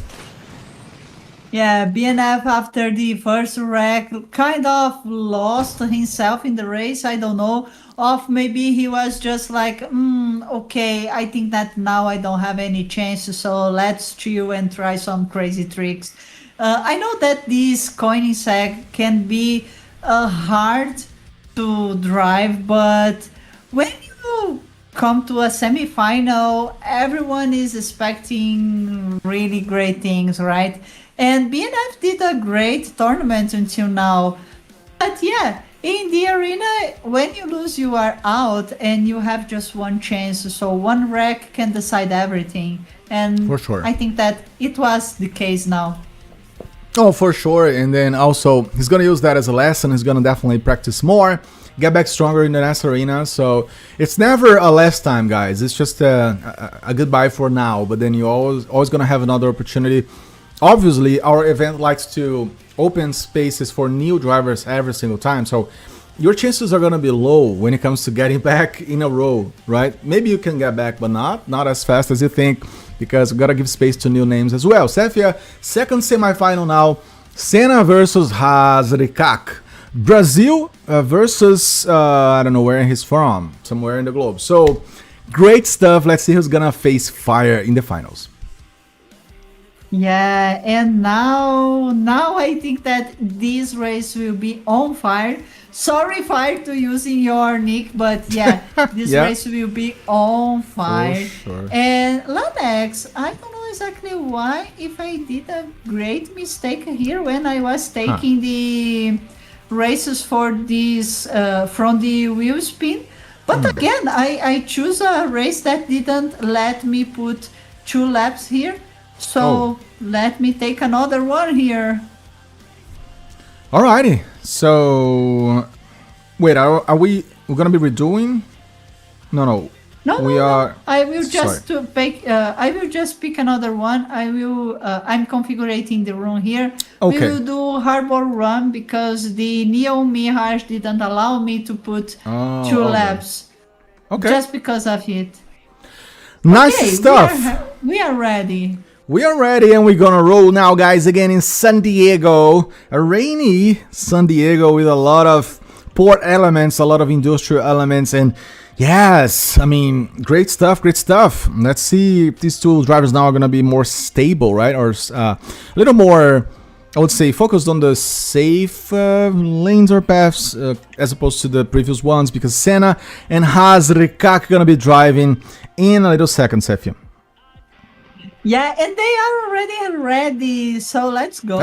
Yeah, BNF after the first wreck kind of lost himself in the race. I don't know. Of maybe he was just like, okay, I think that now I don't have any chance, so let's chill and try some crazy tricks. I know that this coining seg can be hard to drive, but when you come to a semi-final, everyone is expecting really great things, right? And BNF did a great tournament until now. But yeah, in the arena, when you lose, you are out and you have just one chance. So one wreck can decide everything. And For sure. I think that it was the case now. Oh, for sure. And then also, he's going to use that as a lesson. He's going to definitely practice more, get back stronger in the next arena. So it's never a last time, guys. It's just a goodbye for now. But then you're always going to have another opportunity. Obviously, our event likes to open spaces for new drivers every single time. So your chances are going to be low when it comes to getting back in a row, right? Maybe you can get back, but not as fast as you think, because we got to give space to new names as well. Sefia, second semifinal now. Senna versus Hazrikak. Brazil versus, I don't know where he's from, somewhere in the globe. So great stuff. Let's see who's going to face Fire in the finals. Yeah, and now I think that this race will be on Fire. Sorry, Fire, to using your nick, but yeah, this Yeah. race will be on Fire. sure. And Lanex, I don't know exactly why, if I did a great mistake here when I was taking the races for this from the wheel spin. But again, I choose a race that didn't let me put 2 laps here. So let me take another one here. Alrighty. So wait, are we gonna be redoing? No. No, we no, are. no. I will just Sorry. to pick. I will just pick another one. I will. I'm configuring the room here. Okay. We will do harbor run because the Neon Mirage didn't allow me to put 2 okay. laps. Okay. Just because of it. Nice Okay, stuff. We are ready. We are ready, and we're gonna roll now, guys, again in San Diego. A rainy San Diego with a lot of port elements, a lot of industrial elements, and yes, I mean, great stuff, great stuff. Let's see if these 2 drivers now are gonna be more stable, right? Or a little more, I would say, focused on the safe lanes or paths as opposed to the previous ones, because Senna and Hazrikak are gonna be driving in a little second, Sefia. Yeah, and they are already ready. So let's go.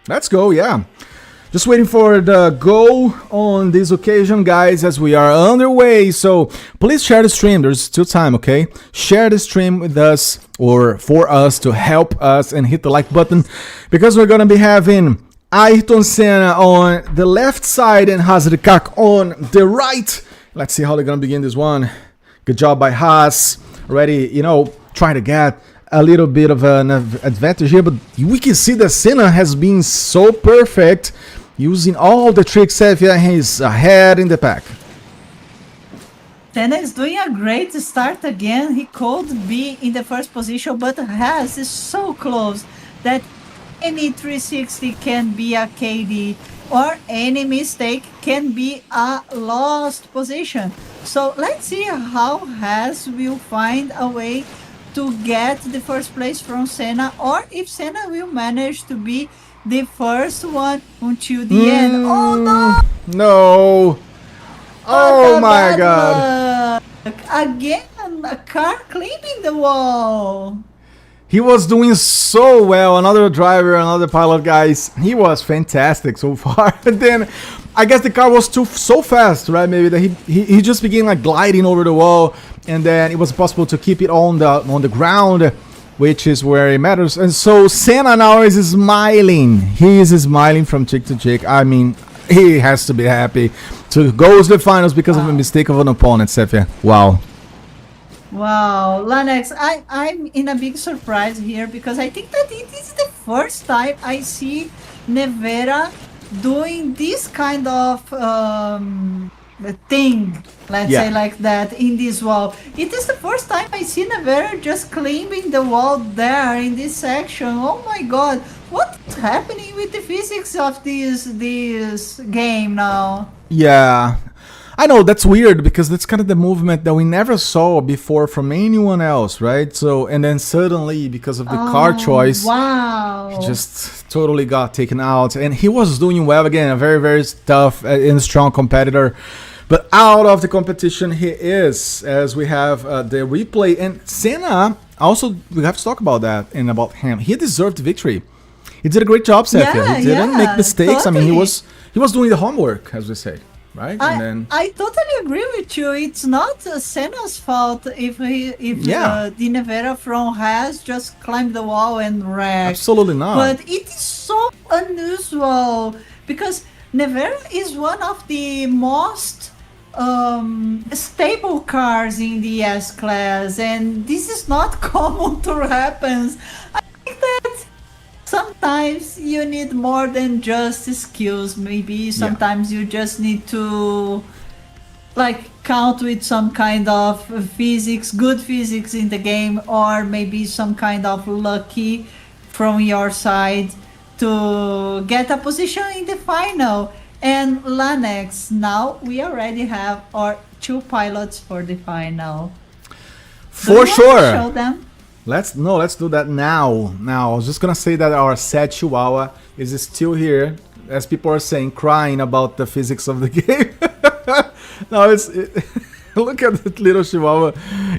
Let's go, yeah. Just waiting for the goal on this occasion, guys, as we are underway. So please share the stream. There's still time, okay? Share the stream with us or for us to help us and hit the like button because we're gonna be having Ayrton Senna on the left side and Haas de CAC on the right. Let's see how they're gonna begin this one. Good job by Haas. Already, you know, trying to get a little bit of an advantage here, but we can see that Senna has been so perfect. Using all the tricks, he's ahead in the pack. Senna is doing a great start again. He could be in the first position, but Haas is so close that any 360 can be a KD or any mistake can be a lost position. So let's see how Haas will find a way to get the first place from Senna, or if Senna will manage to be the first one until the end. Oh no! No! Oh my bad god! luck. Again, a car climbing the wall. He was doing so well. Another driver, another pilot, guys. He was fantastic so far. And then I guess the car was so fast, right? Maybe that he just began like gliding over the wall, and then it was possible to keep it on the ground, which is where it matters. And so Senna now is smiling. He is smiling from cheek to cheek. I mean, he has to be happy to go to the finals because of a mistake of an opponent, Sefia. Wow. Wow, Lanex, I'm in a big surprise here because I think that it is the first time I see Nevera doing this kind of thing, let's say like that, in this wall. It is the first time I see Nevera just climbing the wall there in this section. Oh my god, what's happening with the physics of this game now? Yeah, I know that's weird because that's kind of the movement that we never saw before from anyone else, right? So, and then suddenly because of the car choice, wow, he just totally got taken out, and he was doing well again, a very, very tough and strong competitor. But out of the competition he is, as we have the replay. And Senna, also, we have to talk about that and about him. He deserved victory. He did a great job, Sefia. Yeah, he didn't make mistakes. Totally. I mean, he was doing the homework, as we say. Right? I totally agree with you. It's not Senna's fault if the Nevera from Haas just climbed the wall and wrecked. Absolutely not. But it is so unusual because Nevera is one of the most stable cars in the S class, and this is not common to happen. I think that sometimes you need more than just skills. Maybe sometimes you just need to like count with some kind of physics, good physics in the game, or maybe some kind of lucky from your side to get a position in the final. And Lanex, now we already have our 2 pilots for the final. For sure. Show them? Let's do that now. Now, I was just gonna say that our sad Chihuahua is still here, as people are saying, crying about the physics of the game. No, look at that little Chihuahua.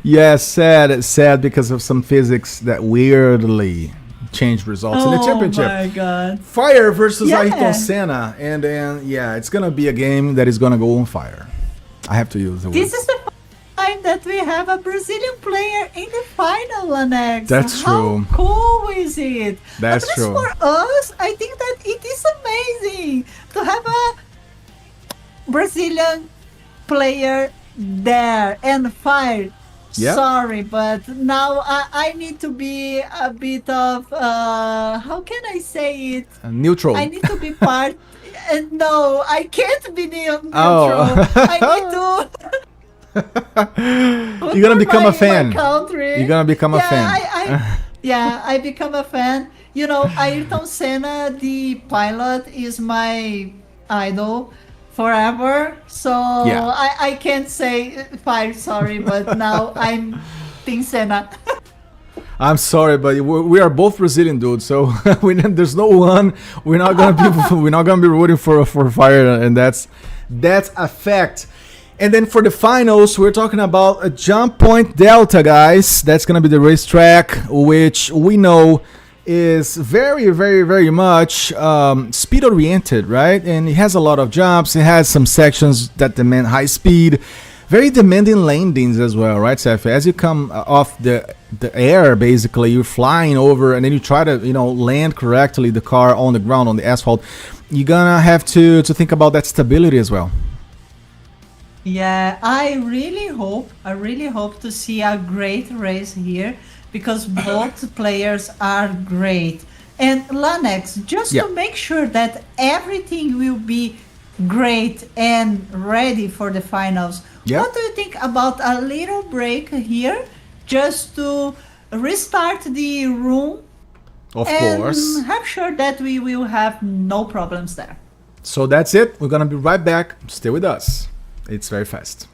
Yeah, sad because of some physics that weirdly changed results in the championship. Oh my god. Fire versus Ayrton Senna, and then it's gonna be a game that is gonna go on fire. I have to use the word. This is the time that we have a Brazilian player in the final, Lanex. That's true. How cool is it? That's At least true. for us, I think that it is amazing to have a Brazilian player there and fire. Yep. Sorry, but now I need to be a bit of how can I say it? Neutral. I need to be part. No, I can't be neutral. Oh. I need to. You're gonna become a fan. Country. You're gonna become a fan. I become a fan. You know, Ayrton Senna, the pilot, is my idol forever. So I can't say fire, sorry, but now I'm Team Senna. I'm sorry, but we are both Brazilian dudes, so there's no one. We're not gonna be rooting for fire, and that's a fact. And then for the finals, we're talking about a jump point delta, guys. That's gonna be the racetrack, which we know is very much speed oriented, right? And it has a lot of jumps. It has some sections that demand high speed, very demanding landings as well, right, Seth? As you come off the air, basically you're flying over, and then you try to land correctly the car on the ground on the asphalt. You're gonna have to think about that stability as well. Yeah, I really hope to see a great race here, because both players are great. And Lanex, just Yeah. to make sure that everything will be great and ready for the finals, Yeah. what do you think about a little break here, just to restart the room Of and course. have sure that we will have no problems there? So that's it. We're gonna be right back. Stay with us. It's very fast.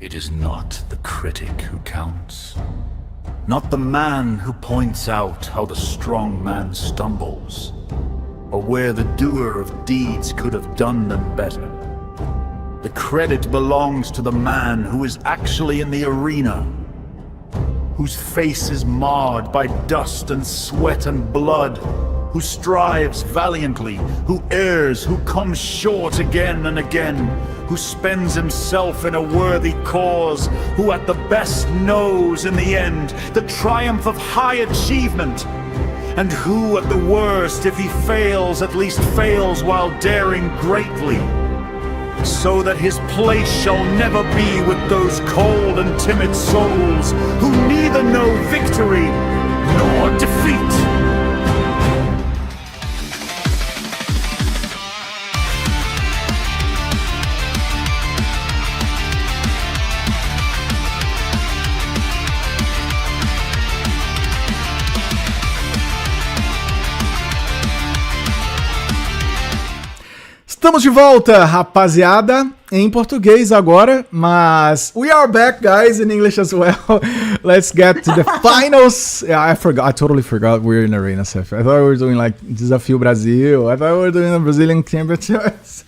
It is not the critic who counts, not the man who points out how the strong man stumbles, or where the doer of deeds could have done them better. The credit belongs to the man who is actually in the arena, whose face is marred by dust and sweat and blood, who strives valiantly, who errs, who comes short again and again, who spends himself in a worthy cause, who at the best knows in the end the triumph of high achievement, and who at the worst, if he fails, at least fails while daring greatly, so that his place shall never be with those cold and timid souls who neither know victory nor defeat. Estamos de volta, rapaziada, em português agora, mas we are back, guys, in English as well. Let's get to the finals. Yeah, I totally forgot we're in Arena, Seth. I thought we were doing like Desafio Brasil. I thought we were doing the Brazilian Championships.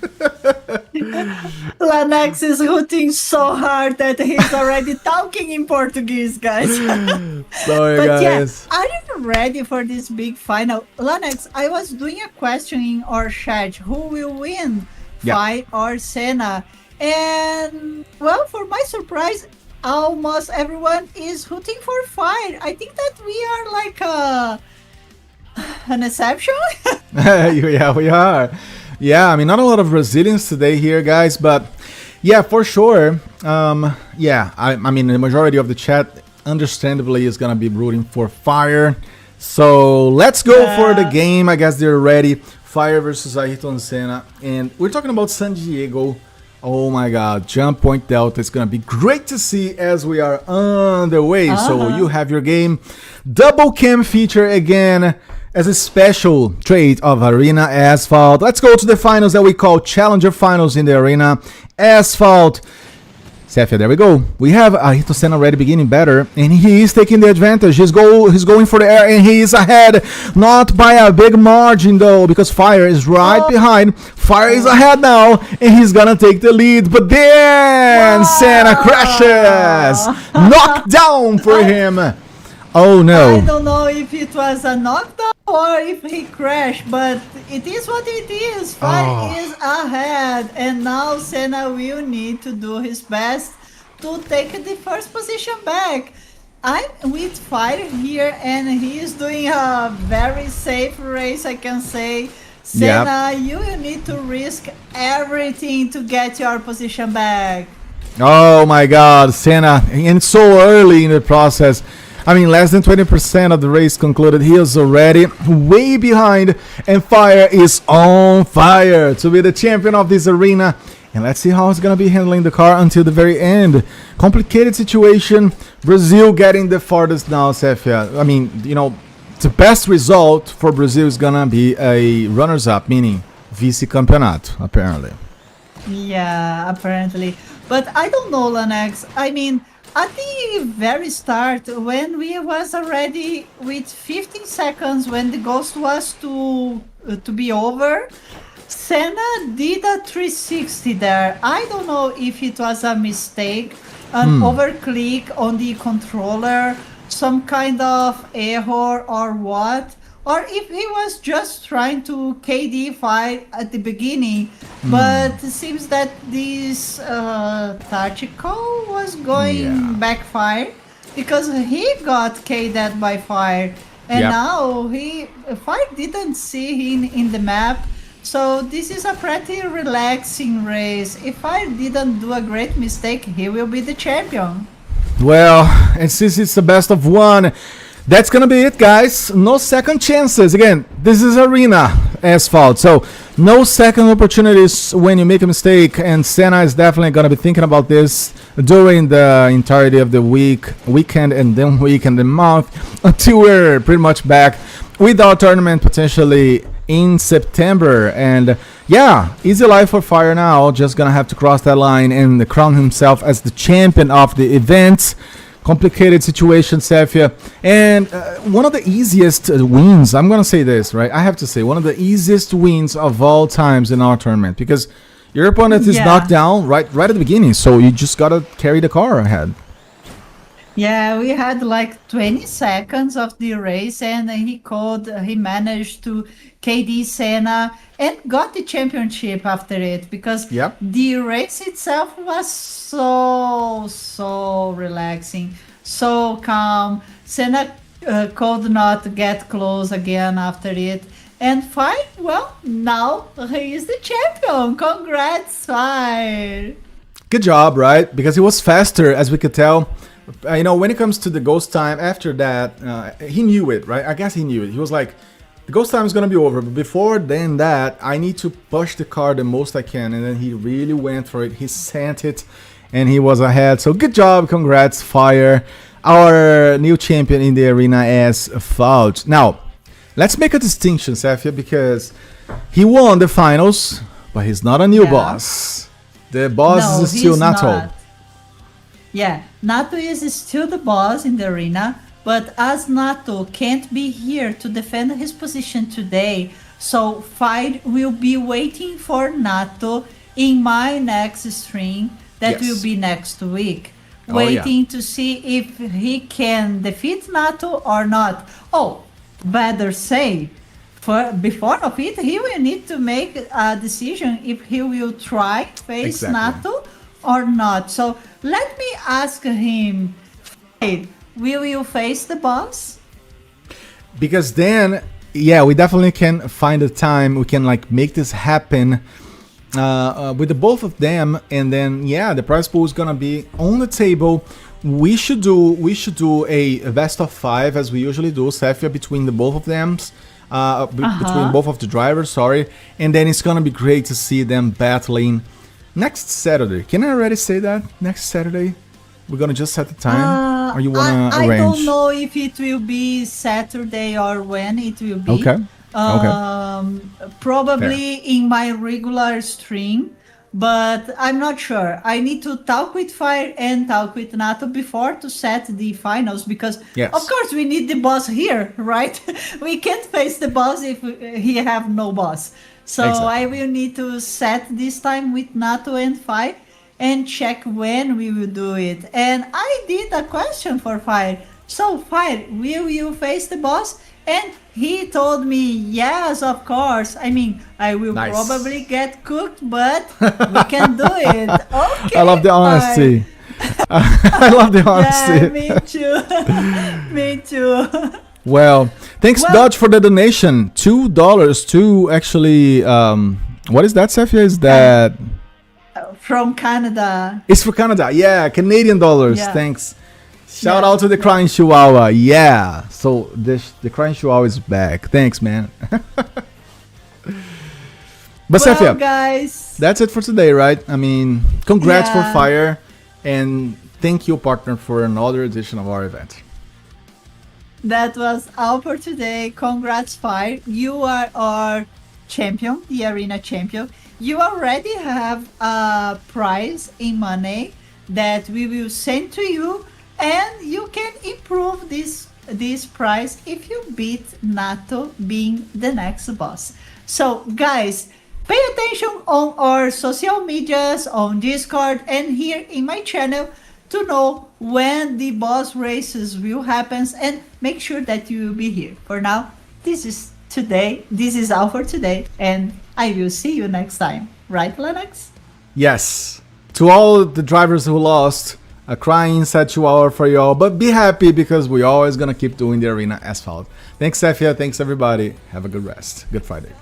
Lanex is rooting so hard that he's already talking in Portuguese, guys. Sorry, But guys. yeah, are you ready for this big final? Lanex, I was doing a question in our chat. Who will win, Yeah. Fight or Senna? And, well, for my surprise, almost everyone is rooting for Fight. I think that we are like an exception. Yeah, we are. Yeah, I mean, not a lot of Brazilians today here, guys, but yeah, for sure. Yeah, I mean, the majority of the chat, understandably, is gonna be rooting for Fire. So let's go for the game. I guess they're ready. Fire versus Ayrton Senna, and we're talking about San Diego. Oh my God, Jump Point Delta is gonna be great to see as we are on the way. So you have your game, double cam feature again as a special trait of Arena Asphalt. Let's go to the finals that we call Challenger Finals in the Arena Asphalt. Sefia, there we go. We have Ayrton Senna already beginning better, and he is taking the advantage. He's going for the air, and he is ahead. Not by a big margin, though, because Fire is right behind. Fire is ahead now, and he's gonna take the lead. But then Senna crashes. Knockdown for him. Oh, no. I don't know if it was a knockdown or if he crashed, but it is what it is. Fight is ahead, and now Senna will need to do his best to take the first position back. I'm with Fire here, and he is doing a very safe race, I can say. Senna, you will need to risk everything to get your position back. Oh my God, Senna, and so early in the process. I mean, less than 20% of the race concluded. He is already way behind, and Fire is on fire to be the champion of this arena. And let's see how he's going to be handling the car until the very end. Complicated situation. Brazil getting the farthest now, Sefia. I mean, you know, the best result for Brazil is going to be a runners-up, meaning vice-campeonato, apparently. Yeah, apparently. But I don't know, Lanex. I mean, at the very start, when we was already with 15 seconds, when the ghost was to be over, Senna did a 360 there. I don't know if it was a mistake, an overclick on the controller, some kind of error or what, or if he was just trying to KD fight at the beginning. But it seems that this tactical was going backfire, because he got KD'd by Fire, and now Fire didn't see him in the map. So this is a pretty relaxing race. If Fire didn't do a great mistake, he will be the champion. Well, and since it's the best of one, that's gonna be it, guys. No second chances. Again, this is Arena Asphalt, so no second opportunities when you make a mistake, and Senna is definitely gonna be thinking about this during the entirety of the weekend, and then week and the month, until we're pretty much back with our tournament potentially in September. And yeah, easy life for Fire now. Just gonna have to cross that line and crown himself as the champion of the event. Complicated situation, Sefia. And one of the easiest wins, I'm gonna say this, right? I have to say, one of the easiest wins of all times in our tournament, because your opponent is knocked down right at the beginning, so you just gotta carry the car ahead. Yeah, we had like 20 seconds of the race, and he managed to KD Senna and got the championship after it, because the race itself was so relaxing, so calm. Senna could not get close again after it. And Fire, well, now he is the champion. Congrats, Fire. Good job, right? Because he was faster, as we could tell. You know, when it comes to the ghost time, after that, he knew it, right? I guess he knew it. He was like, the ghost time is going to be over, but before then that, I need to push the car the most I can. And then he really went for it. He sent it, and he was ahead. So good job. Congrats, Fire. Our new champion in the arena is Asphalt. Now, let's make a distinction, Sefia, because he won the finals, but he's not a new boss. The boss is still Nato. Yeah, Nato is still the boss in the arena, but as Nato can't be here to defend his position today, so Fire will be waiting for Nato in my next stream that will be next week. Waiting to see if he can defeat Nato or not. Oh, better say, before of it, he will need to make a decision if he will try face Nato or not. So let me ask him, will you face the boss? Because then, yeah, we definitely can find a time. We can like make this happen with the both of them, and then yeah, the prize pool is gonna be on the table. We should do a best of 5 as we usually do, Sefia, between the both of them. Between both of the drivers, sorry, and then it's gonna be great to see them battling next Saturday. Can I already say that? Next Saturday? We're gonna just set the time? Or you wanna arrange? I don't know if it will be Saturday or when it will be. Okay. Probably in my regular stream, but I'm not sure. I need to talk with Fire and talk with Nato before to set the finals, because of course we need the boss here, right? We can't face the boss if he have no boss. So I will need to set this time with Nato and Fire and check when we will do it. And I did a question for Fire. So Fire, will you face the boss? And he told me, yes, of course. I mean, I will probably get cooked, but we can do it. Okay. I love the honesty. I love the honesty. Yeah, me too. Me too. Well, thanks, Dodge, for the donation. $2 to actually, what is that, Sefia? Is that from Canada? It's for Canada. Yeah, Canadian dollars. Yeah. Thanks. Shout out to the Crying Chihuahua. Yeah. So the Crying Chihuahua is back. Thanks, man. But Sefia, guys, that's it for today, right? I mean, congrats for Fire, and thank you, partner, for another edition of our event. That was all for today. Congrats, Fire. You are our champion, the arena champion. You already have a prize in money that we will send to you, and you can improve this prize if you beat Nato being the next boss. So guys, pay attention on our social medias, on Discord, and here in my channel to know when the boss races will happen, and make sure that you will be here. For now, this is all for today, and I will see you next time. Right, Lanex? Yes. To all the drivers who lost, a crying sad chihuahua for you all, but be happy because we're always gonna keep doing the arena asphalt. Thanks, Sefia. Thanks, everybody. Have a good rest. Good Friday.